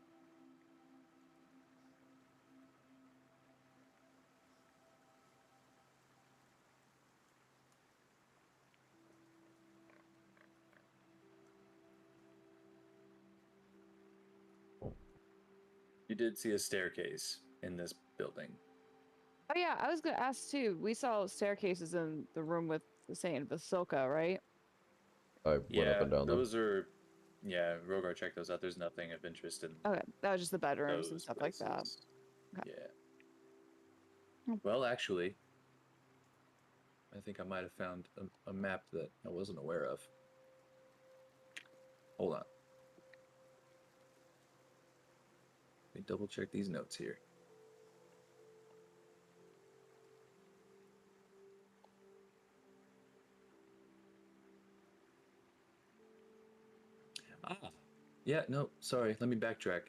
You did see a staircase in this building. Oh yeah, I was gonna ask too. We saw staircases in the room with the Saint Vasilka, right? I went up and down them. Those are. Yeah, Rogar, check those out. There's nothing of interest in Okay, that was just the bedrooms and those stuff places. like that. Okay. Yeah. Well, actually, I think I might have found a map that I wasn't aware of. Hold on. Let me double check these notes here. Yeah, no, sorry. Let me backtrack.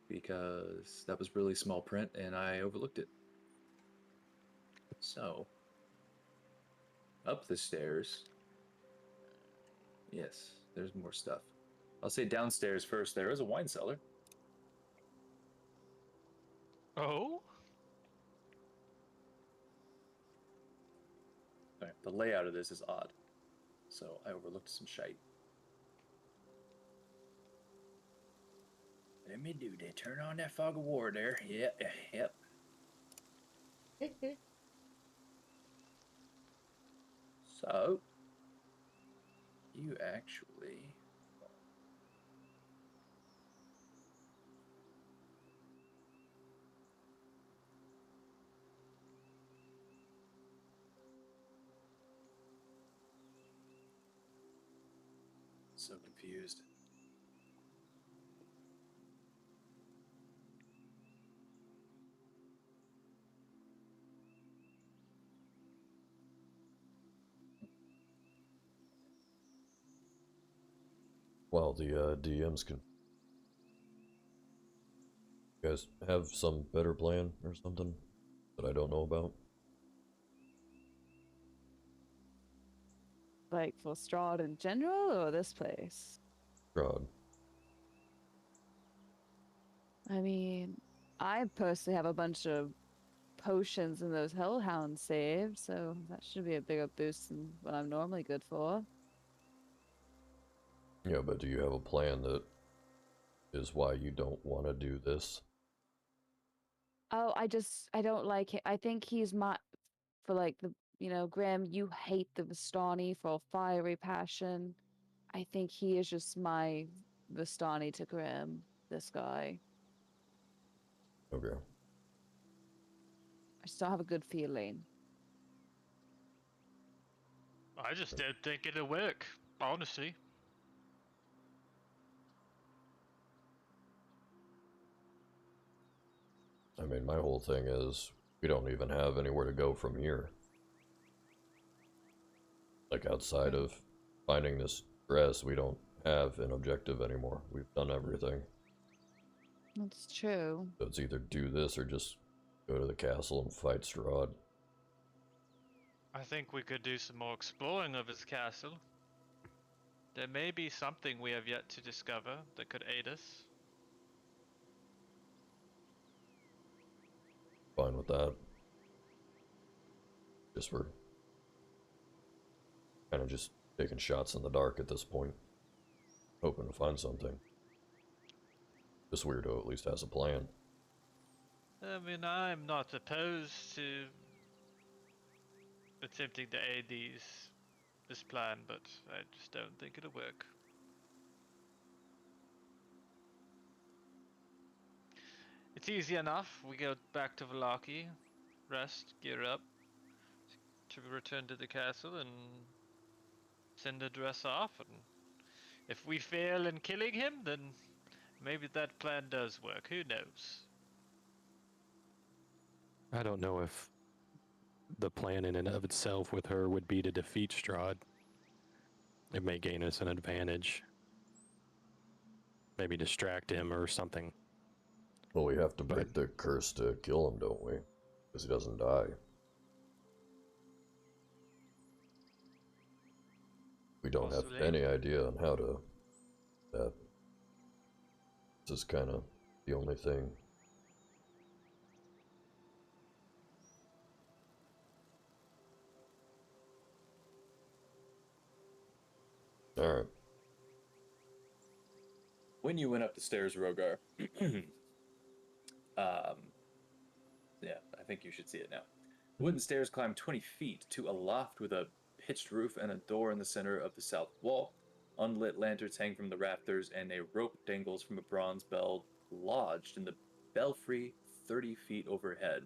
Because that was really small print and I overlooked it. So, up the stairs. Yes, there's more stuff. I'll say downstairs first. There is a wine cellar. Oh? All right, the layout of this is odd. So I overlooked some shite. Let me do that. Turn on that fog of war there. Yep. So, you actually. So confused. Well, the DMs can. You guys have some better plan or something that I don't know about? Like for Strahd in general or this place? Strahd. I mean, I personally have a bunch of potions in those hellhounds saved, so that should be a bigger boost than what I'm normally good for. Yeah, but do you have a plan that is why you don't want to do this? Oh, I don't like it. I think he's my, for like Graham, you hate the Vistani for fiery passion. I think he is just my Vistani to Graham, this guy. Okay. I still have a good feeling. I just didn't think it'd work, honestly. I mean, my whole thing is we don't even have anywhere to go from here. Like, outside of finding this dress, we don't have an objective anymore. We've done everything. That's true. So it's either do this or just go to the castle and fight Strahd. I think we could do some more exploring of his castle. There may be something we have yet to discover that could aid us. Fine with that. Just we're kind of just taking shots in the dark at this point. Hoping to find something. This weirdo at least has a plan. I mean, I'm not opposed to attempting to aid this plan, but I just don't think it'll work. It's easy enough. We go back to Vallaki, rest, gear up, to return to the castle and send the dress off. And if we fail in killing him, then maybe that plan does work. Who knows? I don't know if the plan in and of itself with her would be to defeat Strahd. It may gain us an advantage. Maybe distract him or something. Well, we have to break the curse to kill him, don't we? Because he doesn't die. We don't have any idea on how to... This is kind of the only thing. Alright. When you went up the stairs, Rogar, yeah, I think you should see it now. The wooden stairs climb 20 feet to a loft with a pitched roof and a door in the center of the south wall. Unlit lanterns hang from the rafters, and a rope dangles from a bronze bell lodged in the belfry 30 feet overhead.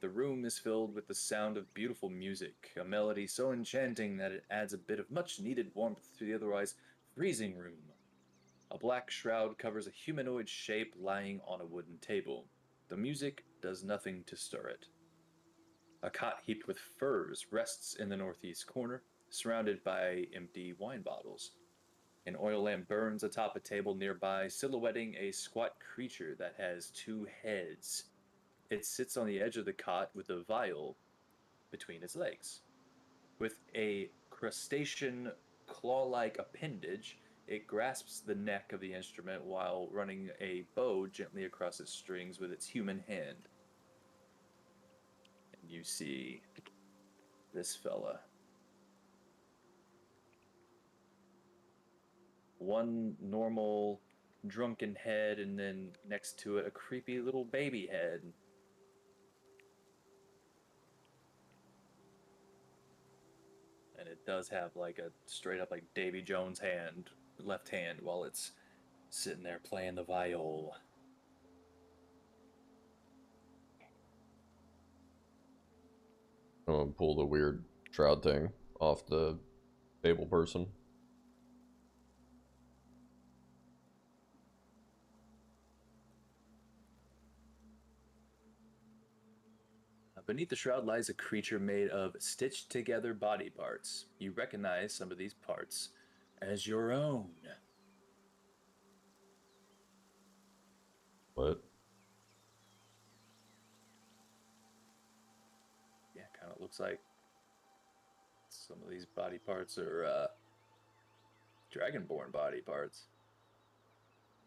The room is filled with the sound of beautiful music, a melody so enchanting that it adds a bit of much-needed warmth to the otherwise freezing room. A black shroud covers a humanoid shape lying on a wooden table. The music does nothing to stir it. A cot heaped with furs rests in the northeast corner, surrounded by empty wine bottles. An oil lamp burns atop a table nearby, silhouetting a squat creature that has 2 heads. It sits on the edge of the cot with a vial between its legs. With a crustacean claw-like appendage, it grasps the neck of the instrument while running a bow gently across its strings with its human hand. And you see this fella. One normal drunken head, and then next to it a creepy little baby head. And it does have like a straight up like Davy Jones hand, left hand, while it's sitting there playing the viol. I'm gonna pull the weird shroud thing off the table person. Beneath the shroud lies a creature made of stitched together body parts. You recognize some of these parts as your own. What? Yeah, kind of looks like some of these body parts are dragonborn body parts.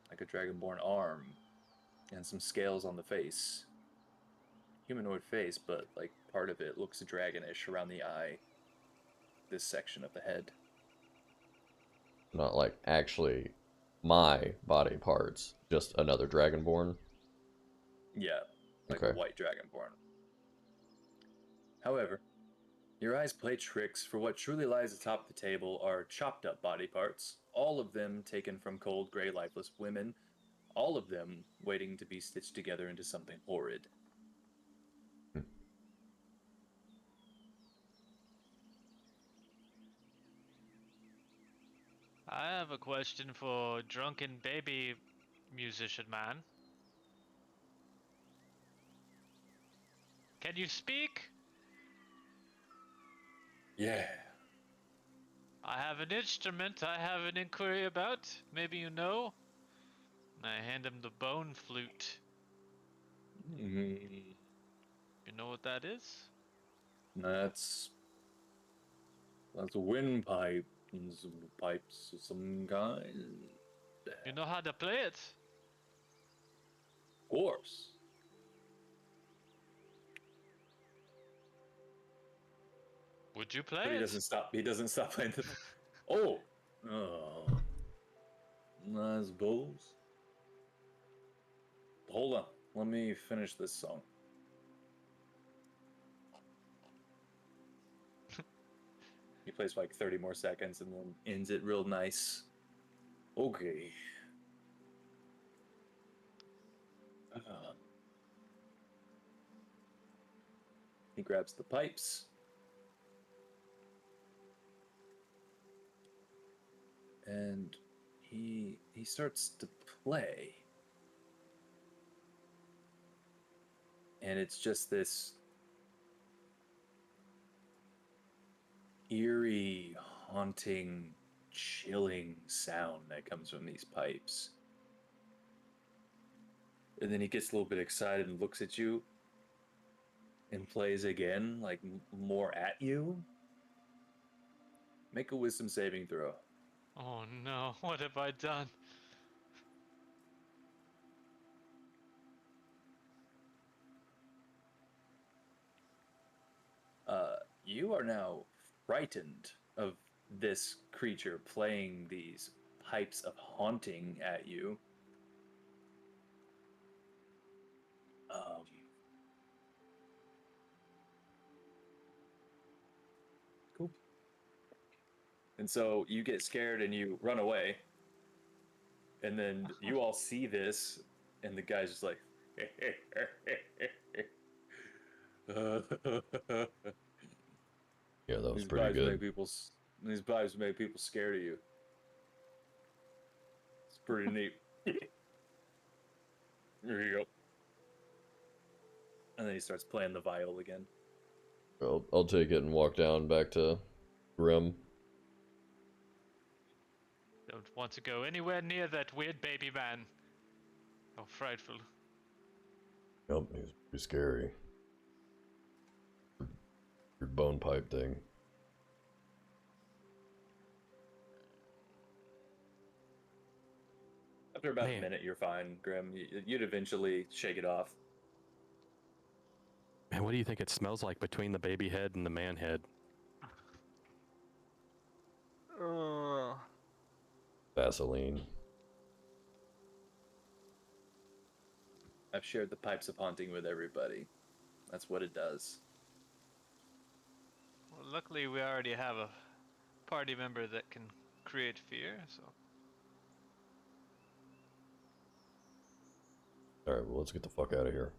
Like a dragonborn arm and some scales on the face. Humanoid face, but like part of it looks dragonish around the eye. This section of the head. Not like actually my body parts, just another dragonborn. Yeah, like Okay. a white dragonborn. However, your eyes play tricks, for what truly lies atop the table are chopped up body parts, all of them taken from cold, gray, lifeless women, all of them waiting to be stitched together into something horrid. I have a question for drunken baby musician man. Can you speak? Yeah. I have an instrument I have an inquiry about. Maybe you know? And I hand him the bone flute. Mm, You know what that is? that's a windpipe. Some pipes of some kind. You know how to play it? Of course. Would you But play he it? doesn't stop. He doesn't stop playing the. Oh. Oh. I suppose. Hold on. Let me finish this song. He plays for like 30 more seconds and then ends it real nice. Okay. He grabs the pipes. And he starts to play. And it's just this eerie, haunting, chilling sound that comes from these pipes. And then he gets a little bit excited and looks at you and plays again, like more at you. Make a wisdom saving throw. Oh no, what have I done? You are now frightened of this creature playing these pipes of haunting at you. Um, cool. And so you get scared and you run away. And then you all see this, and the guy's just like, Yeah, that was these pretty vibes make good. people. These vibes make people scared of you. It's pretty neat. There you go. And then he starts playing the viol again. I'll take it and walk down back to Grim. Don't want to go anywhere near that weird baby man. Oh, frightful. Yep, he's pretty scary. Your bone pipe thing. After about a Man. minute, you're fine, Grim. You'd eventually shake it off. Man, what do you think it smells like between the baby head and the man head? Vaseline. I've shared the pipes of haunting with everybody. That's what it does. Well, luckily we already have a party member that can create fear, so... Alright, well, let's get the fuck out of here.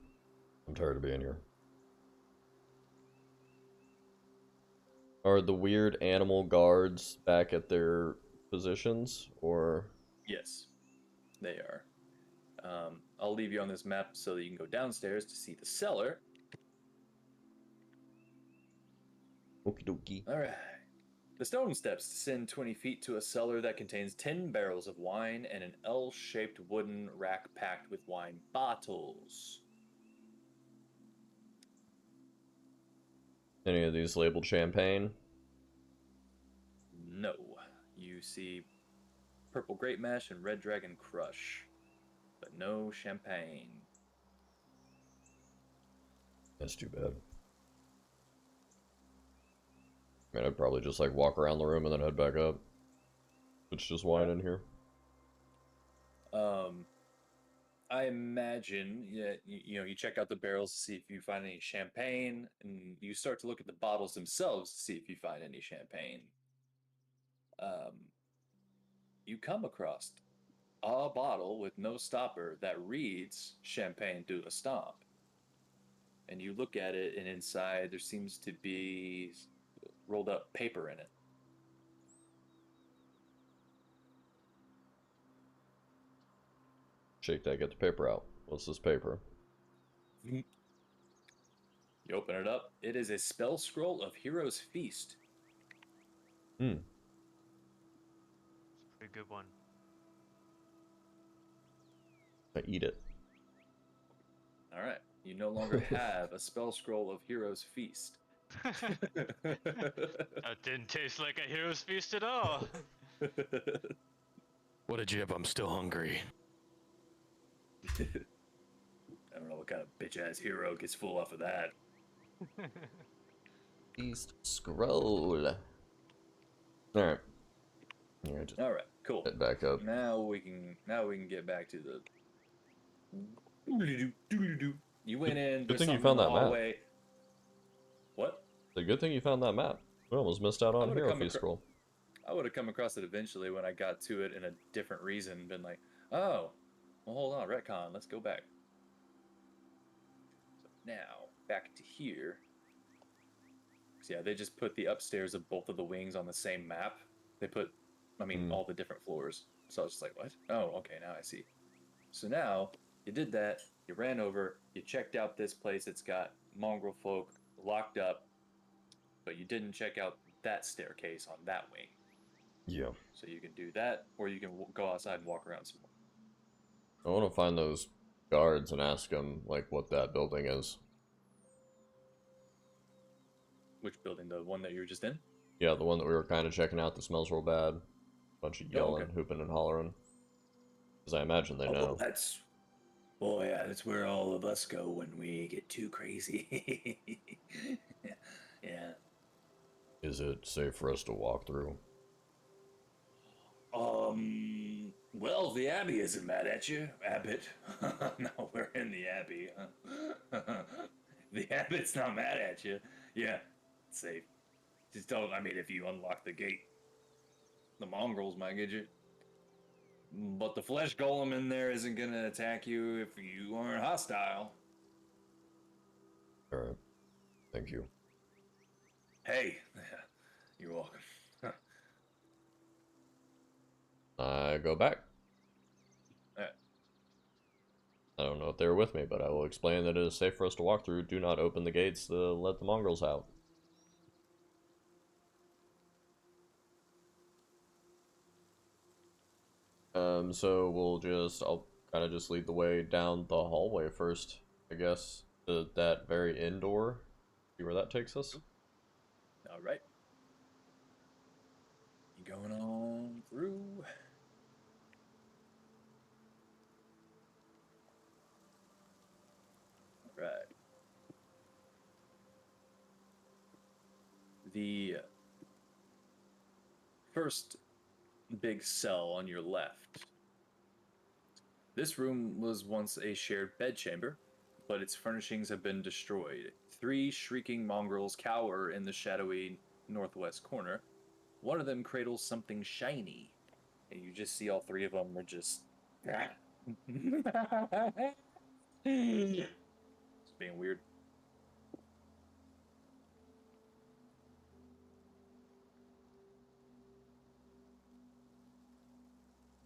I'm tired of being here. Are the weird animal guards back at their positions, or? Yes, they are. I'll leave you on this map so that you can go downstairs to see the cellar. Okie dokie. All right. The stone steps descend 20 feet to a cellar that contains 10 barrels of wine and an L-shaped wooden rack packed with wine bottles. Any of these labeled champagne? No. You see purple grape mash and red dragon crush, but no champagne. That's too bad. I mean, I'd probably just like walk around the room and then head back up. It's just wine in here. I imagine, yeah, you check out the barrels to see if you find any champagne, and you start to look at the bottles themselves to see if you find any champagne. You come across a bottle with no stopper that reads Champagne de la Stomp. And you look at it, and inside there seems to be rolled up paper in it. Shake that, get the paper out. What's this paper? You open it up. It is a spell scroll of Hero's Feast. Hmm. Pretty good one. I eat it. All right. You no longer have a spell scroll of Hero's Feast. That didn't taste like a hero's feast at all. What a jib, I'm still hungry. I don't know what kind of bitch ass hero gets full off of that. Feast scroll. Alright. Yeah, just All right, cool. get back up. Now we can get back to the. You went in. Good There's thing you something found in the that map. hallway. What? The good thing you found that map. We almost missed out on would've Hero come Feast scroll. I would have come across it eventually when I got to it in a different reason. Been like, oh, well, hold on, retcon. Let's go back. So now back to here. So yeah, they just put the upstairs of both of the wings on the same map. They put, all the different floors. So I was just like, what? Oh, okay, now I see. So now you did that. You ran over. You checked out this place. It's got mongrel folk locked up, but you didn't check out that staircase on that wing. Yeah. So you can do that, or you can go outside and walk around some more. I want to find those guards and ask them, like, what that building is. Which building? The one that you were just in? Yeah, the one that we were kind of checking out that smells real bad. Bunch of yelling, okay. hooping, and hollering. Because I imagine they know. Well, that's where all of us go when we get too crazy. Yeah. Is it safe for us to walk through? Well, the Abbey isn't mad at you, Abbot. No, we're in the Abbey. The Abbot's not mad at you. Yeah, it's safe. Just don't, if you unlock the gate, The mongrels might get you. But the flesh golem in there isn't going to attack you if you aren't hostile. Alright. Thank you. hey, you're welcome. I go back. Alright. I don't know if they're with me, but I will explain that it is safe for us to walk through. Do not open the gates to let the mongrels out. So I'll kind of just lead the way down the hallway first, I guess, to that very end door. See where that takes us? All right. You going on through? All right. The first big cell on your left. This room was once a shared bedchamber, but its furnishings have been destroyed. 3 shrieking mongrels cower in the shadowy northwest corner. One of them cradles something shiny, and you just see all 3 of them are just it's being weird.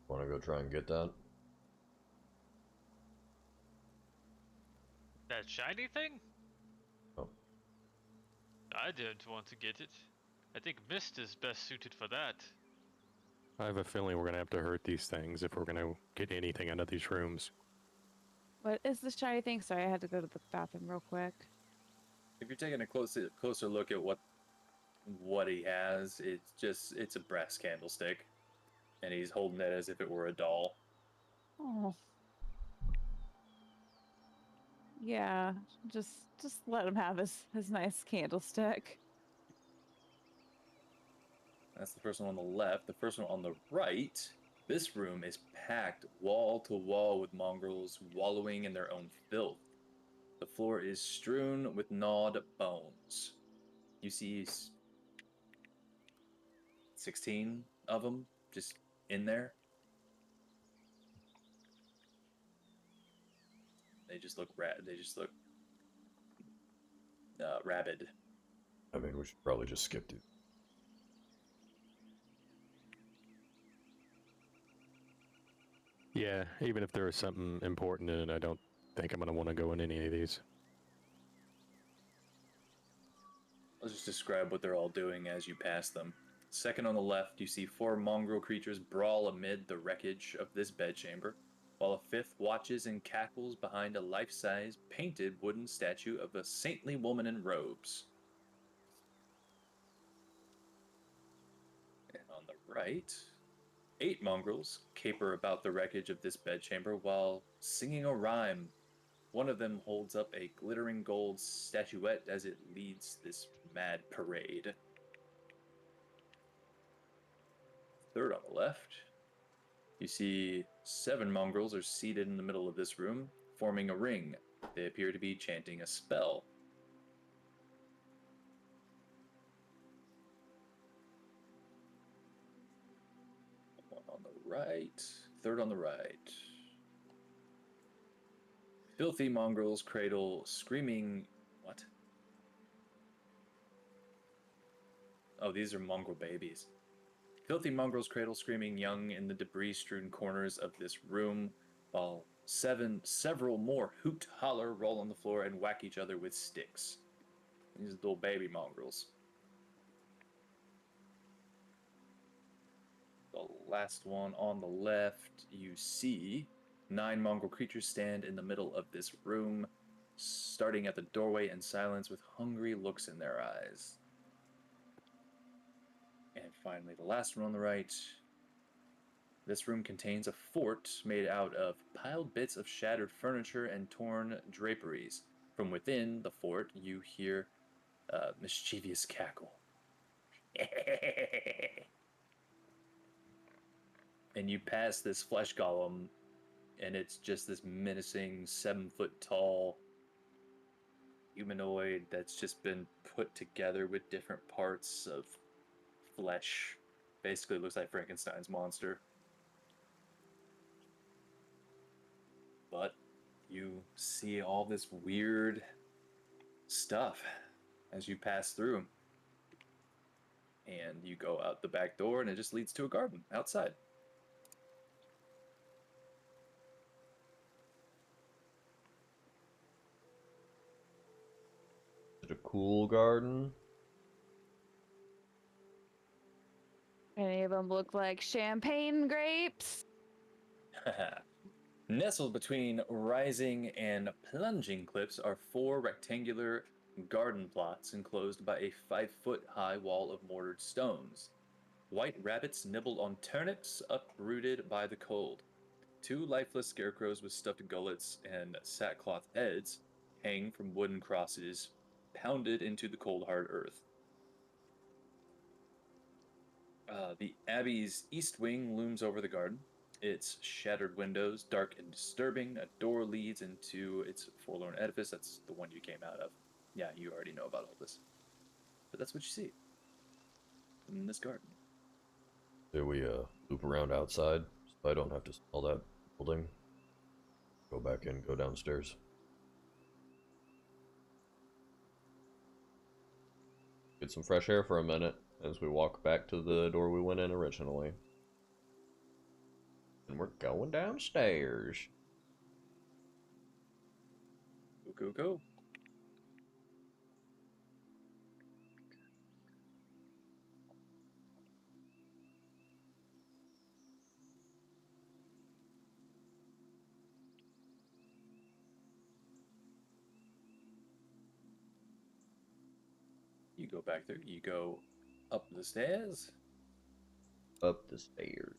Want to go try and get that? That shiny thing? Oh. I didn't want to get it. I think Mist is best suited for that. I have a feeling we're gonna have to hurt these things if we're gonna get anything out of these rooms. What is this shiny thing? Sorry, I had to go to the bathroom real quick. If you're taking a closer look at what he has, it's a brass candlestick, and he's holding it as if it were a doll. Oh. Yeah, just let him have his nice candlestick. That's the first one on the left. The first one on the right. This room is packed wall to wall with mongrels wallowing in their own filth. The floor is strewn with gnawed bones. You see 16 of them just in there. They just look rabid. I mean, we should probably just skip it. Yeah, even if there is something important in it, I don't think I'm gonna want to go in any of these. I'll just describe what they're all doing as you pass them. Second on the left, you see 4 mongrel creatures brawl amid the wreckage of this bedchamber, while a 5th watches and cackles behind a life-size painted wooden statue of a saintly woman in robes. And on the right, 8 mongrels caper about the wreckage of this bedchamber while singing a rhyme. One of them holds up a glittering gold statuette as it leads this mad parade. Third on the left, you see 7 mongrels are seated in the middle of this room, forming a ring. They appear to be chanting a spell. One on the right, third on the right. Filthy mongrels cradle screaming. What? Oh, these are mongrel babies. Filthy mongrels cradle screaming young in the debris-strewn corners of this room, while several more hoot, holler, roll on the floor, and whack each other with sticks. These are little baby mongrels. The last one on the left, you see 9 mongrel creatures stand in the middle of this room, starting at the doorway in silence with hungry looks in their eyes. And finally, the last one on the right. This room contains a fort made out of piled bits of shattered furniture and torn draperies. From within the fort, you hear a mischievous cackle. And you pass this flesh golem, and it's just this menacing 7-foot tall humanoid that's just been put together with different parts of flesh. Basically looks like Frankenstein's monster. But you see all this weird stuff as you pass through. And you go out the back door, and it just leads to a garden outside. Is it a cool garden? Any of them look like champagne grapes? Nestled between rising and plunging cliffs are 4 rectangular garden plots enclosed by a 5-foot-high wall of mortared stones. White rabbits nibble on turnips uprooted by the cold. 2 lifeless scarecrows with stuffed gullets and sackcloth heads hang from wooden crosses pounded into the cold hard earth. The Abbey's east wing looms over the garden. Its shattered windows, dark and disturbing. A door leads into its forlorn edifice. That's the one you came out of. Yeah, you already know about all this. But that's what you see in this garden. Do we loop around outside so I don't have to smell that building? Go back in, go downstairs. Get some fresh air for a minute as we walk back to the door we went in originally. And we're going downstairs. Go. You go back there. You go up the stairs. Up the stairs.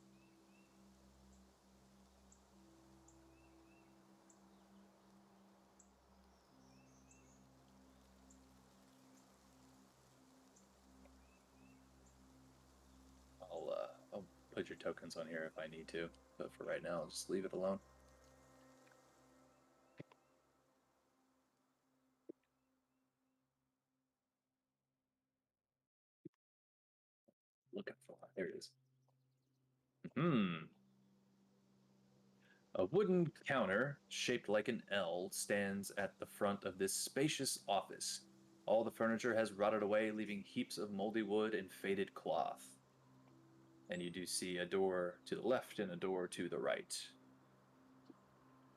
I'll put your tokens on here if I need to, but for right now, I'll just leave it alone. Looking for it. There it is. A wooden counter, shaped like an L, stands at the front of this spacious office. All the furniture has rotted away, leaving heaps of moldy wood and faded cloth. And you do see a door to the left and a door to the right.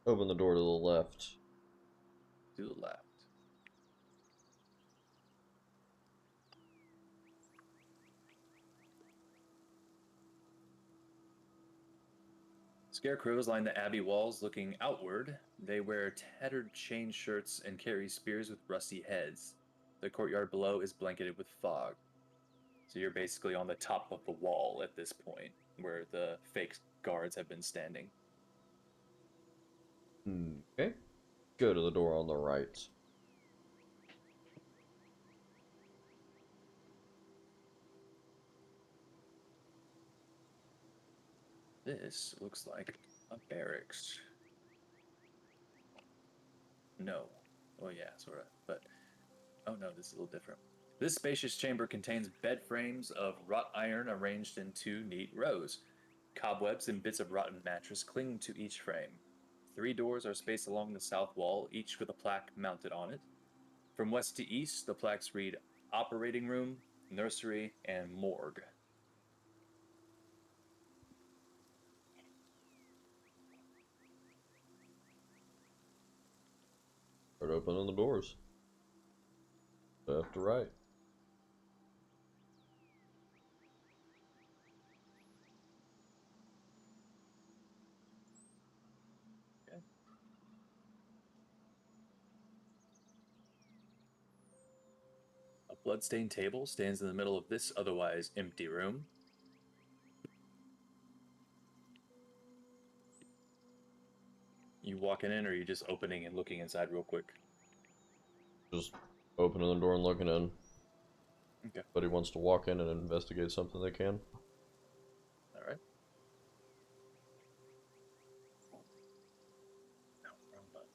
Open the door to the left. To the left. Scarecrows line the abbey walls looking outward. They wear tattered chain shirts and carry spears with rusty heads. The courtyard below is blanketed with fog. So you're basically on the top of the wall at this point, where the fake guards have been standing. Okay. Go to the door on the right. This looks like a barracks. No. Oh yeah, sort of. But, oh no, this is a little different. This spacious chamber contains bed frames of wrought iron arranged in 2 neat rows. Cobwebs and bits of rotten mattress cling to each frame. 3 doors are spaced along the south wall, each with a plaque mounted on it. From west to east, the plaques read Operating Room, Nursery, and Morgue. Start opening the doors. Left to right. Okay. A bloodstained table stands in the middle of this otherwise empty room. You walking in, or are you just opening and looking inside real quick? Just opening the door and looking in. Okay. But he wants to walk in and investigate something they can. All right. No, wrong button.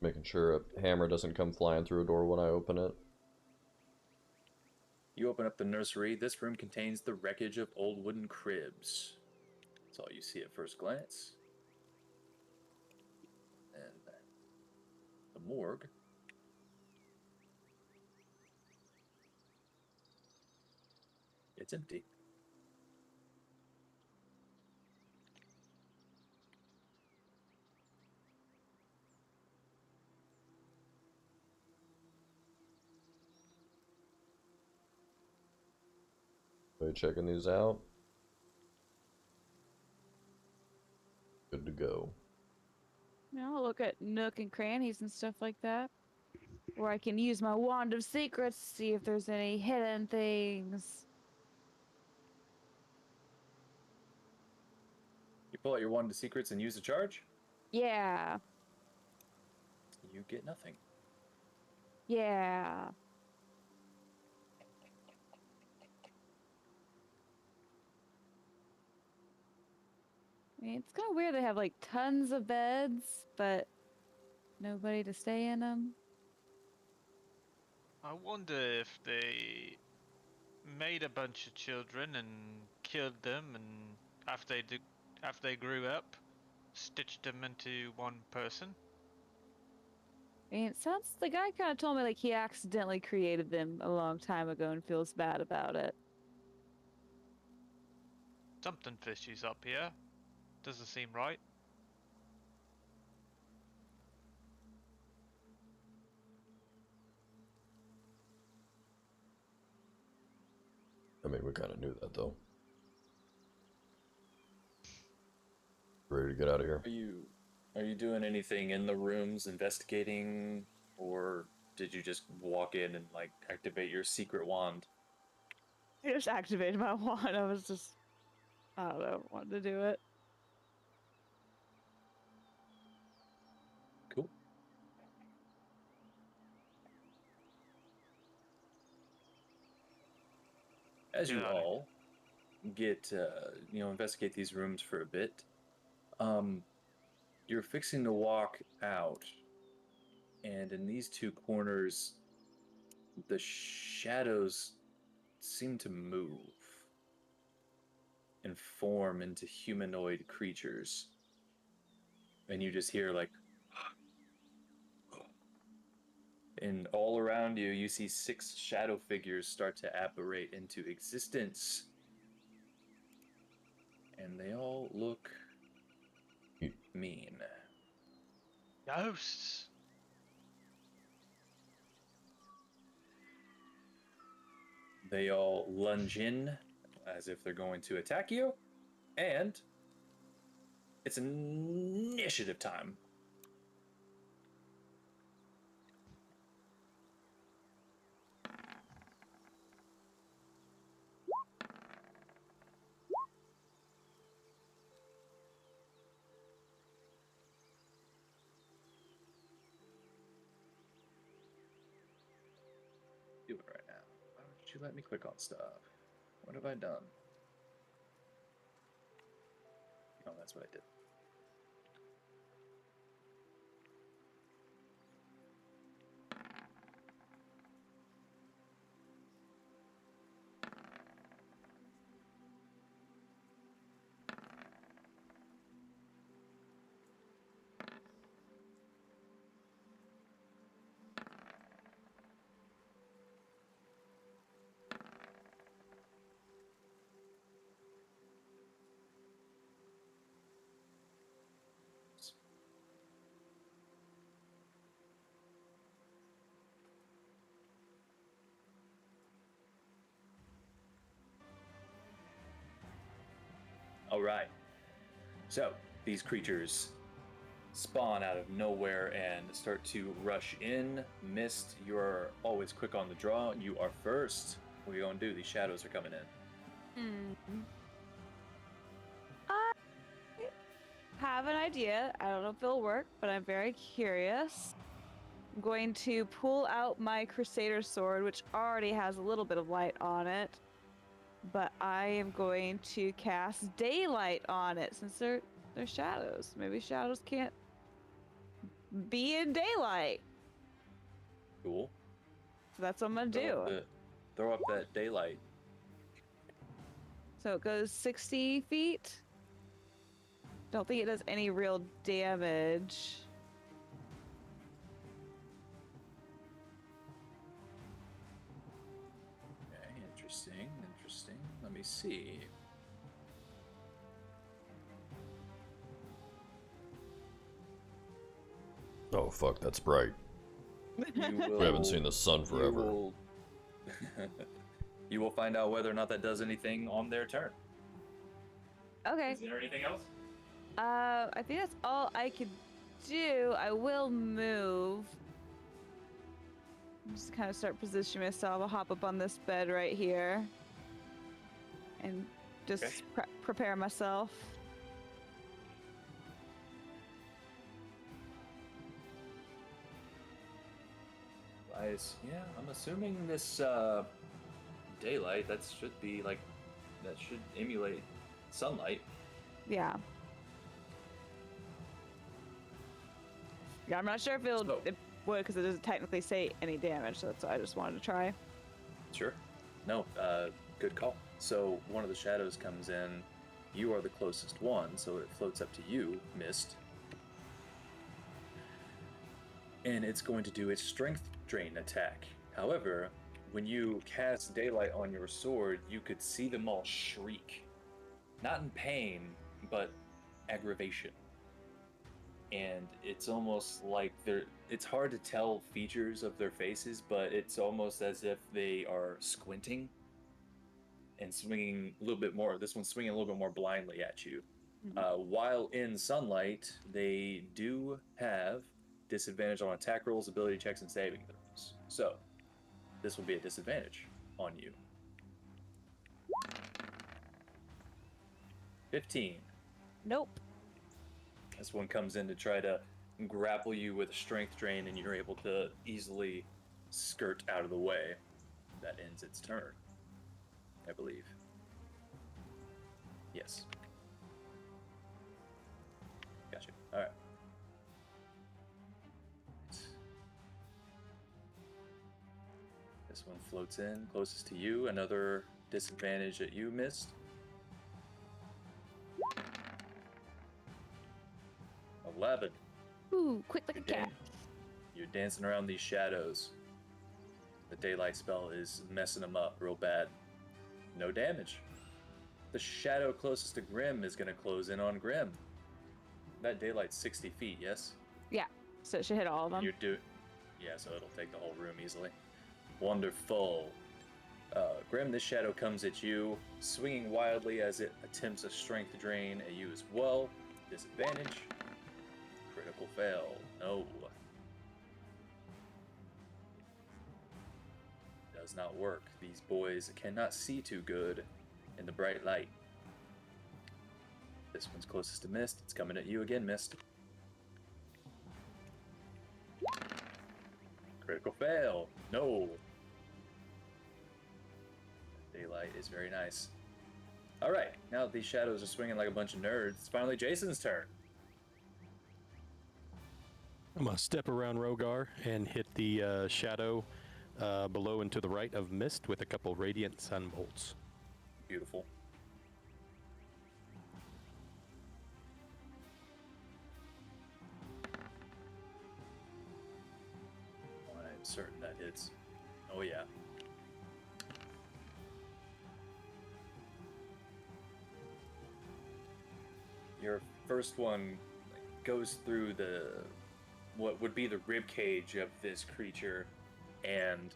Making sure a hammer doesn't come flying through a door when I open it. You open up the nursery. This room contains the wreckage of old wooden cribs. That's all you see at first glance. And the morgue. It's empty. Are you checking these out? Good to go. I'll look at nook and crannies and stuff like that. Or I can use my wand of secrets to see if there's any hidden things. You pull out your wand of secrets and use a charge. Yeah. You get nothing. Yeah. I mean, it's kind of weird they have like tons of beds, but nobody to stay in them. I wonder if they made a bunch of children and killed them, and after they grew up, stitched them into one person. I mean, it sounds the guy kind of told me like he accidentally created them a long time ago and feels bad about it. Something fishy's up here. Doesn't seem right. I mean, we kind of knew that, though. Ready to get out of here? Are you doing anything in the rooms, investigating, or did you just walk in and like activate your secret wand? I just activated my wand. I don't know, wanted to do it. Cool. As you Yeah. all get, investigate these rooms for a bit, you're fixing to walk out, and in these 2 corners, the shadows seem to move and form into humanoid creatures. And you just hear like, and all around you, you see 6 shadow figures start to apparate into existence. And they all look mean. Ghosts. They all lunge in as if they're going to attack you. And it's initiative time. Do it right now. Why don't you let me click on stuff? What have I done? Oh, that's what I did. All right. So these creatures spawn out of nowhere and start to rush in. Mist, you're always quick on the draw. You are first. What are you going to do? These shadows are coming in. I have an idea. I don't know if it'll work, but I'm very curious. I'm going to pull out my Crusader sword, which already has a little bit of light on it. But I am going to cast daylight on it since they're shadows. Maybe shadows can't be in daylight. Cool. So that's what I'm gonna do. Throw up that daylight. So it goes 60 feet. Don't think it does any real damage. Okay, interesting. Let me see. Oh fuck, that's bright. We haven't seen the sun forever. You will find out whether or not that does anything on their turn. Okay. Is there anything else? I think that's all I could do. I will move. Just kind of start positioning myself. I'll hop up on this bed right here. And just Okay. prepare myself. Yeah, I'm assuming this daylight, that should emulate sunlight. Yeah. Yeah, I'm not sure if it would, because it doesn't technically say any damage, so that's why I just wanted to try. Sure. No, good call. So one of the shadows comes in. You are the closest one, so it floats up to you, Mist. And it's going to do its strength drain attack. However, when you cast daylight on your sword, you could see them all shriek. Not in pain, but aggravation. And it's almost like it's hard to tell features of their faces, but it's almost as if they are squinting and swinging a little bit more. This one's swinging a little bit more blindly at you. While in sunlight, they do have disadvantage on attack rolls, ability checks, and saving throws. So this will be a disadvantage on you. 15. Nope. This one comes in to try to grapple you with a strength drain, and you're able to easily skirt out of the way. That ends its turn, I believe. Yes. Gotcha. All right. This one floats in closest to you. Another disadvantage that you missed. 11. Ooh, quick like a cat. You're dancing around these shadows. The daylight spell is messing them up real bad. No damage. The shadow closest to Grim is going to close in on Grim. That daylight's 60 feet, yes? Yeah, so it should hit all of them. Yeah, so it'll take the whole room easily. Wonderful. Grim, this shadow comes at you, swinging wildly as it attempts a strength drain at you as well. Disadvantage. Critical fail. No. Does not work. These boys cannot see too good in the bright light. This one's closest to Mist. It's coming at you again, Mist. Critical fail. No. Daylight is very nice. All right, now that these shadows are swinging like a bunch of nerds, it's finally Jason's turn. I'm gonna step around Rogar and hit the shadow below and to the right of Mist with a couple radiant sun bolts. Beautiful. I'm certain that hits. Oh yeah. Your first one goes through what would be the rib cage of this creature, and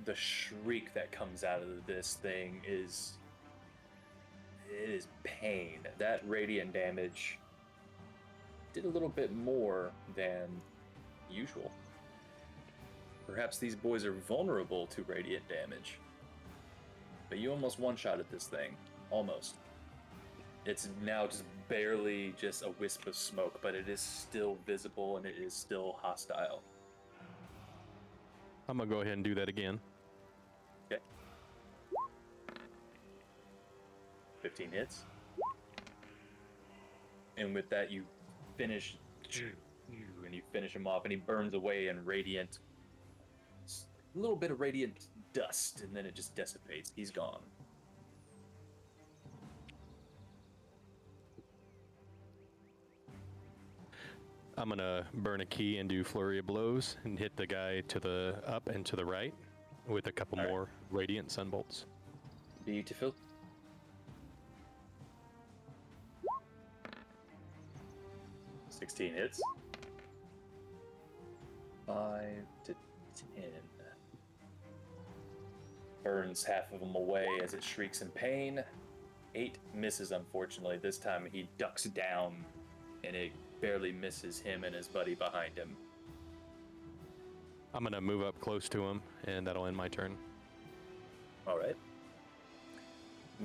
the shriek that comes out of this thing is pain. That radiant damage did a little bit more than usual. Perhaps these boys are vulnerable to radiant damage. But you almost one-shotted this thing. Almost. It's now just barely just a wisp of smoke, but it is still visible and it is still hostile. I'm gonna go ahead and do that again. Okay. 15 hits. And with that, you finish, and you finish him off, and he burns away in radiant, a little bit of radiant dust, and then it just dissipates. He's gone. I'm gonna burn a key and do flurry of blows and hit the guy to the up and to the right with a couple All right. more radiant sunbolts. Beautiful. $16 hits. 5 to 10. Burns half of them away as it shrieks in pain. 8 misses, unfortunately. This time he ducks down, and it barely misses him and his buddy behind him. I'm gonna move up close to him, and that'll end my turn. All right.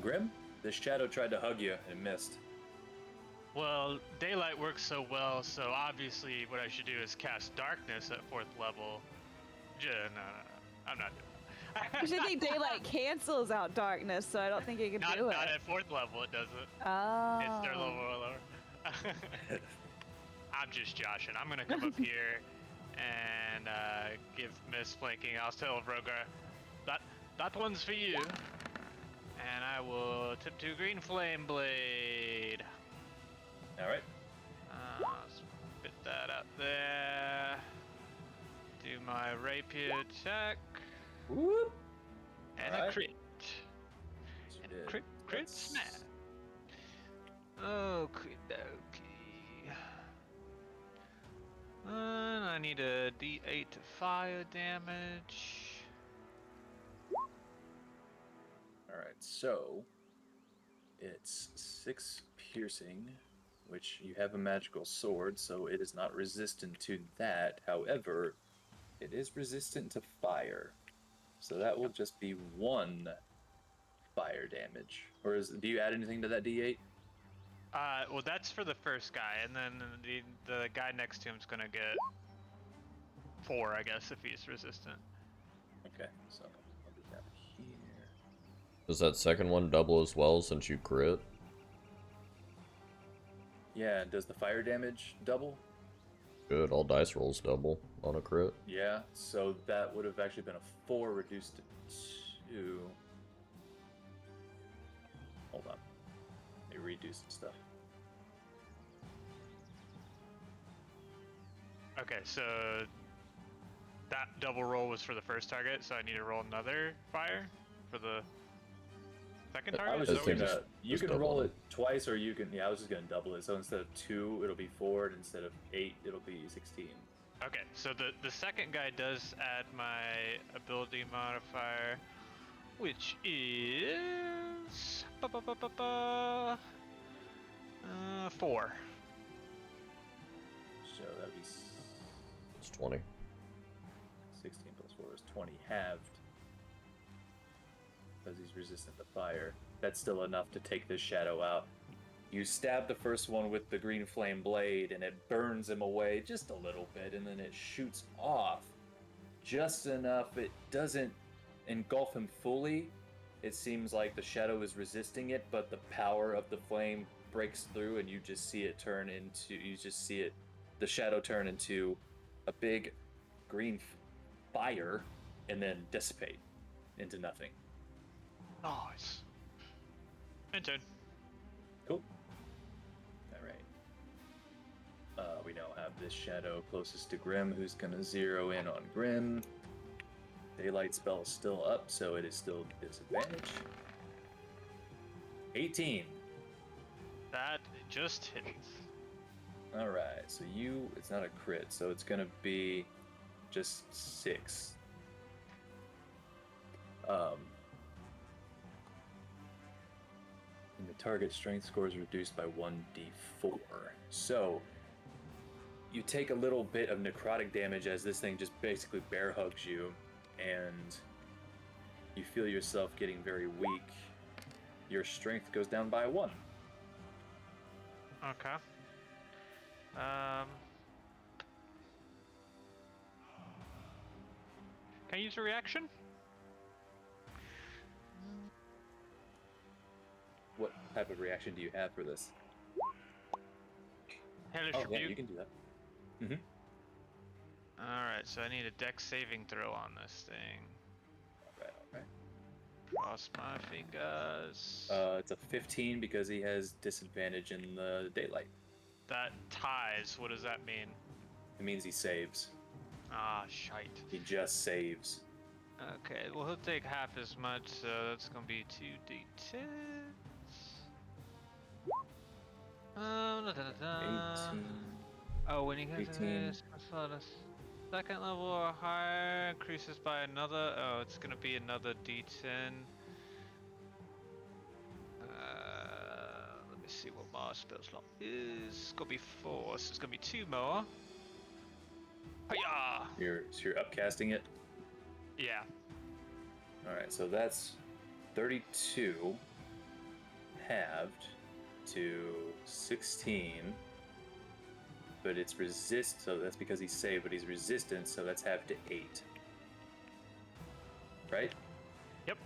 Grim, this shadow tried to hug you and missed. Well, daylight works so well, so obviously what I should do is cast darkness at 4th level. No, I'm not doing that. I was thinking daylight cancels out darkness, so I don't think you can do it. Not at 4th level, it doesn't. Oh. It's 3rd level or lower. I'm just joshing. I'm gonna come up here and give Miss flanking. I'll tell Rogar, that one's for you. And I will tip to Green Flame Blade. All right. Spit that up there. Do my rapier attack. Whoop. And All a right. crit. And a crit That's- snap. Okie dokie. And I need a D8 fire damage. All right, so it's 6 piercing, which you have a magical sword, so it is not resistant to that. However, it is resistant to fire, so that will just be 1 fire damage. Or do you add anything to that D8? Well, that's for the first guy, and then the guy next to him's gonna get 4, I guess, if he's resistant. Okay, so I'll do that here. Does that second one double as well since you crit? Yeah, does the fire damage double? Good, all dice rolls double on a crit. Yeah, so that would have actually been a 4 reduced to 2. Hold on. Let me redo some stuff. Okay, so that double roll was for the first target, so I need to roll another fire for the second target? I was I just think gonna. just- You just can double roll it. it twice, or you can. Yeah, I was just gonna double it. So instead of 2, it'll be 4, and instead of 8, it'll be 16. Okay, so the second guy does add my ability modifier. which is 4. So that'd be It's 20. 16 plus 4 is 20 halved. Because he's resistant to fire. That's still enough to take this shadow out. You stab the first one with the green flame blade, and it burns him away just a little bit, and then it shoots off just enough. It doesn't engulf him fully. It seems like the shadow is resisting it, but the power of the flame breaks through, and you just see it turn into. The shadow turn into a big green fire, and then dissipate into nothing. Nice. And turn. Cool. All right. We now have this shadow closest to Grim, who's gonna zero in on Grim. Daylight spell is still up, so it is still disadvantage. 18. That just hits. All right. So it's not a crit, so it's gonna be just 6. And the target strength score is reduced by 1d4. So you take a little bit of necrotic damage as this thing just basically bear hugs you, and you feel yourself getting very weak. Your strength goes down by 1. Okay. Can I use a reaction? What type of reaction do you have for this? Hellish Oh, Rebuke. yeah, you can do that. Mm-hmm. Alright, so I need a dex saving throw on this thing. All right. Cross my fingers. It's a 15 because he has disadvantage in the daylight. That ties. What does that mean? It means he saves. Ah, shite. He just saves. Okay, well he'll take half as much, so that's gonna be 2d10. Da-da-da-da. 18. Oh, when he gets 18. this, second level or higher, increases by another. Oh, it's gonna be another d10. Let me see what my spell slot is. It's gonna be 4, so it's gonna be 2 more. Hiya! So you're upcasting it? Yeah. Alright, so that's 32 halved to 16. But it's resist, so that's because he's saved, but he's resistant, so that's halved to 8. Right? Yep.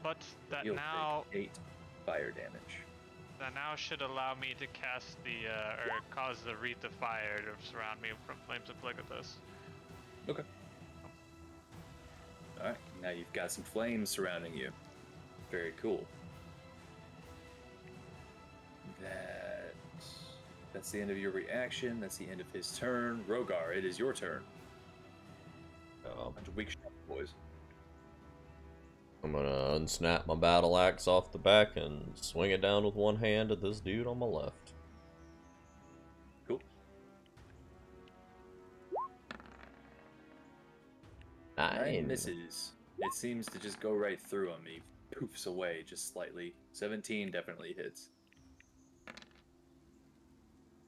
But that You'll now take 8 fire damage. that now should allow me to cast the or cause the wreath of fire to surround me from flames of Legathos. Okay. Alright, now you've got some flames surrounding you. Very cool. That's the end of your reaction. That's the end of his turn. Rogar, it is your turn. Bunch of weak shot boys. I'm gonna unsnap my battle axe off the back and swing it down with one hand at this dude on my left. Cool. 9 misses. It seems to just go right through him. He poofs away just slightly. 17 definitely hits.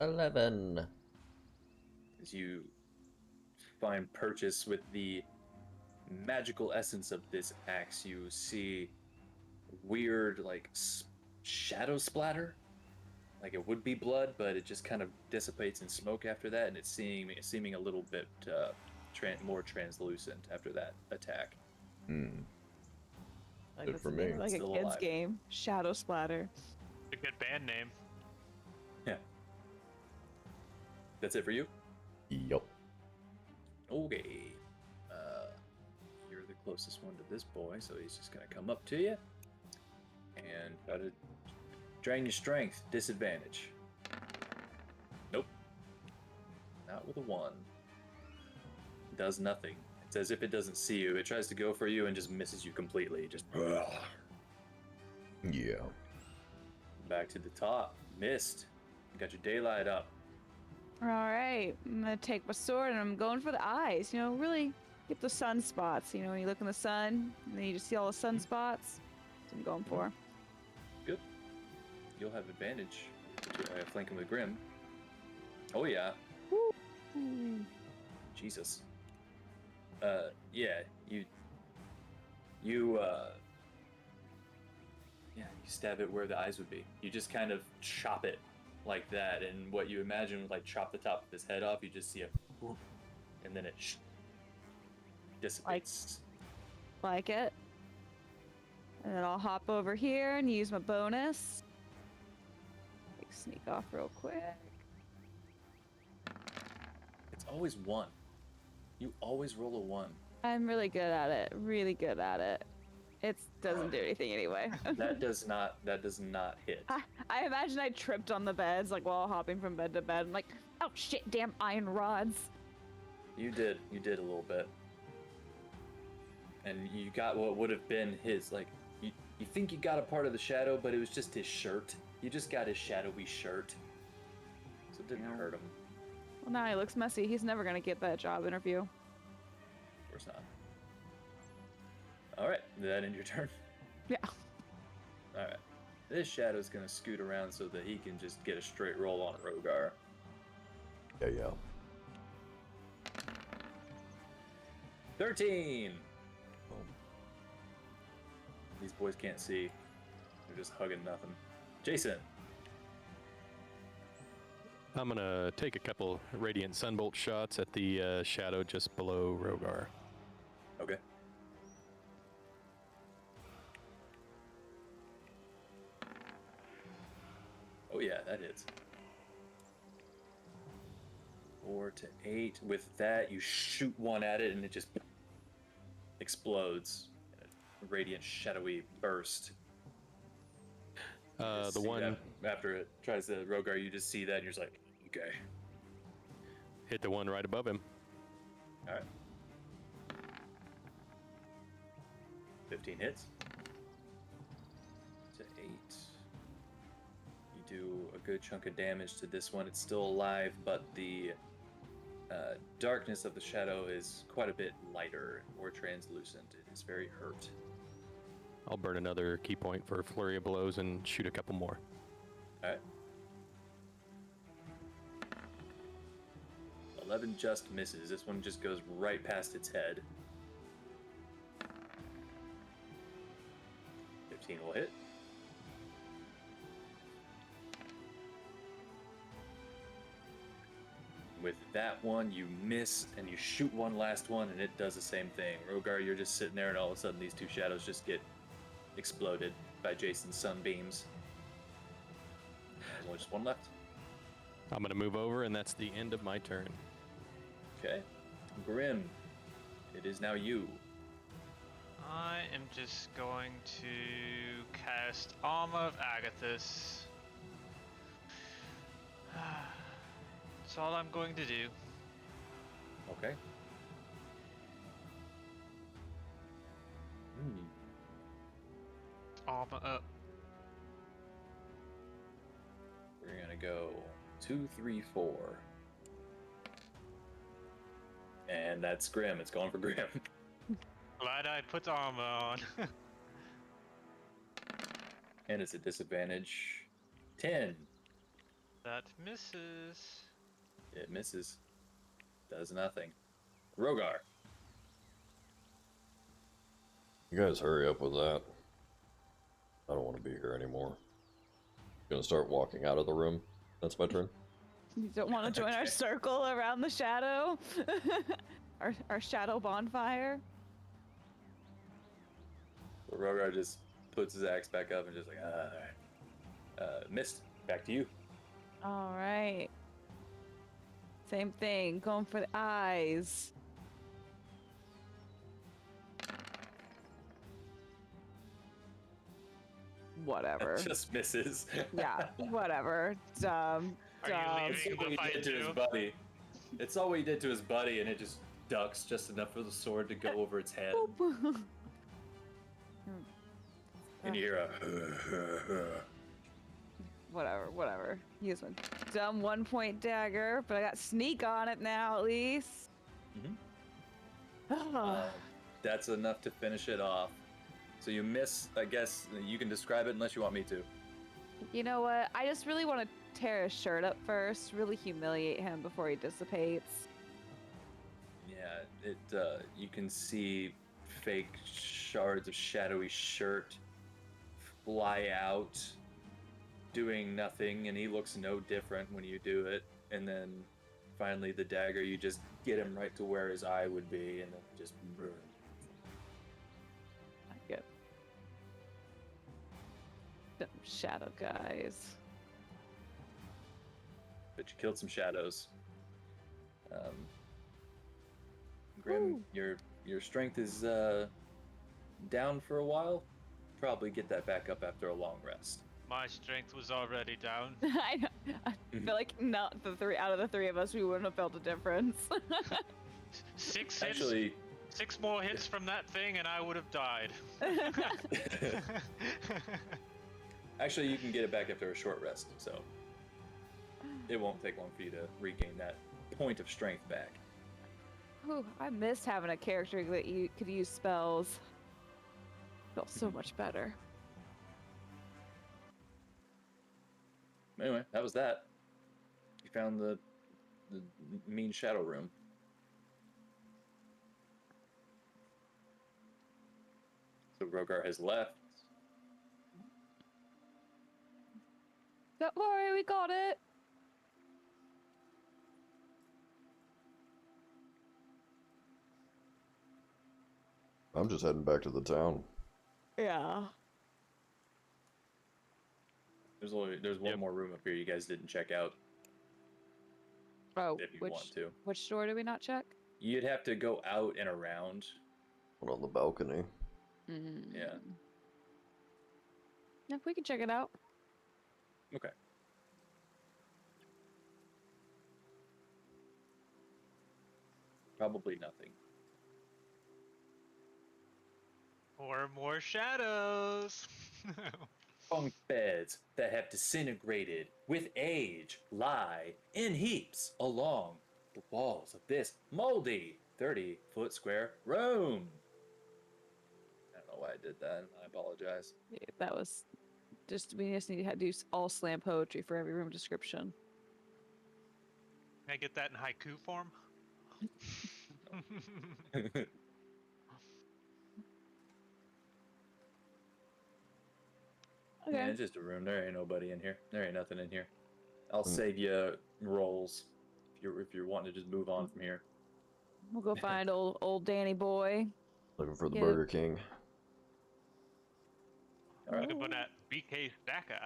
11. As you find purchase with the magical essence of this axe, you see weird, like, shadow splatter. Like it would be blood, but it just kind of dissipates in smoke after that, and it's seeming a little bit more translucent after that attack. Like Good this for is me. like a Still kid's alive. game. Shadow splatter. A good band name. Yeah. That's it for you? Yup. Okay. You're the closest one to this boy, so he's just gonna come up to you and try to drain your strength. Disadvantage. Nope. Not with a 1. Does nothing. It's as if it doesn't see you. It tries to go for you and just misses you completely. Just Yeah. back to the top. Missed. You got your daylight up. All right, I'm gonna take my sword and I'm going for the eyes. You know, really Get the sunspots. You know, when you look in the sun, and then you just see all the sunspots. That's what I'm going for. Good. You'll have advantage. Flanking with Grim. Oh yeah. Woo. Jesus. Yeah. You stab it where the eyes would be. You just kind of chop it like that, and what you imagine would like chop the top of his head off. You just see it, and then it dissipates. Like it. And then I'll hop over here and use my bonus. Sneak off real quick. It's always 1. You always roll a 1. I'm really good at it. Really good at it. It doesn't do anything anyway. That does not hit. I imagine I tripped on the beds like while hopping from bed to bed. I'm like, oh shit, damn iron rods. You did a little bit. And you got what would have been his, like, you think you got a part of the shadow, but it was just his shirt. You just got his shadowy shirt. So it didn't hurt him. Well, now he looks messy. He's never gonna get that job interview. Of course not. Alright, that end your turn? Yeah. Alright. This shadow's gonna scoot around so that he can just get a straight roll on Rogar. Yeah. 13! These boys can't see. They're just hugging nothing. Jason. I'm gonna take a couple radiant sunbolt shots at the shadow just below Rogar. Okay. Oh yeah, that hits. 4 to 8. With that, you shoot one at it and it just explodes. A radiant, shadowy burst. The one after it tries to Rogar, you just see that and you're just like, okay. hit the one right above him. All right. 15 hits. To 8. You do a good chunk of damage to this one. It's still alive, but the darkness of the shadow is quite a bit lighter, more translucent. It is very hurt. I'll burn another key point for a flurry of blows and shoot a couple more. Alright. 11 just misses. This one just goes right past its head. 15 will hit. With that one, you miss, and you shoot one last one, and it does the same thing. Rogar, you're just sitting there, and all of a sudden these two shadows just get exploded by Jason's sunbeams. There's only just one left. I'm going to move over, and that's the end of my turn. Okay. Grim, it is now you. I am just going to cast Armor of Agathis. That's all I'm going to do. Okay. Armor up. We're gonna go 2, 3, 4. And that's Grim. It's going for Grim. Glad I put armor on. And it's a disadvantage. 10. That misses. It misses. Does nothing. Rogar. You guys hurry up with that. I don't want to be here anymore. Gonna start walking out of the room. That's my turn. You don't want to join our circle around the shadow? our shadow bonfire? So Rogar just puts his axe back up and just like, alright. Missed. Back to you. All right. Same thing. Going for the eyes. Whatever. Just misses. Yeah, whatever. Dumb. Are you It's leaving all the he fight did to his too? buddy. It's all he did to his buddy, and it just ducks just enough for the sword to go over its head. Boop. And you hear a. Whatever. Use my dumb 1-point dagger, but I got sneak on it now at least. That's enough to finish it off. So you miss, I guess you can describe it unless you want me to. You know what? I just really want to tear his shirt up first, really humiliate him before he dissipates. Yeah, you can see fake shards of shadowy shirt fly out, doing nothing, and he looks no different when you do it. And then finally the dagger, you just get him right to where his eye would be, and then just burn. I get them shadow guys. But you killed some shadows. Grim, your strength is down for a while. Probably get that back up after a long rest. My strength was already down. I know. I feel like not the three out of the three of us, we wouldn't have felt a difference. Six hits. Actually, 6 more hits from that thing, and I would have died. actually, you can get it back after a short rest, so it won't take long for you to regain that point of strength back. Ooh, I missed having a character that you could use spells. Felt so much better. Anyway, that was that. You found the mean shadow room. So Rogar has left. Don't worry, we got it. I'm just heading back to the town. Yeah. There's one more room up here you guys didn't check out Oh, if you want to. which door did we not check? You'd have to go out and around. One on the balcony. Yeah. Yeah, we can check it out. Okay. Probably nothing. Or more shadows. Bunk beds that have disintegrated with age lie in heaps along the walls of this moldy 30-foot square room. I don't know why I did that. I apologize. Yeah, that was we just need to do all slam poetry for every room description. Can I get that in haiku form? Okay. Yeah, it's just a room. There ain't nobody in here. There ain't nothing in here. I'll save you rolls if you're wanting to just move on from here. We'll go find old Danny boy. Looking for the Yeah. Burger King. All right. Looking for that BK Stacker.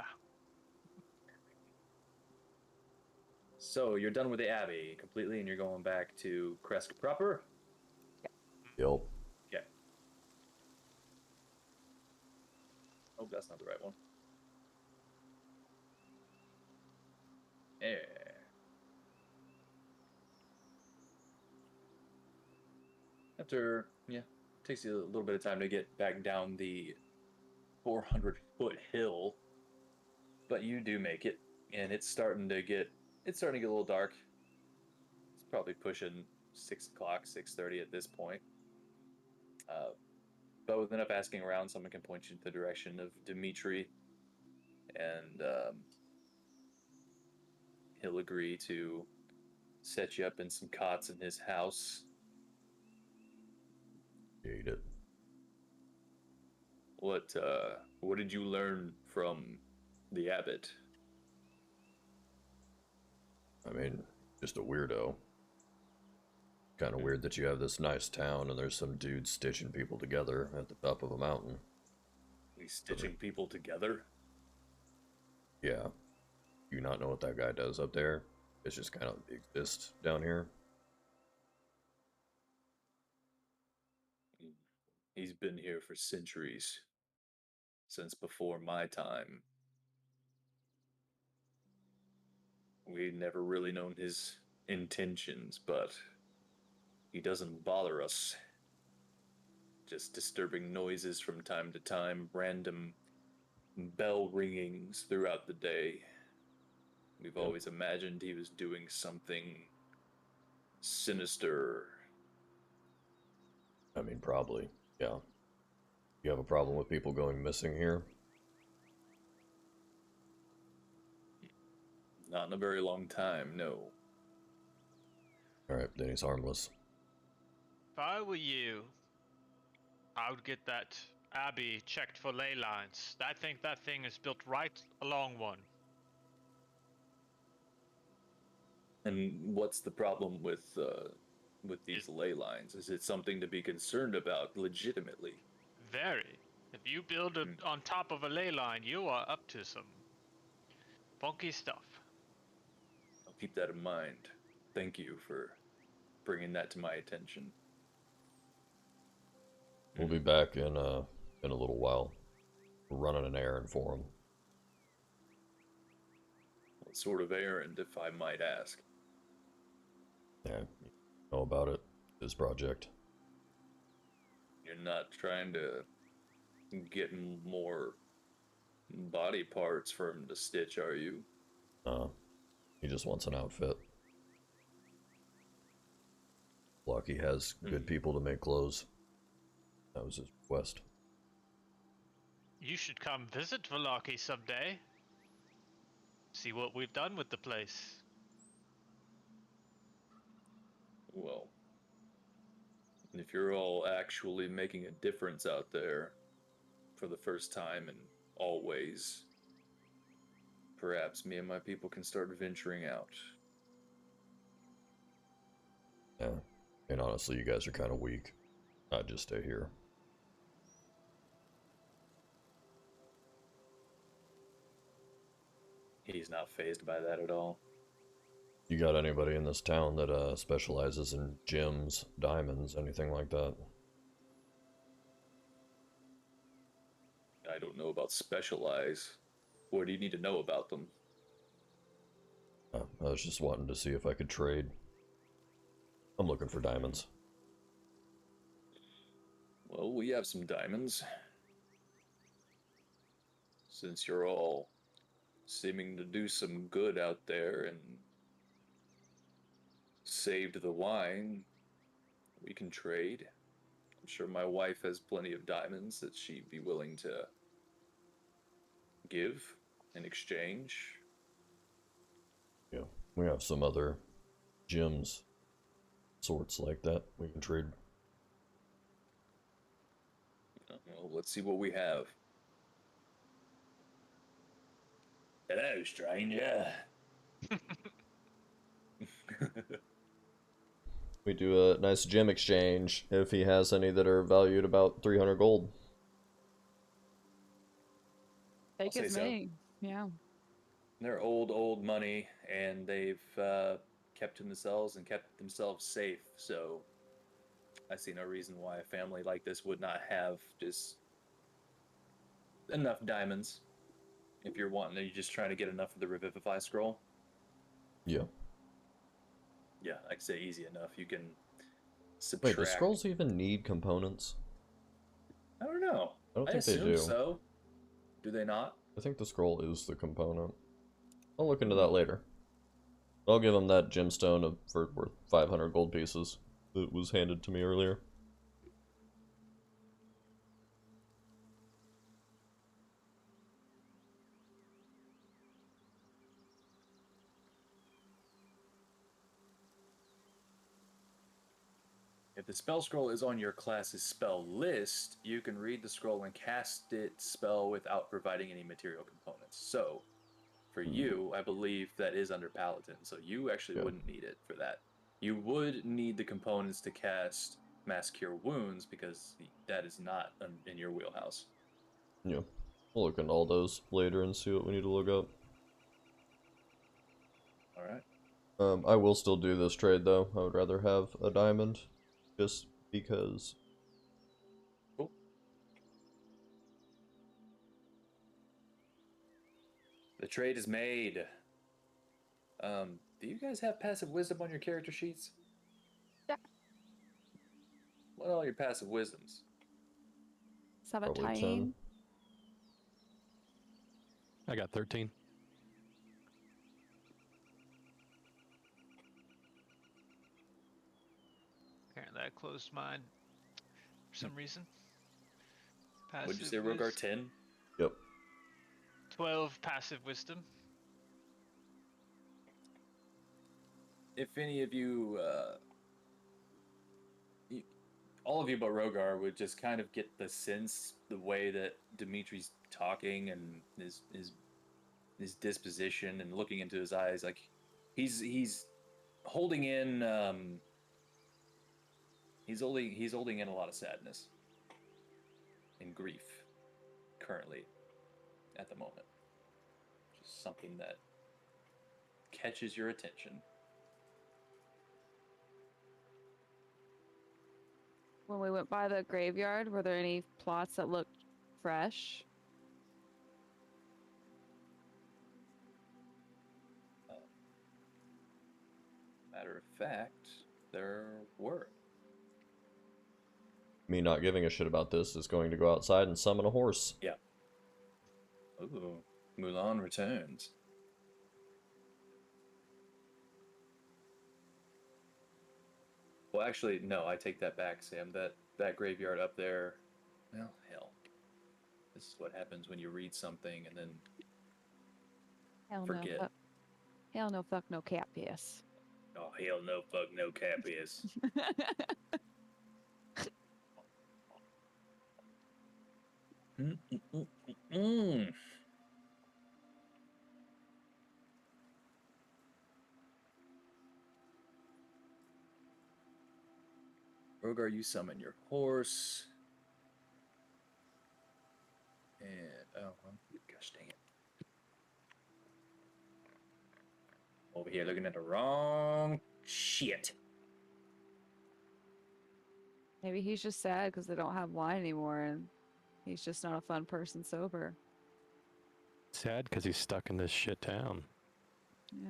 So you're done with the Abbey completely, and you're going back to Kresk proper. Yep. Okay. Oh, that's not the right one. Yeah. After, takes you a little bit of time to get back down the 400-foot hill, but you do make it, and it's starting to get a little dark. It's probably pushing 6 o'clock, 6:30 at this point. But with enough asking around, someone can point you in the direction of Dimitri, and he'll agree to set you up in some cots in his house. Eat it. What did you learn from the abbot? I mean, just a weirdo. Kind of weird that you have this nice town and there's some dude stitching people together at the top of a mountain. He's stitching people together? Yeah. Do you not know what that guy does up there? It's just kind of exists down here. He's been here for centuries. Since before my time. We've never really known his intentions, but he doesn't bother us. Just disturbing noises from time to time, random bell ringings throughout the day. We've always imagined he was doing something sinister. I mean, probably. Yeah. You have a problem with people going missing here? Not in a very long time, no. Alright, then he's harmless. If I were you, I would get that abbey checked for ley lines. I think that thing is built right along one. And what's the problem with these ley lines? Is it something to be concerned about legitimately? Very. If you build it on top of a ley line, you are up to some funky stuff. I'll keep that in mind. Thank you for bringing that to my attention. We'll be back in a little while. We're running an errand for him. What sort of errand, if I might ask? Yeah, you know about it. His project. You're not trying to get more body parts for him to stitch, are you? He just wants an outfit. Lucky has good people to make clothes. That was his request. You should come visit Valaki someday. See what we've done with the place. Well, if you're all actually making a difference out there for the first time and always, perhaps me and my people can start venturing out. Yeah. And honestly, you guys are kind of weak. I'd just stay here. He's not fazed by that at all. You got anybody in this town that specializes in gems, diamonds, anything like that? I don't know about specialize. What do you need to know about them? I was just wanting to see if I could trade. I'm looking for diamonds. Well, we have some diamonds. Since you're all seeming to do some good out there and saved the wine, we can trade. I'm sure my wife has plenty of diamonds that she'd be willing to give in exchange. Yeah, we have some other gems, sorts like that we can trade. Well, let's see what we have. Hello, stranger. We do a nice gem exchange if he has any that are valued about 300 gold. Take say his so. money. Yeah. They're old money, and they've kept to themselves and kept themselves safe. So I see no reason why a family like this would not have just enough diamonds. If you're wanting, are you just trying to get enough of the Revivify scroll? Yeah. Yeah, I'd say easy enough. You can subtract. Wait, do scrolls even need components? I don't know. I don't think they assume do. so. Do they not? I think the scroll is the component. I'll look into that later. I'll give him that gemstone for worth 500 gold pieces that was handed to me earlier. If the spell scroll is on your class's spell list, you can read the scroll and cast it spell without providing any material components. So, for you, I believe that is under Paladin, so you actually wouldn't need it for that. You would need the components to cast Mass Cure Wounds, because that is not in your wheelhouse. Yeah. We'll look into all those later and see what we need to look up. Alright. I will still do this trade though. I would rather have a diamond. Just because. Cool. The trade is made. Do you guys have passive wisdom on your character sheets? Yeah. What are all your passive wisdoms? Probably 10. Savatine. I got 13. Apparently I closed mine. some reason. Would you say Passive Rogar wis- 10? Yep. 12 passive wisdom. If any of you, all of you but Rogar would just kind of get the sense, the way that Dimitri's talking and his disposition and looking into his eyes, like he's holding in he's holding in a lot of sadness and grief currently at the moment. Just something that catches your attention. When we went by the graveyard, were there any plots that looked fresh? Matter of fact, there were. Me not giving a shit about this is going to go outside and summon a horse. Yeah. Ooh, Mulan returns. Well, actually, no, I take that back, Sam. That graveyard up there, well, hell. This is what happens when you read something and then Hell forget. no. Hell no, fuck no, cat piss. Oh, hell no, fuck no, Capius. Mm. Rogar, you summon your horse. And, gosh dang it. Over here looking at the wrong shit. Maybe he's just sad because they don't have wine anymore and he's just not a fun person sober. Sad because he's stuck in this shit town. Yeah.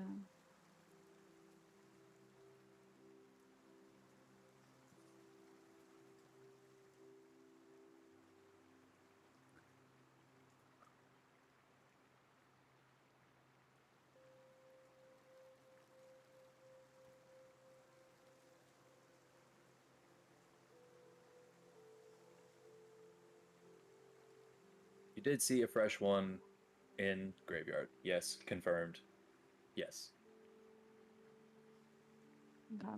You did see a fresh one in graveyard. Yes, confirmed. Yes. Okay.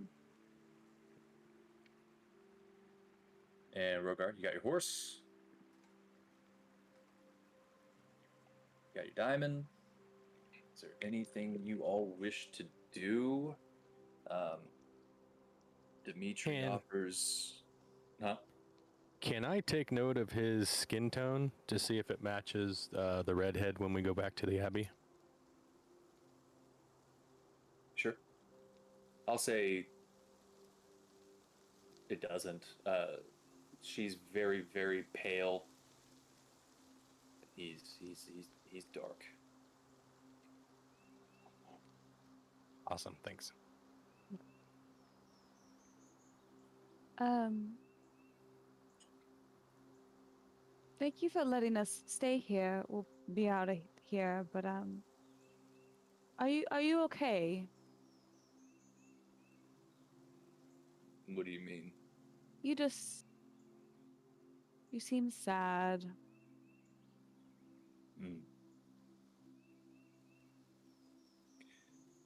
And Rogar, you got your horse. You got your diamond. Is there anything you all wish to do? Dimitri offers. Huh? Can I take note of his skin tone to see if it matches the redhead when we go back to the Abbey? Sure. I'll say it doesn't. She's very, very pale. He's dark. Awesome, thanks. Thank you for letting us stay here. We'll be out of here, but are you okay? What do you mean? You seem sad. Hmm.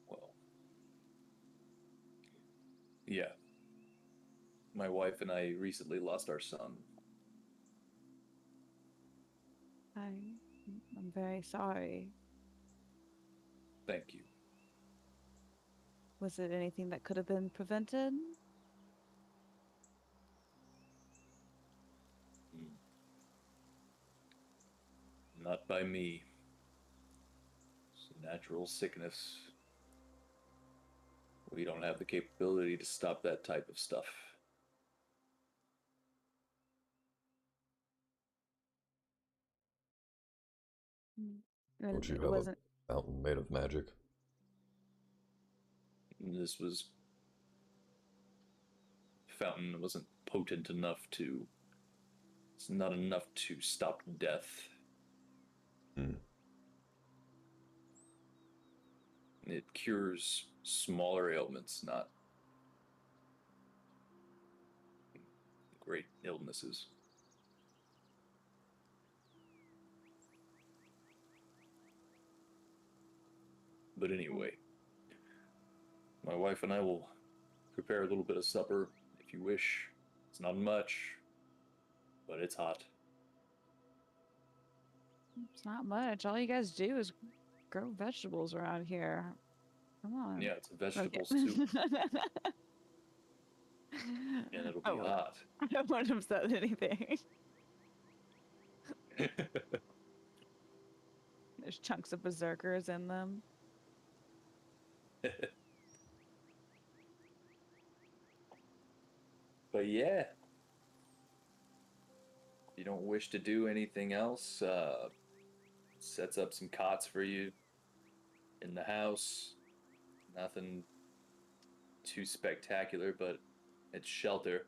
Well, yeah. My wife and I recently lost our son. I'm very sorry. Thank you. Was it anything that could have been prevented? Not by me. It's a natural sickness. We don't have the capability to stop that type of stuff. Don't you It have wasn't. a mountain made of magic? This fountain wasn't potent enough to. It's not enough to stop death. It cures smaller ailments, not great illnesses. But anyway, my wife and I will prepare a little bit of supper if you wish. It's not much, but it's hot. It's not much. All you guys do is grow vegetables around here. Come on. Yeah, it's a Okay. vegetable stew, and it'll be hot. I don't want to upset anything. There's chunks of berserkers in them. But yeah, if you don't wish to do anything else, sets up some cots for you in the house. Nothing too spectacular, but it's shelter.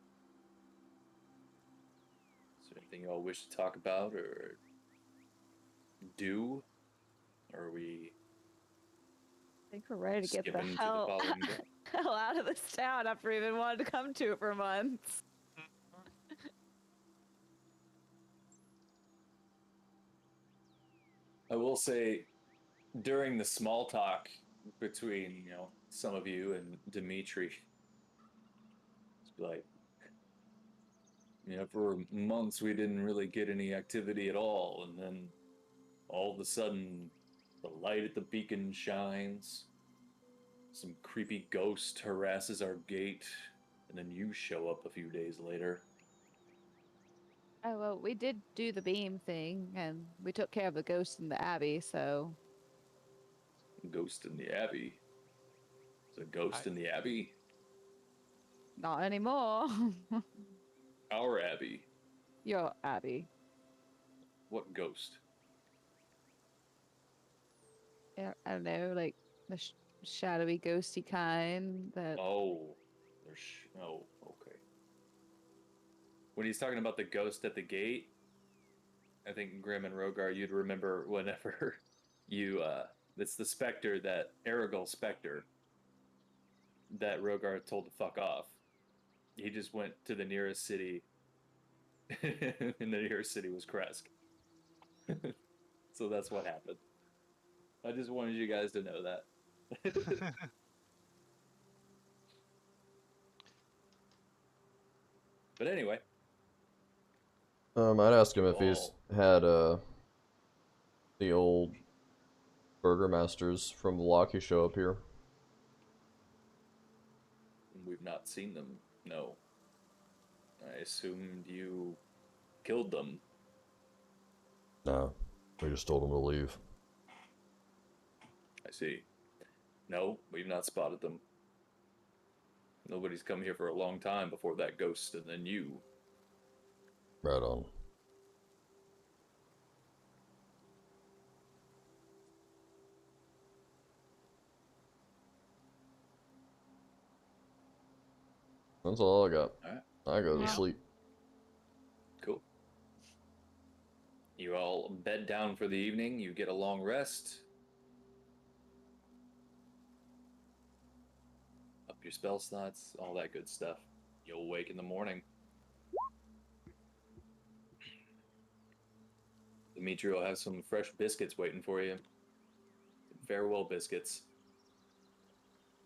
Is there anything you all wish to talk about or do? Or are we I think we're ready to get the skipping to the hell, following day? hell out of this town after we even wanted to come to it for months. I will say, during the small talk between, some of you and Dimitri, it's like, for months we didn't really get any activity at all, and then all of a sudden, the light at the beacon shines, some creepy ghost harasses our gate, and then you show up a few days later. Oh, well, we did do the beam thing, and we took care of the ghost in the abbey, so... Ghost in the Abbey? There's a ghost in the Abbey? Not anymore. Our Abbey? Your abbey. What ghost? Yeah, I don't know, like the shadowy, ghosty kind that... Oh, okay. When he's talking about the ghost at the gate, I think Grim and Rogar, you'd remember whenever you, it's the specter, that Aragorn specter, that Rogar told to fuck off. He just went to the nearest city, and the nearest city was Kresk. So that's what happened. I just wanted you guys to know that. But anyway. I'd ask him if he's had the old burgomasters from the Locky show up here. We've not seen them, no. I assumed you killed them. No, we just told him to leave. I see. No, we've not spotted them. Nobody's come here for a long time before that ghost and then you. Right on. That's all I got. Alright. I go to Yeah. sleep. Cool. You all bed down for the evening. You get a long rest. Up your spell slots, all that good stuff. You'll wake in the morning. Dimitri will have some fresh biscuits waiting for you. Farewell biscuits.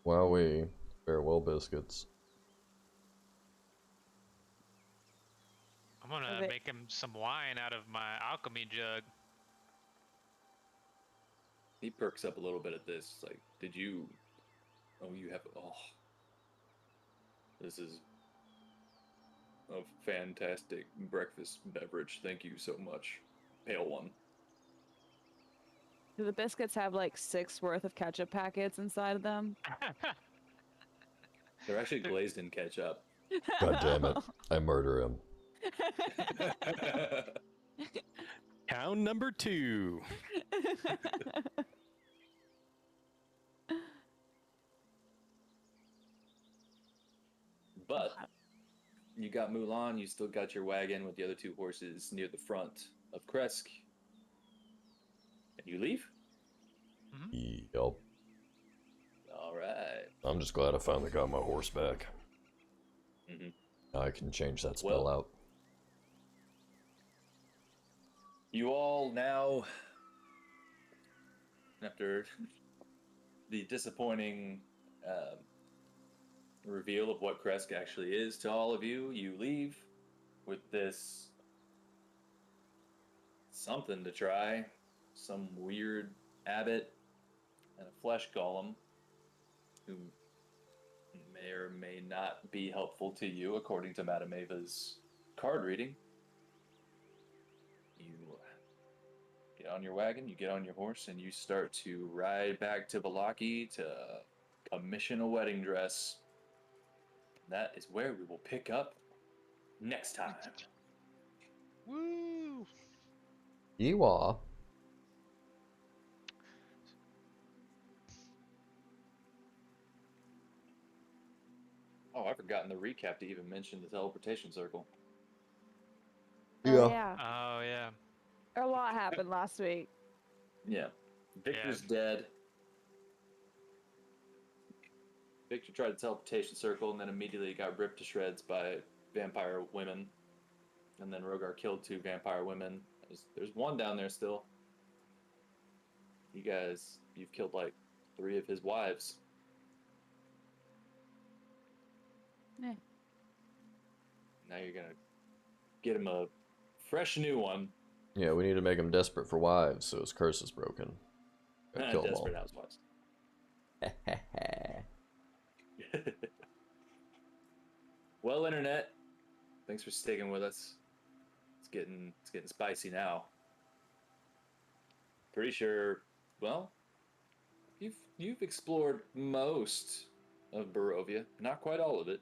Wowee. Farewell biscuits. I'm gonna make him some wine out of my alchemy jug. He perks up a little bit at this. Like, did you... Oh, you have... Oh. This is a fantastic breakfast beverage. Thank you so much. Pale one. Do the biscuits have like 6 worth of ketchup packets inside of them? They're actually glazed in ketchup. God damn it. I murder him. Town number 2. But you got Mulan, you still got your wagon with the other 2 horses near the front of Kresk. And you leave? Yup. Alright. I'm just glad I finally got my horse back. I can change that spell out. You all now, after the disappointing reveal of what Kresk actually is to all of you, you leave with this something to try. Some weird abbot and a flesh golem who may or may not be helpful to you, according to Madame Ava's card reading. You get on your wagon, you get on your horse, and you start to ride back to Balaki to commission a wedding dress. That is where we will pick up next time. Woo! You are. Oh, I forgot in the recap to even mention the teleportation circle. Oh, yeah. Oh yeah. A lot happened last week. Yeah. Victor's dead. Victor tried the teleportation circle and then immediately got ripped to shreds by vampire women. And then Rogar killed 2 vampire women. There's one down there still. You've killed like 3 of his wives. Yeah. Now you're gonna get him a fresh new one. Yeah, we need to make him desperate for wives, so his curse is broken. Gotta kill 'em all. Desperate housewives. Well, internet, thanks for sticking with us. It's getting spicy now. Pretty sure. Well, you've explored most of Barovia, not quite all of it.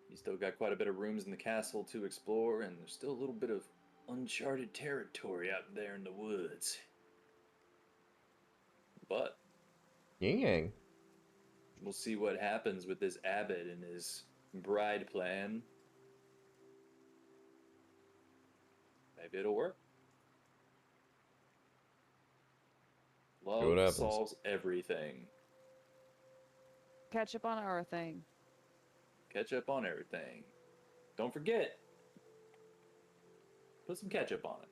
You still got quite a bit of rooms in the castle to explore, and there's still a little bit of uncharted territory out there in the woods. But Yang. we'll see what happens with this abbot and his bride plan. Maybe it'll work. what Love happens. solves everything. Catch up on our thing. Catch up on everything. Don't forget, put some ketchup on it.